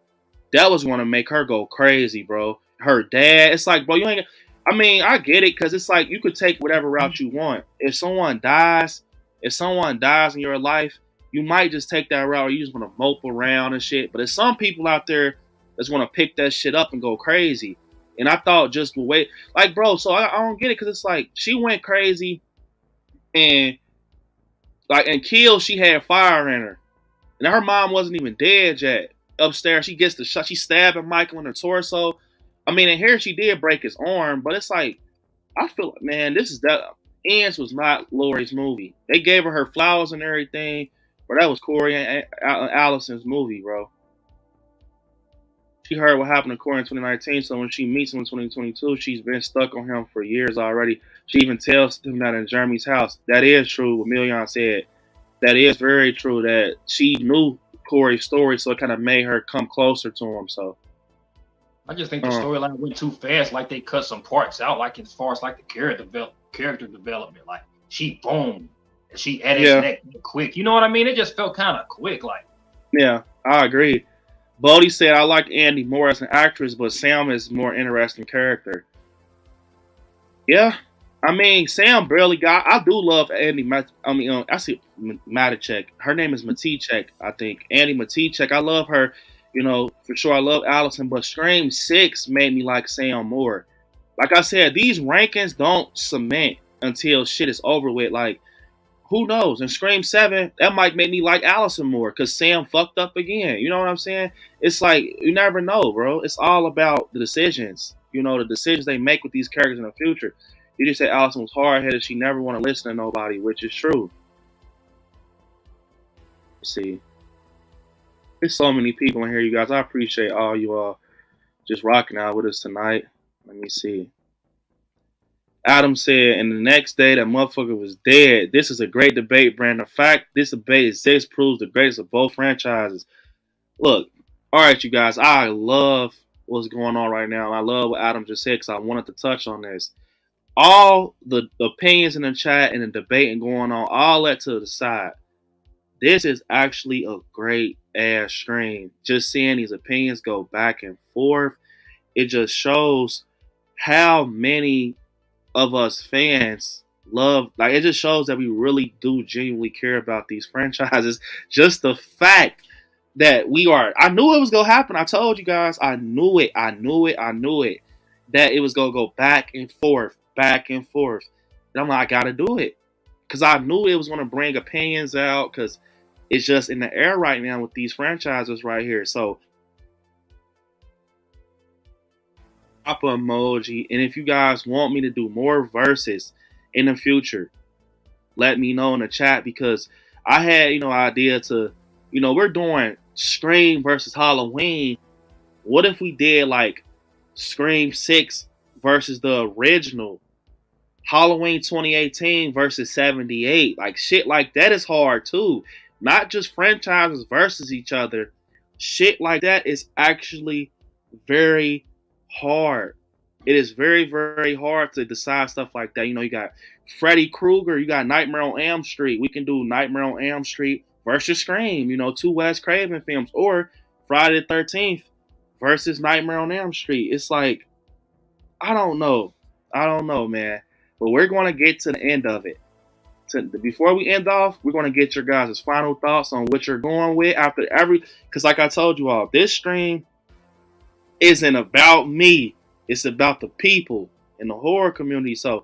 that was going to make her go crazy, bro. Her dad, it's like, bro, you ain't. I mean, I get it because it's like you could take whatever route you want. If someone dies in your life, you might just take that route, or you just want to mope around and shit. But there's some people out there that's want to pick that shit up and go crazy. And I thought just the way, like, bro, so I don't get it, because it's like she went crazy and like and Kill, she had fire in her, and her mom wasn't even dead yet. Upstairs, she gets the shot. She's stabbing Michael in her torso. I mean, and here she did break his arm, but it's like I feel like, man, this is that. Ants was not Lori's movie. They gave her flowers and everything, but that was Corey and Allison's movie, bro. She heard what happened to Corey in 2019, so when she meets him in 2022, she's been stuck on him for years already. She even tells him that in Jeremy's house. That is true, what Million said. That is very true, that she knew Corey's story, so it kind of made her come closer to him. So I just think the storyline went too fast. Like they cut some parts out, like as far as like the character development. Like she boom, and she added that quick. You know what I mean? It just felt kind of quick. Like yeah, I agree. Bodie said, I like Andy more as an actress, but Sam is a more interesting character. Yeah. I mean, Sam barely got... I do love Andy... I see Matichek. Her name is Matichek, I think. Andy Matichek. I love her. You know, for sure, I love Allison. But Scream 6 made me like Sam more. Like I said, these rankings don't cement until shit is over with. Like, who knows? In Scream 7, that might make me like Allison more because Sam fucked up again. You know what I'm saying? It's like, you never know, bro. It's all about the decisions. You know, the decisions they make with these characters in the future. You just said Allison was hard-headed. She never want to listen to nobody, which is true. Let's see. There's so many people in here, you guys. I appreciate all you all just rocking out with us tonight. Let me see. Adam said, and the next day that motherfucker was dead. This is a great debate, Brandon. The fact this debate exists proves the greatest of both franchises. Look, all right, you guys, I love what's going on right now. I love what Adam just said because I wanted to touch on this. All the opinions in the chat and the debate and going on, all that to the side. This is actually a great ass stream. Just seeing these opinions go back and forth, it just shows how many of us fans love, like, it just shows that we really do genuinely care about these franchises. Just the fact that we are, I knew it was gonna happen. I told you guys, I knew it, that it was gonna go back and forth. And I'm like, I gotta do it because I knew it was gonna bring opinions out because it's just in the air right now with these franchises right here. So drop an emoji, and if you guys want me to do more verses in the future, let me know in the chat because I had, idea to, we're doing Scream versus Halloween. What if we did like Scream 6 versus the original, Halloween 2018 versus 78? Like shit like that is hard too. Not just franchises versus each other. Shit like that is actually very hard. It is very, very hard to decide stuff like that. You got Freddy Krueger, you got Nightmare on Elm Street. We can do Nightmare on Elm Street versus Scream, two Wes Craven films, or Friday the 13th versus Nightmare on Elm Street. It's like, I don't know, man. But we're going to get to the end of it. Before we end off, we're going to get your guys' final thoughts on what you're going with after because like I told you all, this stream isn't about me. It's about the people in the horror community. So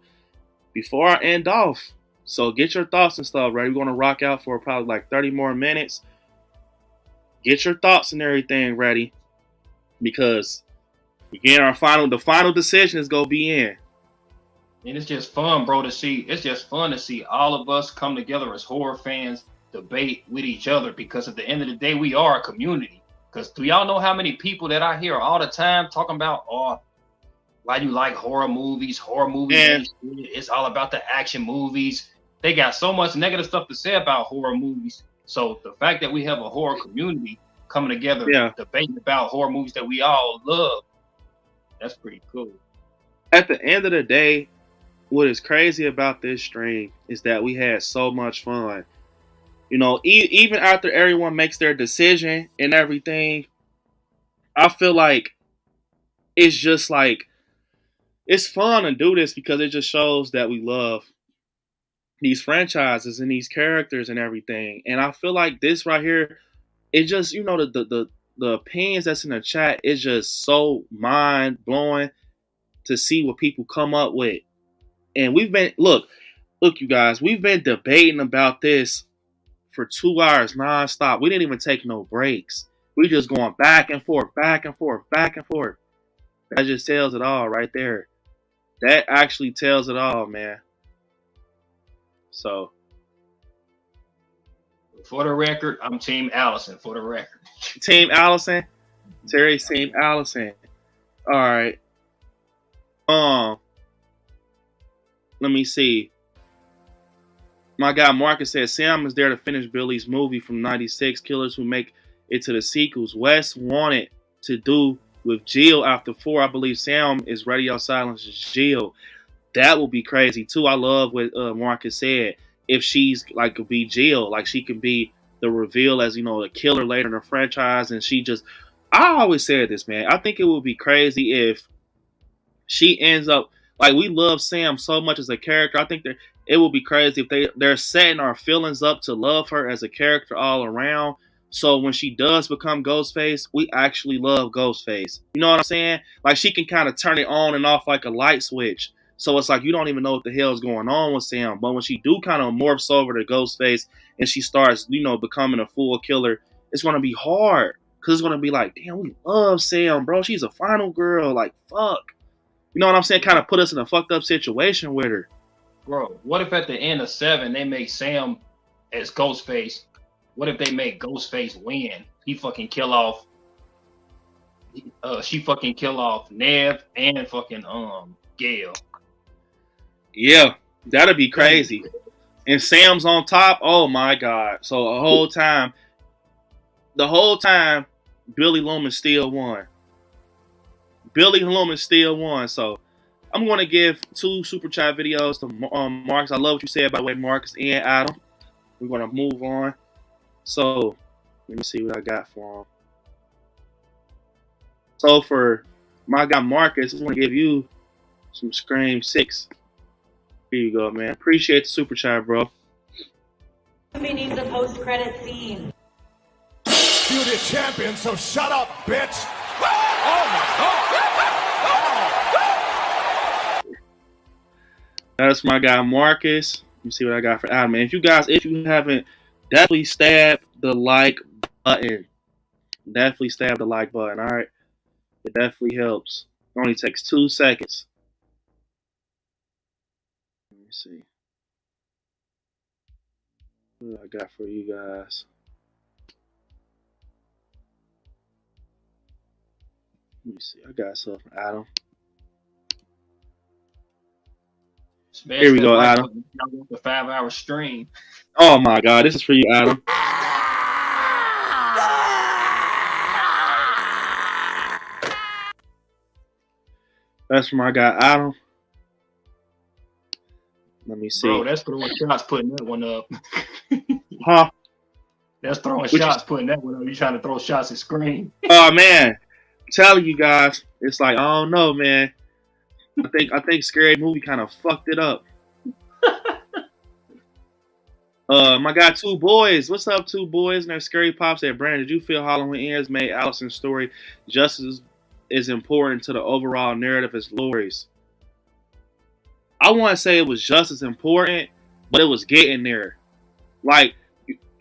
before I end off, so get your thoughts and stuff ready. We're going to rock out for probably like 30 more minutes. Get your thoughts and everything ready because again, the final decision is going to be in. And it's just fun, bro, to see. It's just fun to see all of us come together as horror fans, debate with each other, because at the end of the day, we are a community. Because do y'all know how many people that I hear all the time talking about, why do you like horror movies? Horror movies, it's all about the action movies. They got so much negative stuff to say about horror movies. So the fact that we have a horror community coming together, debating about horror movies that we all love, that's pretty cool. At the end of the day, what is crazy about this stream is that we had so much fun. Even after everyone makes their decision and everything, I feel like it's just like, it's fun to do this because it just shows that we love these franchises and these characters and everything. And I feel like this right here, it just, you know, the opinions that's in the chat is just so mind blowing to see what people come up with. And we've been look, you guys, we've been debating about this for 2 hours nonstop. We didn't even take no breaks. We just going back and forth, back and forth, back and forth. That just tells it all right there. That actually tells it all, man. So, For the record, I'm Team Allison. For the record, Team Allison, Terry's Team Allison. All right. Let me see. My guy Marcus said Sam is there to finish Billy's movie from '96. Killers who make it to the sequels. Wes wanted to do with Jill after 4. I believe Sam is Radio Silence's Jill. That would be crazy too. I love what Marcus said. If she's like could be Jill, like she can be the reveal as, you know, a killer later in the franchise, and she just. I always said this, man. I think it would be crazy if she ends up like we love Sam so much as a character. I think that it would be crazy if they're setting our feelings up to love her as a character all around. So when she does become Ghostface, we actually love Ghostface. You know what I'm saying? Like she can kind of turn it on and off like a light switch. So it's like you don't even know what the hell is going on with Sam. But when she do kind of morphs over to Ghostface and she starts, you know, becoming a full killer, it's going to be hard. Because it's going to be like, damn, we love Sam, bro. She's a final girl. Like, fuck. You know what I'm saying? Kind of put us in a fucked up situation with her. bro. What if at the end of 7 they make Sam as Ghostface? What if they make Ghostface win? He fucking kill off. She fucking kill off Nev and fucking Gail. Yeah, that'd be crazy. And Sam's on top. Oh my god! So the whole time, Billy Loomis still won. Billy Loomis still won. So I'm going to give 2 super chat videos to Marcus. I love what you said, by the way, Marcus and Adam. We're going to move on. So let me see what I got for him. So for my guy Marcus, I want to give you some Scream 6. Here you go, man. Appreciate the super chat, bro. We need the post-credit scene. You're the champion, so shut up, bitch! Oh my god! That's my guy Marcus. Let me see what I got for Adam, man. If you haven't, definitely stab the like button. Definitely stab the like button, all right? It definitely helps. It only takes 2 seconds. Let me see. What I got for you guys? Let me see. I got something for Adam. Smash Here we that go, like Adam. button. I want the 5-hour stream. Oh my god, this is for you, Adam. That's for my guy Adam. Let me see. Bro, that's throwing shots putting that one up. Huh? That's throwing Which shots putting that one up. You trying to throw shots at Scream. Oh man, I'm telling you guys, it's like I don't know, man. I think Scary Movie kind of fucked it up. My guy 2 Boys. What's up, 2 Boys? And their Scary Pop said, Brandon, did you feel Halloween Ends made Allison's story just as important to the overall narrative as Laurie's? I want to say it was just as important, but it was getting there. Like,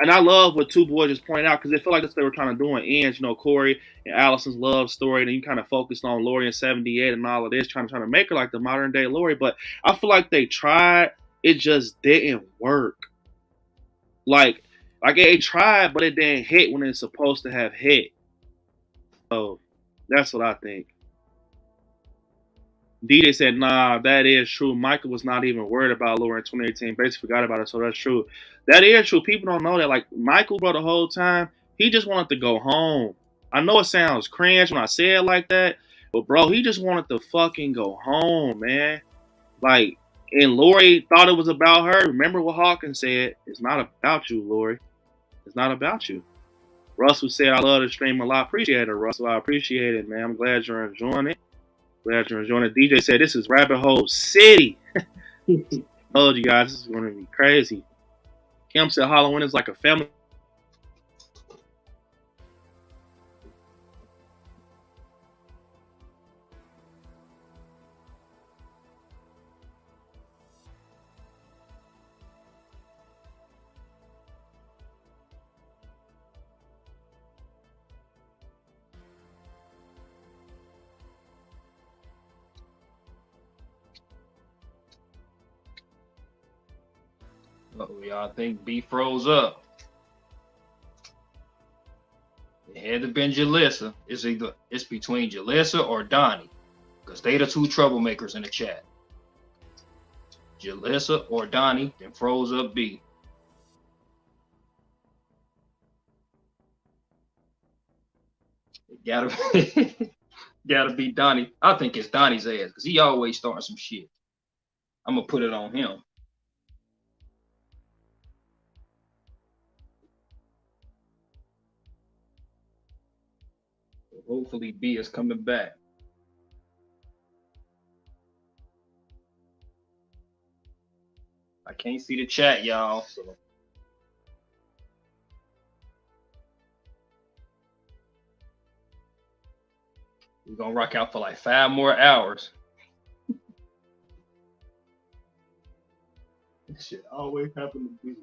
and I love what 2 Boys just pointed out because they feel like that's what they were trying to do in Ends, you know, Corey and Allison's love story. And you kind of focused on Laurie in 78 and all of this, trying to make her like the modern day Laurie. But I feel like they tried, it just didn't work. Like it tried, but it didn't hit when it's supposed to have hit. So that's what I think. DJ said, nah, that is true. Michael was not even worried about Laura in 2018. Basically forgot about it, so that's true. That is true. People don't know that. Like, Michael, bro, the whole time, he just wanted to go home. I know it sounds cringe when I say it like that, but, bro, he just wanted to fucking go home, man. Like, and Lori thought it was about her. Remember what Hawkins said? It's not about you, Lori. It's not about you. Russell said, I love the stream a lot. Appreciate it, Russell. I appreciate it, man. I'm glad you're enjoying it. Glad you're enjoying it. DJ said, this is Rabbit Hole City. Told you guys this is gonna be crazy. Kim said Halloween is like a family. Oh, y'all think B froze up? It had to been Jalissa. It's between Jalissa or Donnie, because they the two troublemakers in the chat. Jalissa or Donnie, then froze up B. It gotta be Donnie. I think it's Donnie's ass because he always starting some shit. I'm gonna put it on him. Hopefully B is coming back. I can't see the chat, y'all. So we're gonna rock out for like 5 more hours. This shit always happen to me.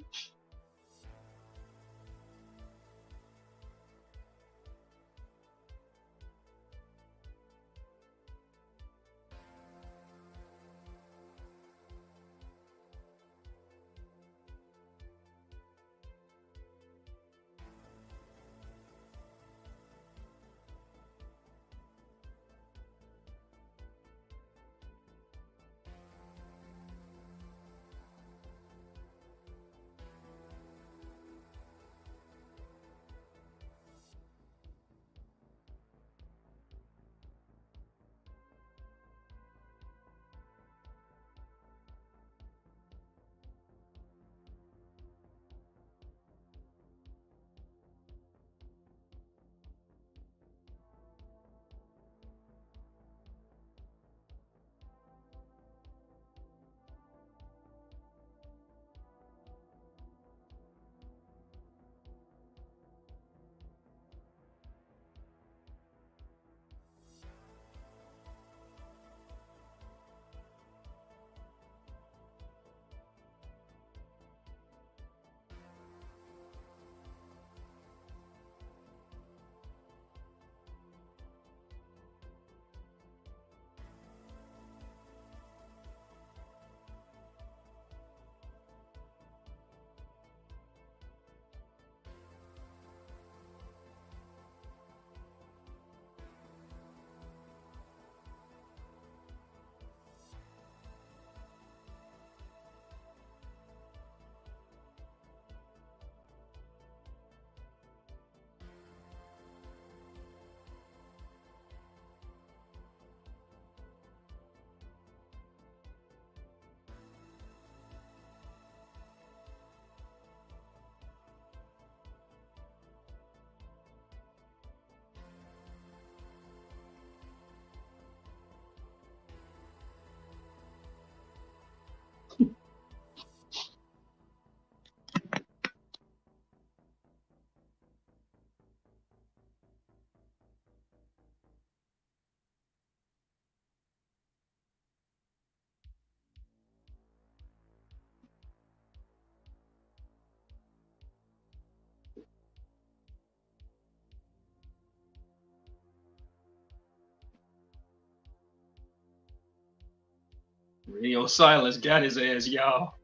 Radio Silence got his ass, y'all.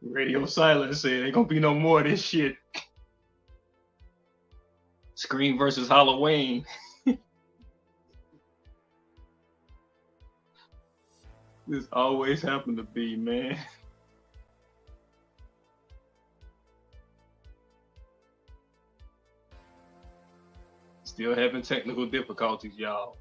Radio Silence said ain't gonna be no more of this shit. Scream versus Halloween. This always happened to be, man. Still having technical difficulties, y'all.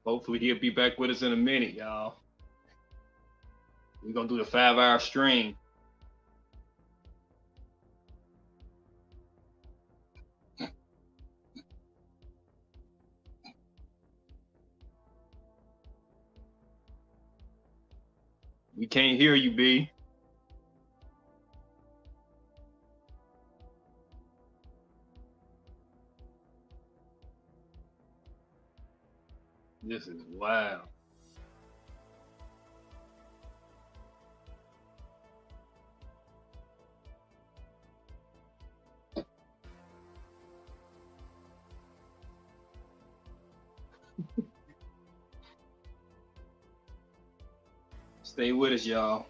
Hopefully he'll be back with us in a minute, y'all. We're gonna do the 5-hour stream. We can't hear you, B. This is wild. Stay with us, y'all.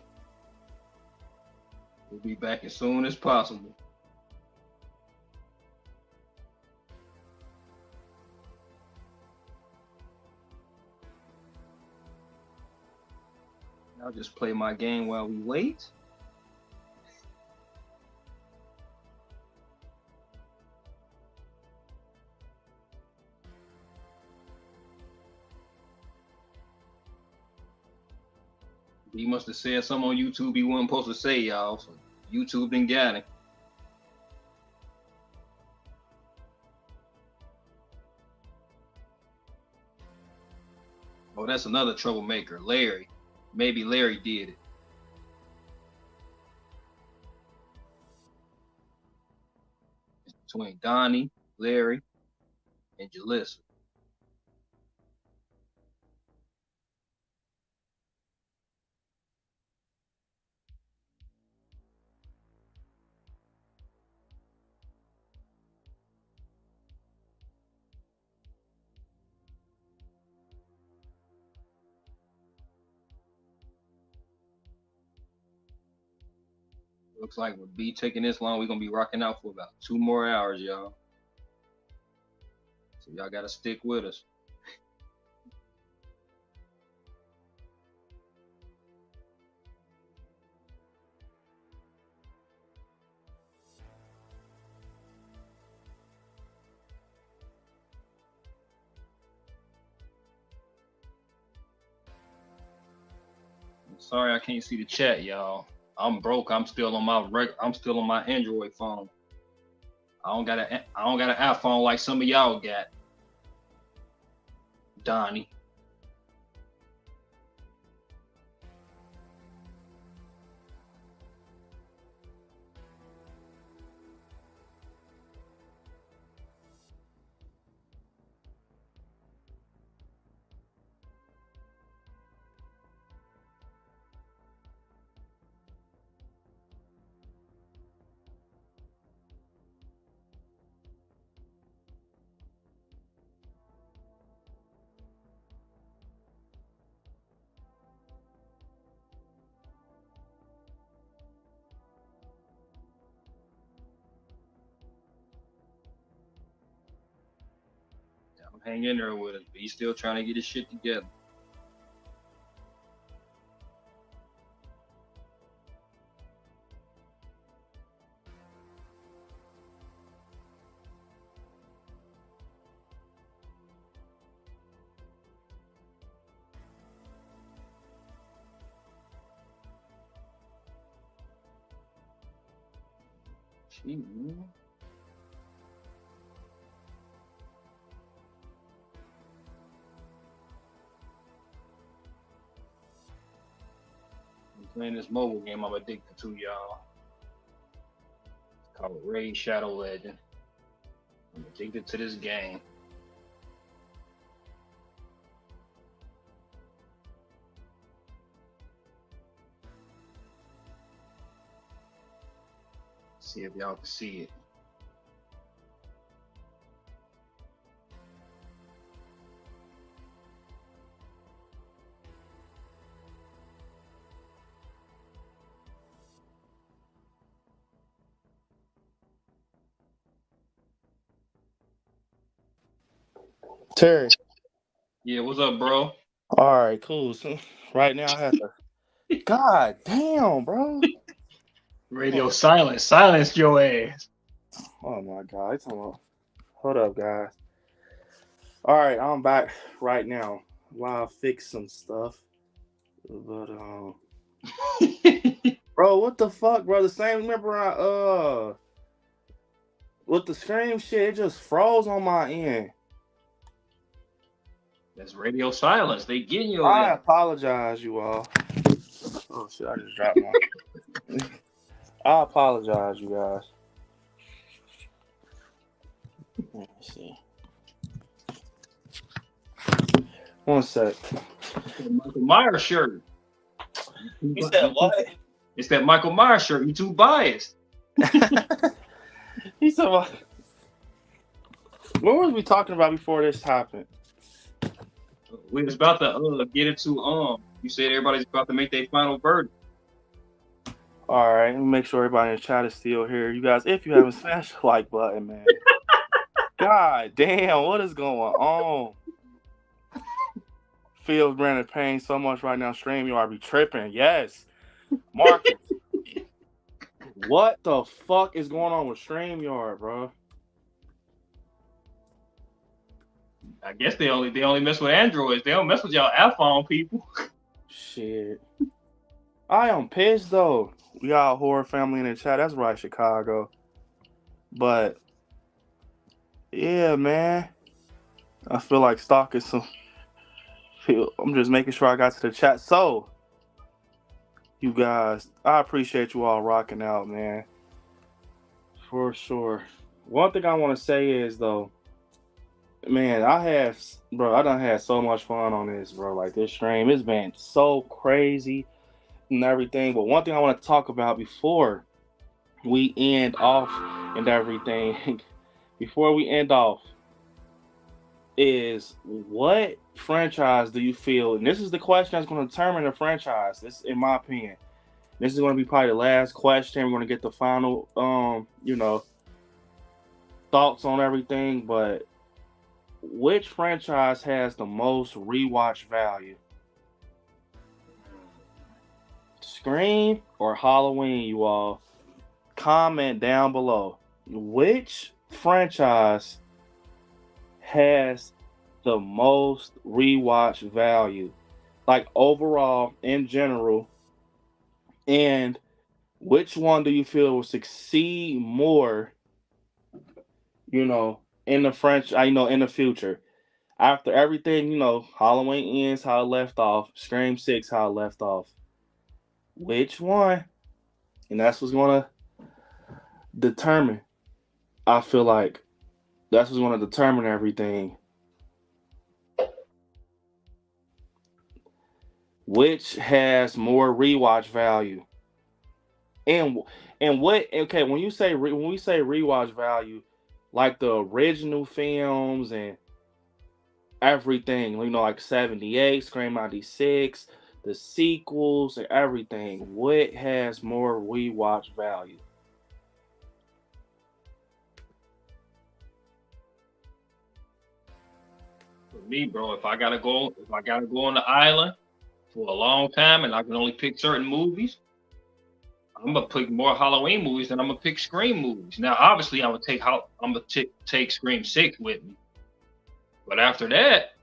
We'll be back as soon as possible. I'll just play my game while we wait. He must have said something on YouTube he wasn't supposed to say, y'all. So YouTube didn't get him. Oh, that's another troublemaker, Larry. Maybe Larry did it. It's between Donnie, Larry, and Jalissa. Looks like with B taking this long, we're gonna be rocking out for about 2 more hours, y'all. So y'all gotta stick with us. Sorry, I can't see the chat, y'all. I'm broke. I'm still on my Android phone. I don't got an iPhone like some of y'all got. Donnie. Hang in there with us, but he's still trying to get his shit together. Gee, man. Playing this mobile game I'm addicted to, y'all. It's called Raid Shadow Legend. I'm addicted to this game. See if y'all can see it. Terry. Yeah, what's up, bro? All right, cool. So right now I have to. God damn, bro. Radio silence. Silence your ass. Oh my God. It's on. Hold up, guys. All right, I'm back right now. while I fix some stuff. But bro, what the fuck, bro? The same. Remember, with the Scream shit, it just froze on my end. That's radio silence. They getting you over I there. apologize, you all. Oh shit, I just dropped my. I apologize, you guys. Let me see. One sec. Michael Myers shirt. You said what? It's that Michael Myers shirt. You too biased. He said what? What were we talking about before this happened? We was about to get into You said everybody's about to make their final verdict. All right, let me make sure everybody in the chat is still here. You guys, if you haven't smashed the like button, man. God damn, what is going on? Feels Brandon Payne so much right now. StreamYard be tripping. Yes. Marcus. What the fuck is going on with StreamYard, bro? I guess they only mess with Androids. They don't mess with y'all iPhone people. Shit. I am pissed though. We got a horror family in the chat. That's right, Chicago. But yeah, man. I feel like stalking some. I'm just making sure I got to the chat. So, you guys, I appreciate you all rocking out, man. For sure. One thing I want to say is though, man, I done had so much fun on this, bro. Like this stream, it's been so crazy and everything. But one thing I want to talk about before we end off and everything, is what franchise do you feel? And this is the question that's going to determine the franchise. This, in my opinion, this is going to be probably the last question. We're going to get the final, thoughts on everything. But which franchise has the most rewatch value? Scream or Halloween, you all? Comment down below. Which franchise has the most rewatch value? Like overall, in general. And which one do you feel will succeed more, in the in the future? After everything, Halloween ends how it left off, Scream 6 how it left off. Which one? And that's what's gonna determine. I feel like that's what's gonna determine everything. Which has more rewatch value? And what? Okay, when we say rewatch value, like the original films and everything, like 78, Scream 96, the sequels and everything. What has more rewatch value? For me, bro, if I gotta go on the island for a long time and I can only pick certain movies, I'm gonna pick more Halloween movies than I'm gonna pick Scream movies. Now, obviously, I'm gonna take Scream 6 with me, but after that,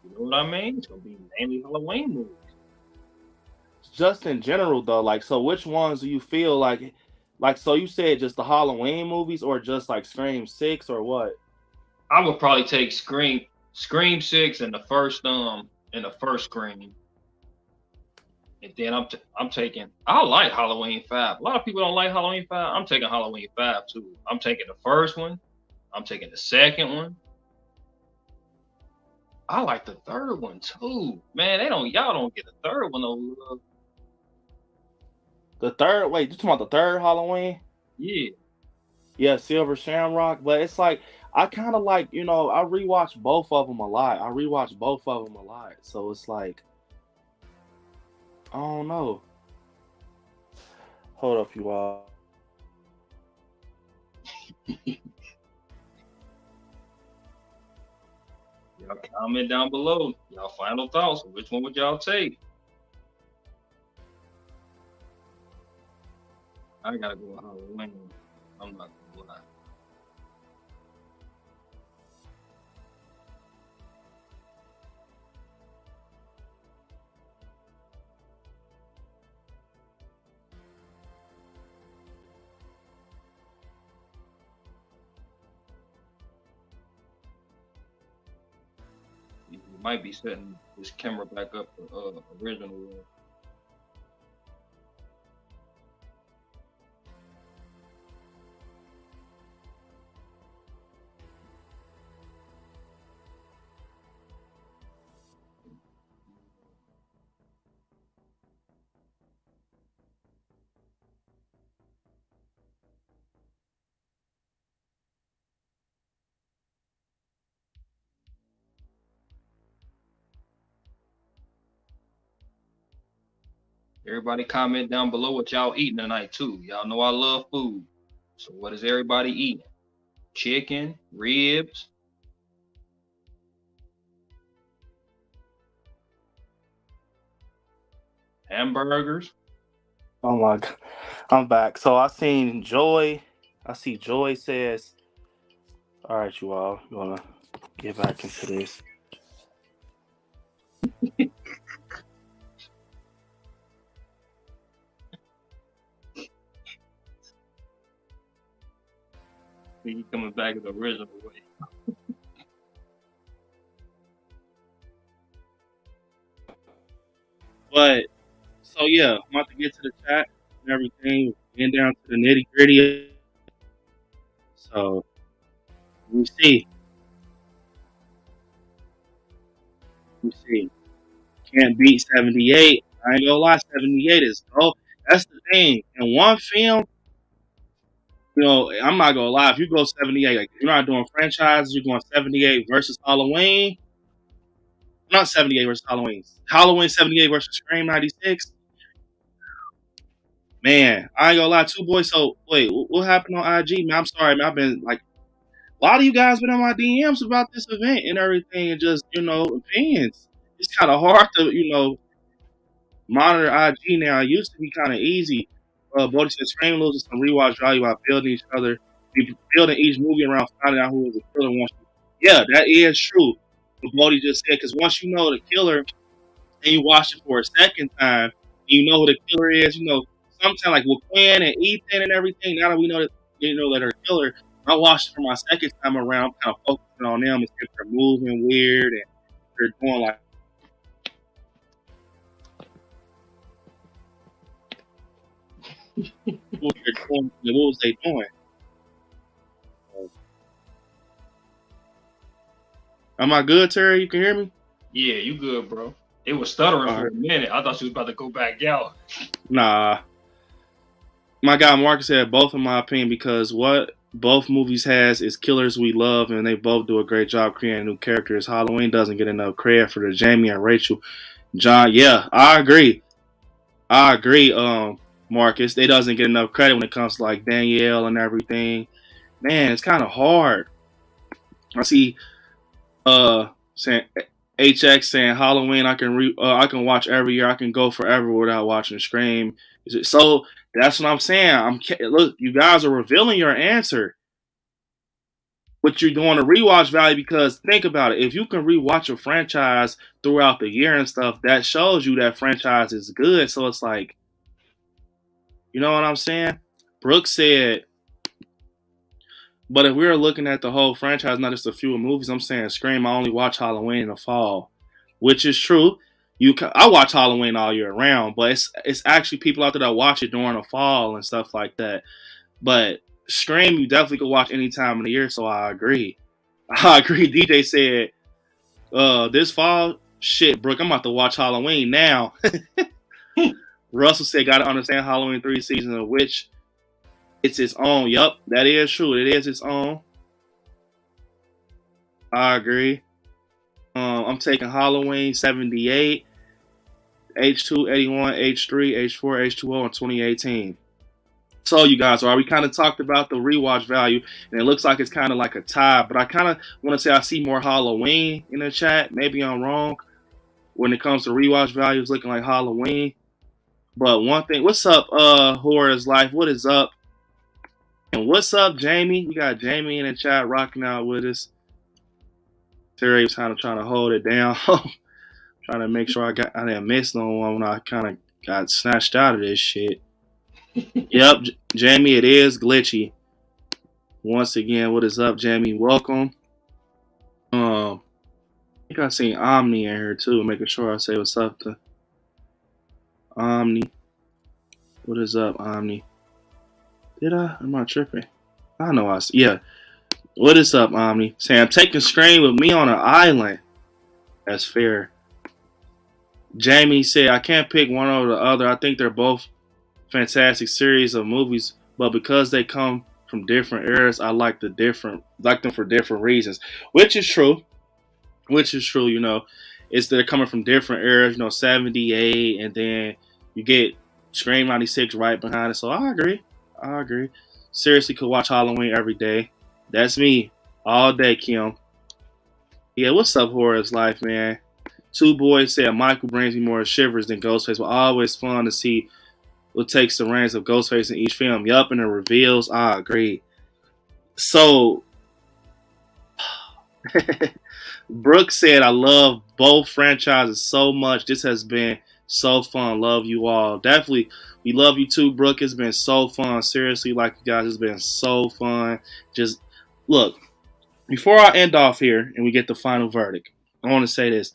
you know what I mean? It's gonna be mainly Halloween movies. Just in general, though, like, so which ones do you feel like? So you said just the Halloween movies, or just like Scream 6, or what? I would probably take Scream 6 and the first Scream. And then I like Halloween 5. A lot of people don't like Halloween 5. I'm taking Halloween 5 too. I'm taking the first one. I'm taking the second one. I like the third one too. Man, y'all don't get the third one no love. The third, wait, you talking about the third Halloween? Yeah. Yeah, Silver Shamrock. But it's like, I kind of like, I rewatch both of them a lot. So it's like, I don't know. Hold up, you all. Y'all comment down below. Y'all final thoughts. Which one would y'all take? I gotta go with Halloween. I'm not gonna lie. might be setting this camera back up for original one. Everybody comment down below what y'all eating tonight too. Y'all know I love food. So what is everybody eating? Chicken, ribs, hamburgers. Oh my God. I'm back. So I seen Joy. I see Joy says, all right, you all, you want to get back into this. He coming back in the original way. But, so yeah, I'm about to get to the chat and everything, getting down to the nitty gritty. So, we see. Can't beat 78. I ain't gonna lie, 78 is dope. That's the thing. In one film, you know, I'm not gonna lie. If you go 78, like you're not doing franchises, you're going 78 versus Halloween. Not 78 versus Halloween. Halloween 78 versus Scream 96. Man, I ain't gonna lie, two boys. So wait, what happened on IG? Man, I'm sorry, man. I've been like a lot of you guys been on my DMs about this event and everything, and just opinions. It's kind of hard to monitor IG now. It used to be kind of easy. Bodie said Scream loses some rewatch value by building each other, building each movie around finding out who was the killer. Yeah, that is true. What Bodie just said, because once you know the killer and you watch it for a second time, and you know who the killer is. Sometimes like with Quinn and Ethan and everything. Now that we know that that they're the killer, I watched it for my second time around. I'm kind of focusing on them and if they're moving weird and they're doing like. What was they doing? Am I good, Terry? You can hear me? Yeah, you good, bro. It was stuttering for a minute. I thought she was about to go back out. Nah. My guy Marcus said both in my opinion because what both movies has is killers we love and they both do a great job creating new characters. Halloween doesn't get enough credit for the Jamie and Rachel. John, yeah, I agree. Marcus. They doesn't get enough credit when it comes to like Danielle and everything. Man, it's kind of hard. I see saying HX saying Halloween I can watch every year. I can go forever without watching Scream. So that's what I'm saying. Look, you guys are revealing your answer. But you're doing a rewatch value because think about it. If you can rewatch a franchise throughout the year and stuff, that shows you that franchise is good. So it's like, you know what I'm saying? Brooks said, but if we were looking at the whole franchise, not just a few movies, I'm saying Scream, I only watch Halloween in the fall, which is true. I watch Halloween all year round, but it's actually people out there that watch it during the fall and stuff like that. But Scream, you definitely could watch any time of the year, so I agree. DJ said, this fall, shit, Brooke, I'm about to watch Halloween now. Russell said, gotta understand Halloween 3 seasons of which it's its own. Yup, that is true. It is its own. I agree. I'm taking Halloween 78, H2 81, H3, H4, H2O in 2018. So you guys, we kind of talked about the rewatch value, and it looks like it's kind of like a tie. But I kind of want to say I see more Halloween in the chat. Maybe I'm wrong when it comes to rewatch values, looking like Halloween. But one thing, what's up, Horror's Life? What is up? And what's up, Jamie? We got Jamie in the chat rocking out with us. Terry was kind of trying to hold it down, trying to make sure I didn't miss no one when I kind of got snatched out of this shit. Yep, Jamie, it is glitchy. Once again, what is up, Jamie? Welcome. think I seen Omni in here too, making sure I say what's up to Omni. What is up, Omni? Did I? Am I tripping? I know yeah. What is up, Omni? Saying I'm taking Strain with me on an island. That's fair. Jamie said I can't pick one over the other. I think they're both fantastic series of movies, but because they come from different eras, I like them for different reasons. Which is true. You know, they're coming from different eras. You know, 78, and then you get Scream 96 right behind it. So I agree. Seriously, could watch Halloween every day. That's me all day, Kim. Yeah, what's up, Horror's Life, man? Two Boys said Michael brings me more shivers than Ghostface, but always fun to see what takes the reins of Ghostface in each film. Yup, and the reveals. I agree. So, Brooke said, I love both franchises so much. This has been so fun. Love you all. Definitely, we love you too, Brooke. It's been so fun. Seriously, like you guys, it's been so fun. Just, look, before I end off here and we get the final verdict, I want to say this.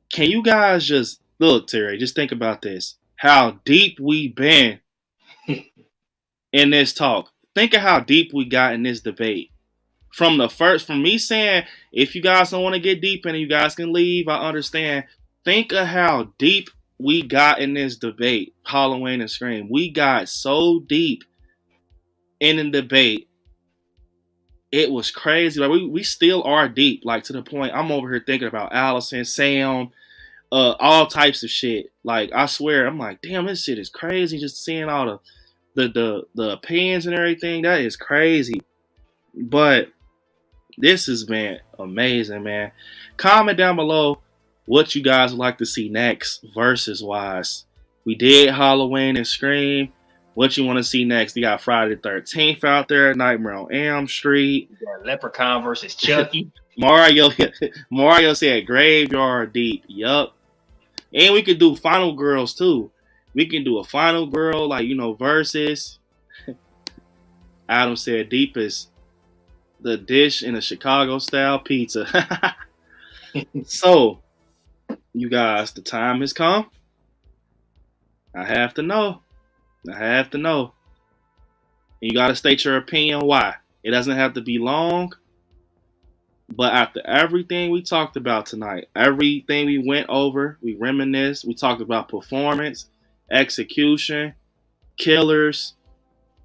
Can you guys just, look, Terry, just think about this. How deep we been in this talk. Think of how deep we got in this debate. From me saying, if you guys don't want to get deep in it, you guys can leave. I understand. Think of how deep we got in this debate, Halloween and Scream. We got so deep in the debate. It was crazy. Like we still are deep, like to the point I'm over here thinking about Allison, Sam, all types of shit. Like I swear, I'm like, damn, this shit is crazy. Just seeing all the opinions and everything, that is crazy. But this has been amazing, man. Comment down below what you guys would like to see next, versus wise. We did Halloween and Scream. What you want to see next? You got Friday the 13th out there, Nightmare on Elm Street. You got Leprechaun versus Chucky. Mario said Graveyard Deep. Yup. And we could do Final Girls too. We can do a Final Girl, like, versus. Adam said deepest. The dish in a Chicago style pizza. So, you guys, the time has come. I have to know. And you got to state your opinion why. It doesn't have to be long. But after everything we talked about tonight, everything we went over, we reminisced, we talked about performance, execution, killers,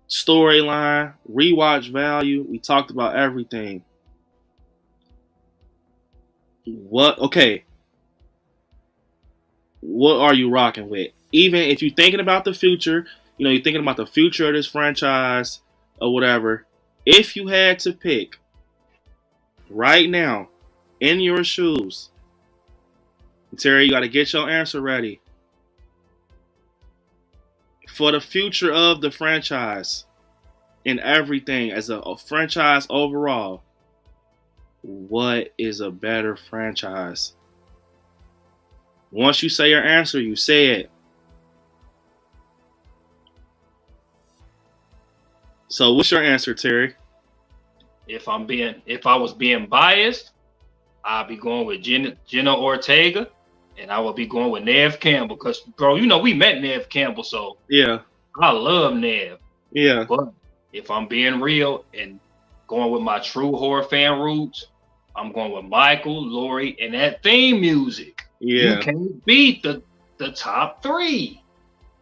storyline, rewatch value. We talked about everything. What are you rocking with? Even if you're thinking about the future, you're thinking about the future of this franchise or whatever. If you had to pick right now, in your shoes, Terry, you got to get your answer ready. For the future of the franchise and everything as a franchise overall, what is a better franchise? Once you say your answer, you say it. So what's your answer, Terry? If I was being biased, I'd be going with Jenna Ortega, and I would be going with Nev Campbell, because, bro, we met Nev Campbell, so yeah, I love Nev. Yeah. But if I'm being real and going with my true horror fan roots, I'm going with Michael, Laurie, and that theme music. Yeah. You can't beat the top three.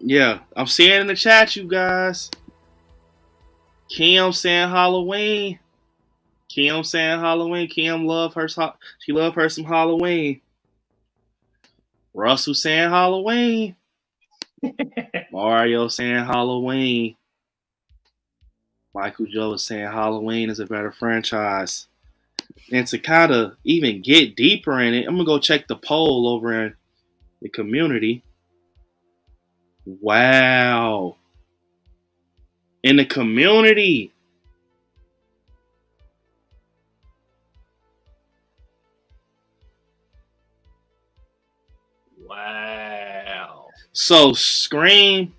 Yeah. I'm seeing in the chat, you guys. Kim saying Halloween. Kim love her. She love her some Halloween. Russell saying Halloween. Mario saying Halloween. Michael Joe is saying Halloween is a better franchise. And to kind of even get deeper in it, I'm going to go check the poll over in the community. Wow. In the community. Wow. So Scream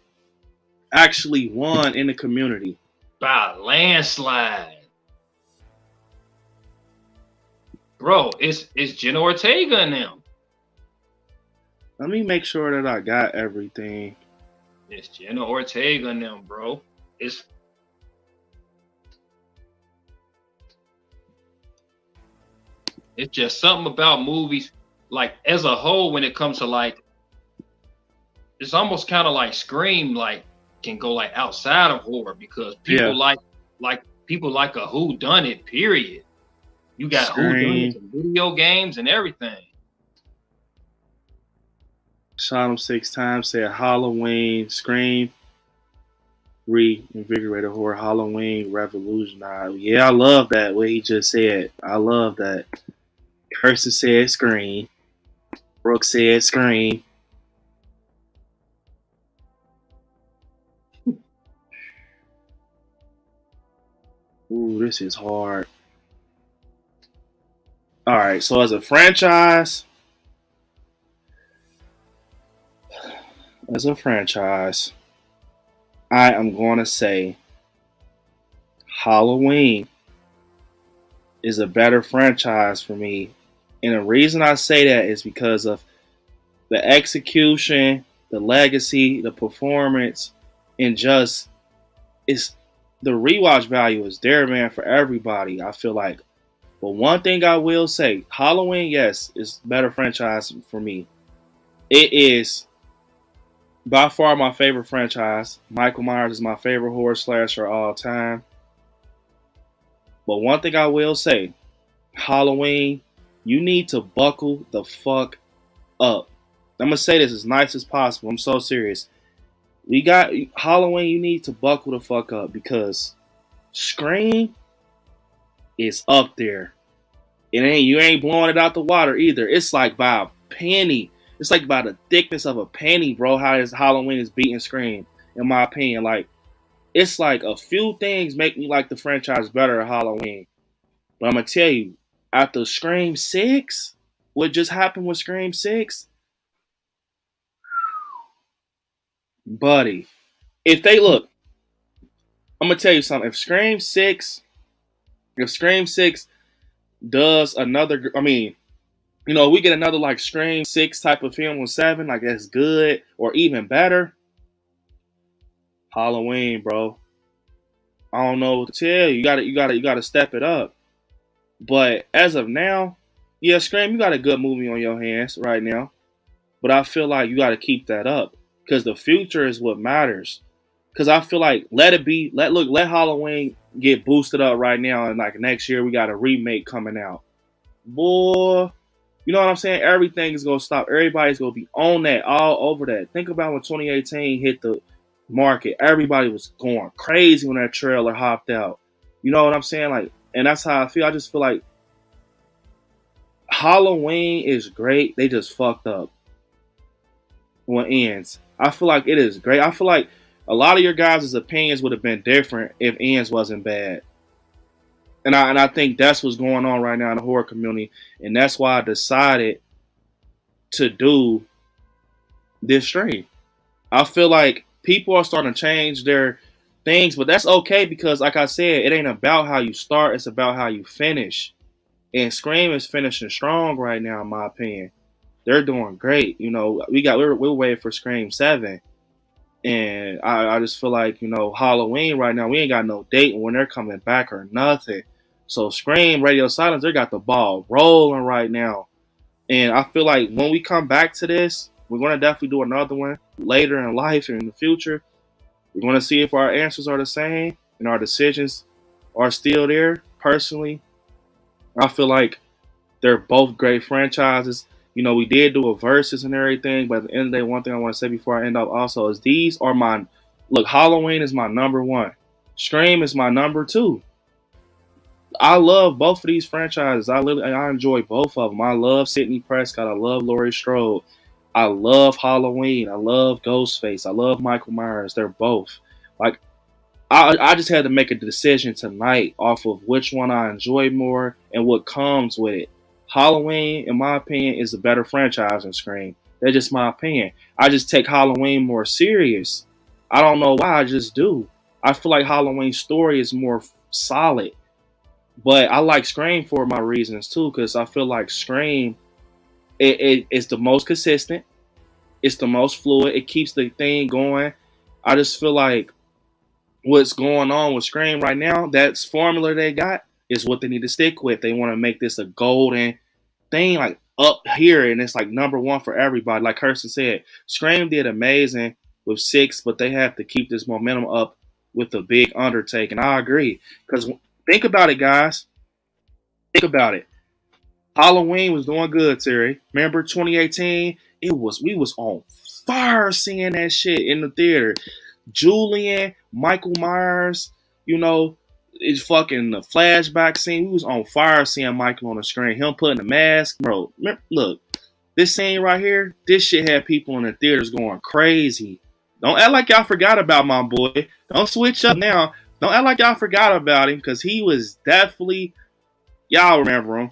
actually won in the community. By a landslide. Bro, it's Jenna Ortega and them. Let me make sure that I got everything. It's Jenna Ortega and them, bro. It's just something about movies, like as a whole, when it comes to like, it's almost kind of like Scream, like can go like outside of horror because people Yeah. like people like a who done it. Period. You got who done Scream. it in video games and everything. Shot him 6 times. Said Halloween, Scream, reinvigorated horror, Halloween, revolutionized. Yeah, I love that. What he just said. I love that. Kirsten said Scream. Brooke said Scream. Ooh, this is hard. All right, so as a franchise, I am going to say Halloween is a better franchise for me. And the reason I say that is because of the execution, the legacy, the performance, and just it's the rewatch value is there, man, for everybody. I feel like. But one thing I will say, Halloween, yes, is better franchise for me. It is by far my favorite franchise. Michael Myers is my favorite horror slasher of all time. But one thing I will say, Halloween, you need to buckle the fuck up. I'm going to say this as nice as possible. I'm so serious. We got Halloween, you need to buckle the fuck up because Scream is up there. You ain't blowing it out the water either. It's like by a penny. It's like by the thickness of a penny, bro, how this Halloween is beating Scream, in my opinion. Like, it's like a few things make me like the franchise better than Halloween. But I'm going to tell you, after Scream 6, what just happened with Scream 6, buddy, if they look, I'm going to tell you something. If Scream 6 does another, I mean, you know, we get another like Scream 6 type of film with 7, like that's good or even better. Halloween, bro. I don't know what to tell you. You gotta step it up. But as of now, yeah, Scream, you got a good movie on your hands right now. But I feel like you gotta keep that up. Because the future is what matters. Because I feel like let Halloween get boosted up right now, and like next year we got a remake coming out. Boy, you know what I'm saying? Everything is gonna stop. Everybody's gonna be on that, all over that. Think about when 2018 hit the market. Everybody was going crazy when that trailer hopped out. You know what I'm saying? Like, and that's how I feel. I just feel like Halloween is great. They just fucked up when it ends. I feel like it is great. I feel like a lot of your guys' opinions would have been different if ends wasn't bad. And I think that's what's going on right now in the horror community. And that's why I decided to do this stream. I feel like people are starting to change their things, but that's okay because, like I said, it ain't about how you start. It's about how you finish. And Scream is finishing strong right now, in my opinion. They're doing great. You know, we're waiting for Scream 7. And I just feel like, you know, Halloween right now, we ain't got no date when they're coming back or nothing. So Scream, Radio Silence, they got the ball rolling right now. And I feel like when we come back to this, we're going to definitely do another one later in life and in the future. We're going to see if our answers are the same and our decisions are still there. Personally, I feel like they're both great franchises. You know, we did do a versus and everything, but at the end of the day, one thing I want to say before I end up also is these are my, look, Halloween is my number 1. Scream is my number 2. I love both of these franchises. I enjoy both of them. I love Sidney Prescott. I love Laurie Strode. I love Halloween. I love Ghostface. I love Michael Myers. They're both. Like, I just had to make a decision tonight off of which one I enjoy more and what comes with it. Halloween, in my opinion, is a better franchise than Scream. That's just my opinion. I just take Halloween more serious. I don't know why, I just do. I feel like Halloween's story is more solid. But I like Scream for my reasons too, because I feel like Scream it's the most consistent, it's the most fluid, it keeps the thing going. I just feel like what's going on with Scream right now, that's formula they got is what they need to stick with. They want to make this a golden thing, like up here, and it's like number one for everybody. Like Kirsten said, Scream did amazing with 6, but they have to keep this momentum up with a big undertaking. I agree, because think about it, guys. Think about it. Halloween was doing good, Terry. Remember 2018? We was on fire seeing that shit in the theater. Julian, Michael Myers, it's fucking the flashback scene. We was on fire seeing Michael on the screen. Him putting the mask. Bro, look, this scene right here, this shit had people in the theaters going crazy. Don't act like y'all forgot about my boy. Don't switch up now. Don't act like y'all forgot about him, because he was definitely, y'all remember him.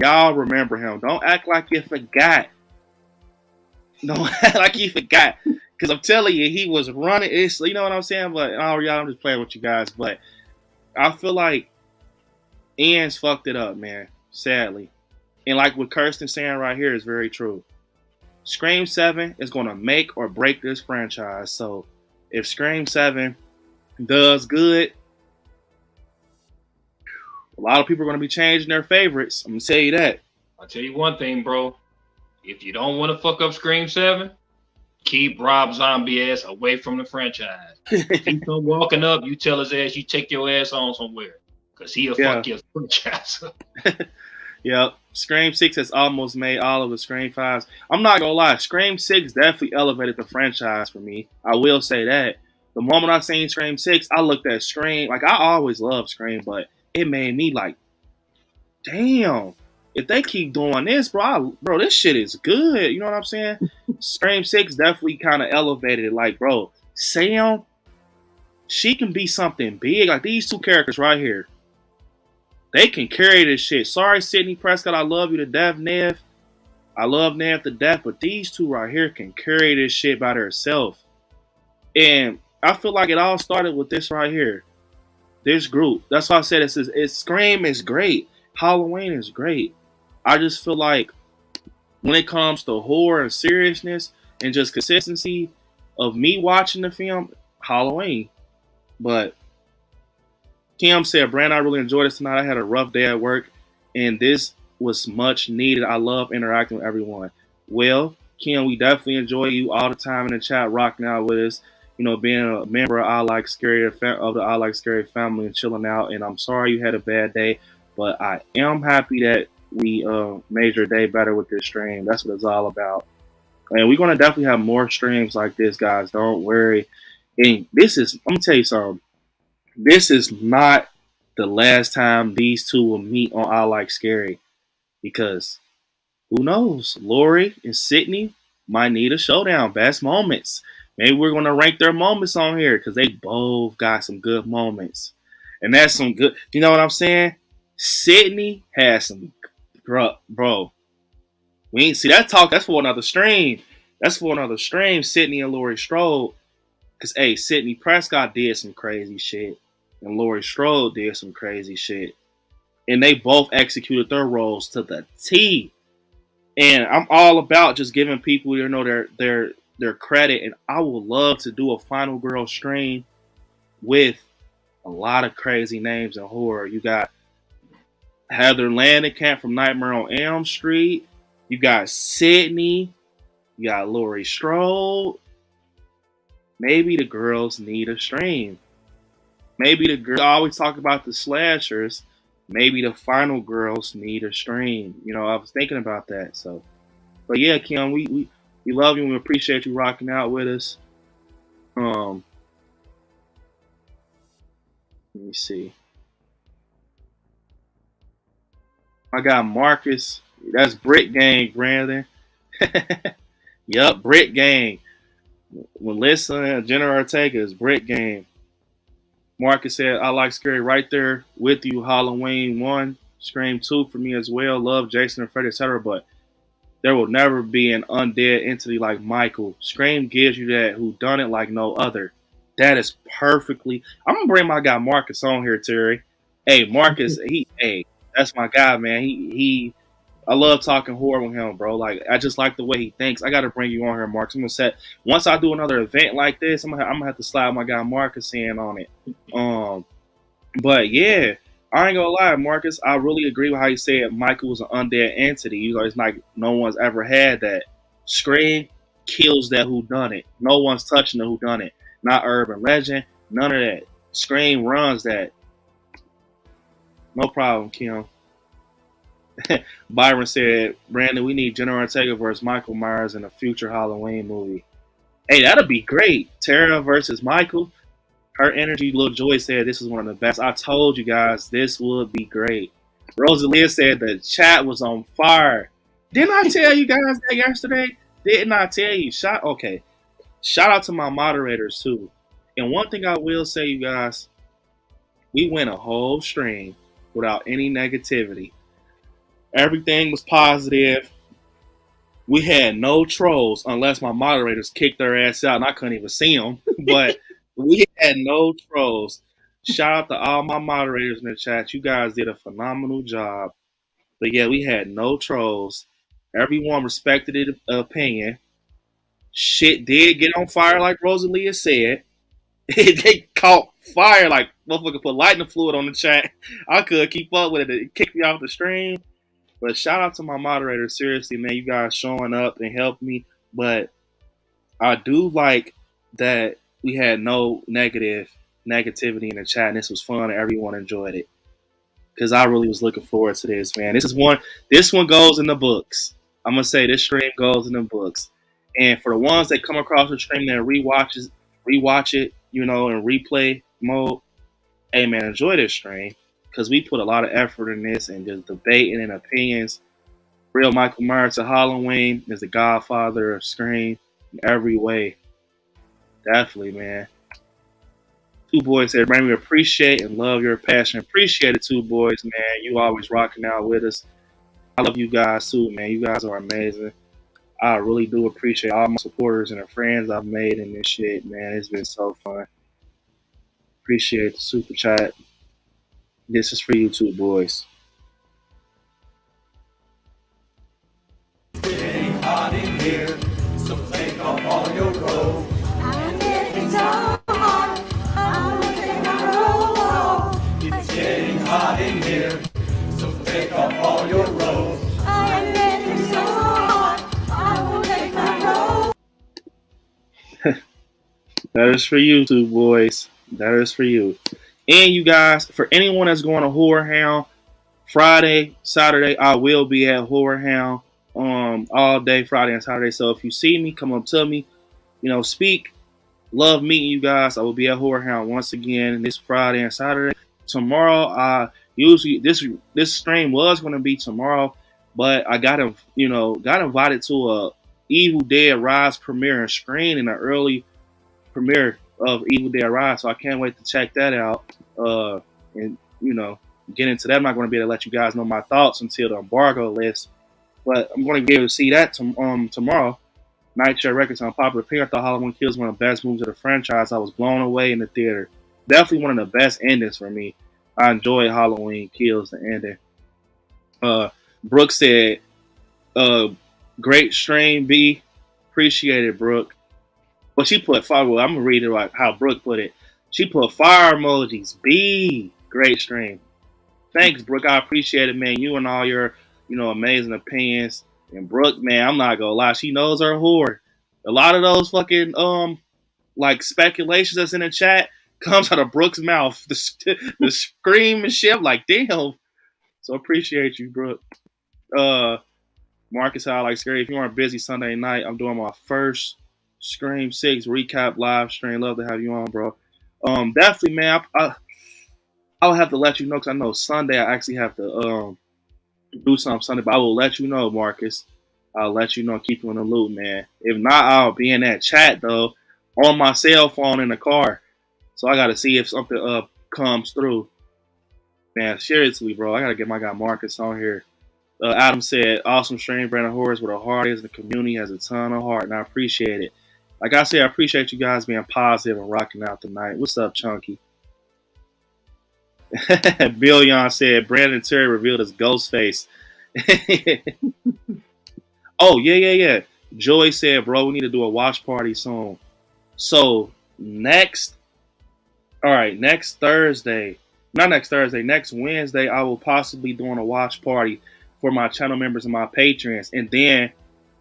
Y'all remember him. Don't act like you forgot. Don't act like you forgot. Because I'm telling you, he was running. It's, you know what I'm saying? But y'all, I'm just playing with you guys. But I feel like Ian's fucked it up, man. Sadly. And like what Kirsten's saying right here is very true. Scream 7 is going to make or break this franchise. So if Scream 7 does good, a lot of people are going to be changing their favorites. I'm going to tell you that. I'll tell you one thing, bro. If you don't want to fuck up Scream 7, keep Rob Zombie ass away from the franchise. If he come walking up, you tell his ass you take your ass on somewhere, because he'll fuck your franchise up. Yep. Scream 6 has almost made all of the Scream 5s. I'm not going to lie. Scream 6 definitely elevated the franchise for me. I will say that. The moment I seen Scream 6, I looked at Scream. Like, I always loved Scream, but it made me like, damn. If they keep doing this, bro, this shit is good. You know what I'm saying? Scream 6 definitely kind of elevated it. Like, bro, Sam, she can be something big. Like, these two characters right here, they can carry this shit. Sorry, Sidney Prescott, I love you to death, Nev. I love Nev to death, but these two right here can carry this shit by themselves. And I feel like it all started with this right here. This group. That's why I said it's Scream is great. Halloween is great. I just feel like when it comes to horror and seriousness and just consistency of me watching the film, Halloween. But Kim said, Brand, I really enjoyed this tonight. I had a rough day at work, and this was much needed. I love interacting with everyone. Well, Kim, we definitely enjoy you all the time in the chat, rocking out with us. Being a member of I Like Scary, of the I Like Scary family, and chilling out. And I'm sorry you had a bad day, but I am happy that we made your day better with this stream. That's what it's all about. And we're going to definitely have more streams like this, guys. Don't worry. And I'm going to tell you something. This is not the last time these two will meet on I Like Scary, because who knows? Lori and Sydney might need a showdown. Best moments. Maybe we're going to rank their moments on here, because they both got some good moments. And that's some good, you know what I'm saying? Sydney has some, bro. We ain't see that talk. That's for another stream. Sydney and Laurie Strode. Because, hey, Sydney Prescott did some crazy shit. And Laurie Strode did some crazy shit. And they both executed their roles to the T. And I'm all about just giving people, their credit. And I would love to do a Final Girl stream with a lot of crazy names in horror. You got Heather Langenkamp from Nightmare on Elm Street. You got Sydney. You got Laurie Strode. Maybe the girls need a stream. Maybe the girls always talk about the slashers. Maybe the Final Girls need a stream. I was thinking about that. So, but yeah, Kim, we love you and we appreciate you rocking out with us. Let me see. I got Marcus. That's Brick Gang, Brandon. Yup, Brick Gang. Melissa and Jenna Ortega is Brick Gang. Marcus said, I Like Scary, right there with you. Halloween 1, Scream 2 for me as well. Love Jason and Freddy, etc. But there will never be an undead entity like Michael. Scream gives you that whodunit like no other. That is perfectly. I'm going to bring my guy Marcus on here, Terry. Hey, Marcus, that's my guy, man. I love talking horror with him, bro. Like, I just like the way he thinks. I got to bring you on here, Marcus. I'm gonna set once I do another event like this. I'm gonna have to slide my guy Marcus in on it. But yeah, I ain't gonna lie, Marcus. I really agree with how you said Michael was an undead entity. You know, it's like no one's ever had that. Scream kills that whodunit. No one's touching the whodunit. Not urban legend. None of that. Scream runs that. No problem, Kim. Byron said, Brandon, we need Jenna Ortega versus Michael Myers in a future Halloween movie. Hey, that'd be great. Tara versus Michael. Her energy, Lil Joy said this is one of the best. I told you guys this would be great. Rosalia said the chat was on fire. Didn't I tell you guys that yesterday? Didn't I tell you? Shout out to my moderators too. And one thing I will say, you guys, we went a whole stream without any negativity. Everything was positive. We had no trolls unless my moderators kicked their ass out and I couldn't even see them. But we had no trolls. Shout out to all my moderators in the chat. You guys did a phenomenal job. But yeah, we had no trolls. Everyone respected the opinion. Shit did get on fire, like Rosalia said. They caught fire, like motherfucker put lightning fluid on the chat. I couldn't keep up with it. It kicked me off the stream. But shout out to my moderators. Seriously, man, you guys showing up and helping me. But I do like that we had no negativity in the chat, and this was fun, and everyone enjoyed it. Because I really was looking forward to this, man. This one goes in the books. I'm gonna say this stream goes in the books. And for the ones that come across the stream and rewatch it, you know, in replay mode, hey man, enjoy this stream. Because we put a lot of effort in this and just debating and opinions. Real Michael Myers to Halloween is the godfather of Scream in every way. Definitely, man. Two Boys said, Brandon, we appreciate and love your passion. Appreciate it, Two Boys, man. You always rocking out with us. I love you guys too, man. You guys are amazing. I really do appreciate all my supporters and the friends I've made in this shit, man. It's been so fun. Appreciate the super chat. This is for you, Two Boys. Getting hot in here, so take off all your clothes. I'm getting so hot, I will take my robe off. It's getting hot in here, so take off all your robes. I'm getting so hot, I will take my robe. That is for you, Two Boys. That is for you. And you guys, for anyone that's going to Horror Hound, Friday, Saturday, I will be at Horror Hound all day, Friday and Saturday. So if you see me, come up to me, you know, speak. Love meeting you guys. I will be at Horror Hound once again this Friday and Saturday. Tomorrow, usually this stream was going to be tomorrow, but I got invited to a Evil Dead Rise premiere and screen in an early premiere of Evil Dead Rise, so I can't wait to check that out. And you know, get into that. I'm not going to be able to let you guys know my thoughts until the embargo lifts, but I'm going to be able to see that tomorrow. Nightshade Records on Popular Opinion. I thought Halloween Kills was one of the best movies of the franchise. I was blown away in the theater. Definitely one of the best endings for me. I enjoyed Halloween Kills, the ending. Brooke said, great stream, B. Appreciate it, Brooke. But she put fire. Well, I'm gonna read it like how Brooke put it. She put fire emojis. B. Great stream. Thanks, Brooke. I appreciate it, man. You and all your, amazing opinions. And Brooke, man, I'm not gonna lie. She knows her horror. A lot of those fucking like speculations that's in the chat comes out of Brooke's mouth. The scream and shit. I'm like, damn. So appreciate you, Brooke. Marcus, how I like scary. If you aren't busy Sunday night, I'm doing my first Scream 6 recap live stream. Love to have you on, bro. Definitely, man. I'll have to let you know because I know Sunday I actually have to do something Sunday, but I will let you know, Marcus. I'll let you know, keep you in the loop, man. If not, I'll be in that chat though on my cell phone in the car. So I got to see if something comes through. Man, seriously, bro, I got to get my guy Marcus on here. Adam said, awesome stream, Brandon Horrors, where the heart is. The community has a ton of heart, and I appreciate it. Like I said, I appreciate you guys being positive and rocking out tonight. What's up, Chunky? Billion said Brandon Terry revealed his ghost face. Oh, yeah. Joy said, bro, we need to do a watch party soon. So next Thursday, not next Thursday, next Wednesday, I will possibly doing a watch party for my channel members and my patrons. And then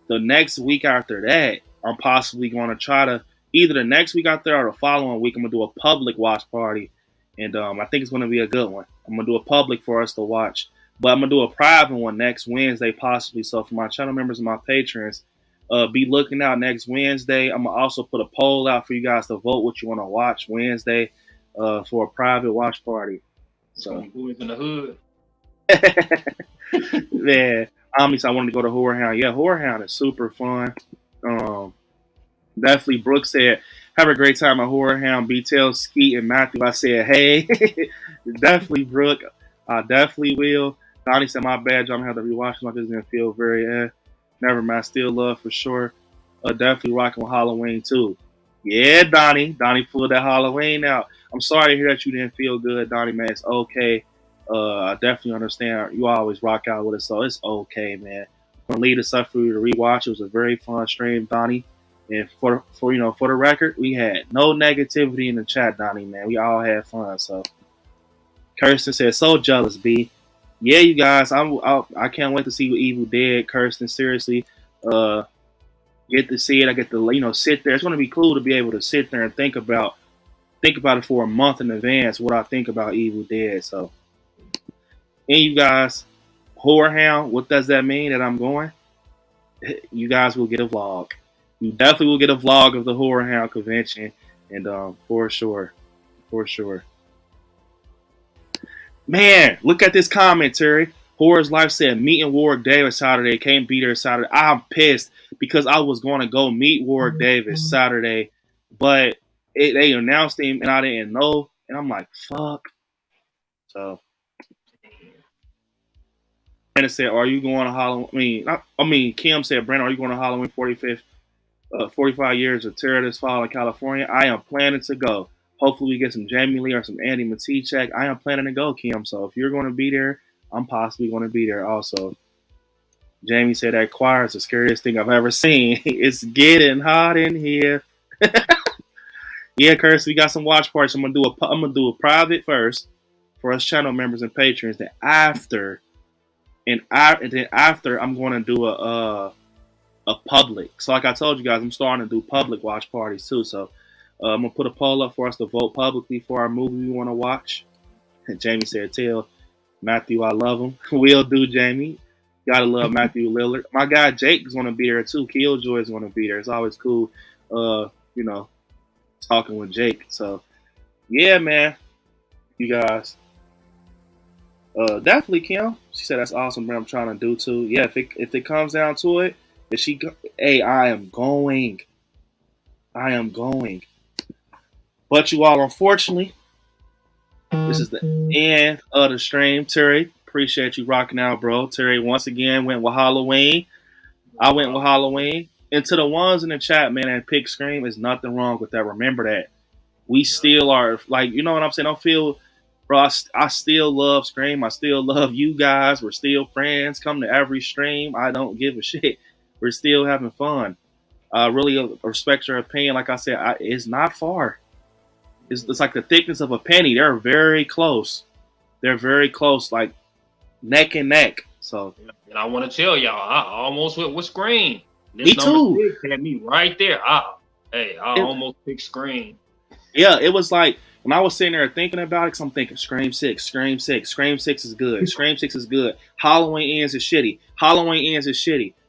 the next week after that, I'm possibly going to try to, either the next week after or the following week, I'm going to do a public watch party. And I think it's going to be a good one. I'm going to do a public for us to watch. But I'm going to do a private one next Wednesday, possibly. So for my channel members and my patrons, be looking out next Wednesday. I'm going to also put a poll out for you guys to vote what you want to watch Wednesday for a private watch party. So, boys in the hood. man, obviously I wanted to go to Horror Hound. Yeah, Horror Hound is super fun. Definitely, Brooke said, have a great time at Horror Hound. B-Tail, Skeet, and Matthew. I said, hey. Definitely, Brooke. I definitely will. Donnie said, my bad, John. I have to rewatch it. Like it's going to feel very, never mind. Still love for sure. Definitely rocking with Halloween, too. Yeah, Donnie. Donnie pulled that Halloween out. I'm sorry to hear that you didn't feel good, Donnie, man. It's okay. I definitely understand. You always rock out with us, so it's okay, man. I'm going to leave this up for you to rewatch. It was a very fun stream, Donnie. And for the record, we had no negativity in the chat, Donnie, man. We all had fun, so. Kirsten said, so jealous, B. Yeah, you guys, I can't wait to see what Evil Dead, Kirsten, seriously. Get to see it. I get to, sit there. It's going to be cool to be able to sit there and think about it for a month in advance, what I think about Evil Dead. So, and you guys, Horror Hound, what does that mean that I'm going? You guys will get a vlog. You definitely will get a vlog of the Horror Hound convention, and for sure. Man, look at this commentary. Horror's Life said, meeting Warwick Davis Saturday. Can't be there Saturday. I'm pissed because I was going to go meet Warwick Davis Saturday, but they announced him and I didn't know. And I'm like, fuck. So, Brandon said, are you going to Halloween? Kim said, Brandon, are you going to Halloween 45 years of terror this fall in California? I am planning to go. Hopefully we get some Jamie Lee or some Andy Matichak. I am planning to go, Kim. So if you're going to be there, I'm possibly going to be there also. Jamie said that choir is the scariest thing I've ever seen. It's getting hot in here. Yeah, Curtis, we got some watch parties. I'm gonna do a private first for us channel members and patrons. Then after I'm going to do a public. So like I told you guys, I'm starting to do public watch parties too. So I'm gonna put a poll up for us to vote publicly for our movie we want to watch. And Jamie said, "Tell Matthew I love him." Will do, Jamie. Gotta love Matthew Lillard. My guy Jake is gonna be there too. Killjoy is gonna be there. It's always cool, talking with Jake. So yeah, man, you guys. Definitely Kim. She said that's awesome, man. I'm trying to do too. Yeah, if it comes down to it, I am going. But you all, unfortunately, this is the end of the stream. Terry, appreciate you rocking out, bro. Terry once again went with Halloween. I went with Halloween. And to the ones in the chat, man, and pick Scream, there's nothing wrong with that. Remember that. We still are, like, you know what I'm saying? Don't feel, bro, I still love Scream. I still love you guys. We're still friends. Come to every stream. I don't give a shit. We're still having fun. Really respect your opinion. Like I said, it's not far. It's like the thickness of a penny. They're very close. Like neck and neck. So, and I want to tell y'all, I almost went with Scream. Me too. 6 had me right there. I almost picked Scream. Yeah, it was like when I was sitting there thinking about it, because I'm thinking Scream 6 is good. Scream 6 is good. Halloween Ends is shitty.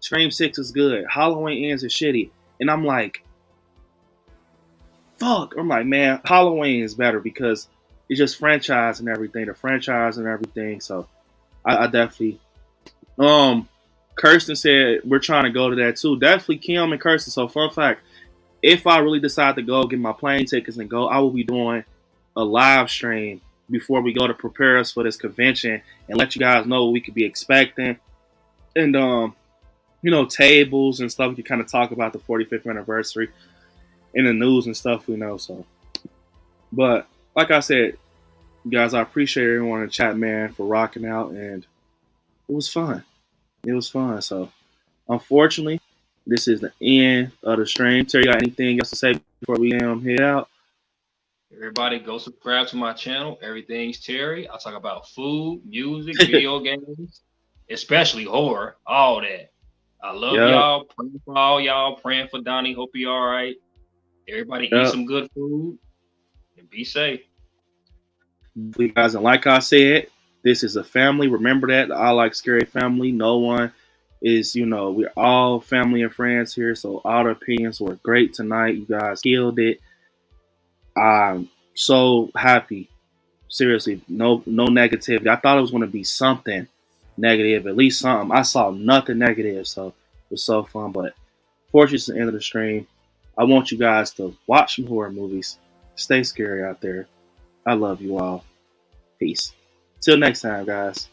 Scream 6 is good. Halloween Ends is shitty. And I'm like, fuck. I'm like, man, Halloween is better because it's just franchise and everything. So I definitely. Kirsten said we're trying to go to that too. Definitely Kim and Kirsten. So fun fact, if I really decide to go get my plane tickets and go, I will be doing a live stream before we go to prepare us for this convention and let you guys know what we could be expecting. And tables and stuff. We can kind of talk about the 45th anniversary in the news and stuff, So, but like I said, You guys, I appreciate everyone in the chat, man, for rocking out, and it was fun. It was fun. So, unfortunately, this is the end of the stream. Terry, you got anything else to say before we head out? Everybody go subscribe to my channel. Everything's Terry. I talk about food, music, video games, especially horror, all that. I love Yep. y'all. Praying for all y'all. Praying for Donnie. Hope he all right. Everybody eat Yep. some good food and be safe. You guys, and like I said, this is a family. Remember that. I like scary family. No one is, we're all family and friends here. So all the opinions were great tonight. You guys killed it. I'm so happy. Seriously, no negativity. I thought it was going to be something negative, at least something. I saw nothing negative, so it was so fun. But fortunately, it's the end of the stream. I want you guys to watch some horror movies. Stay scary out there. I love you all. Peace. Till next time, guys.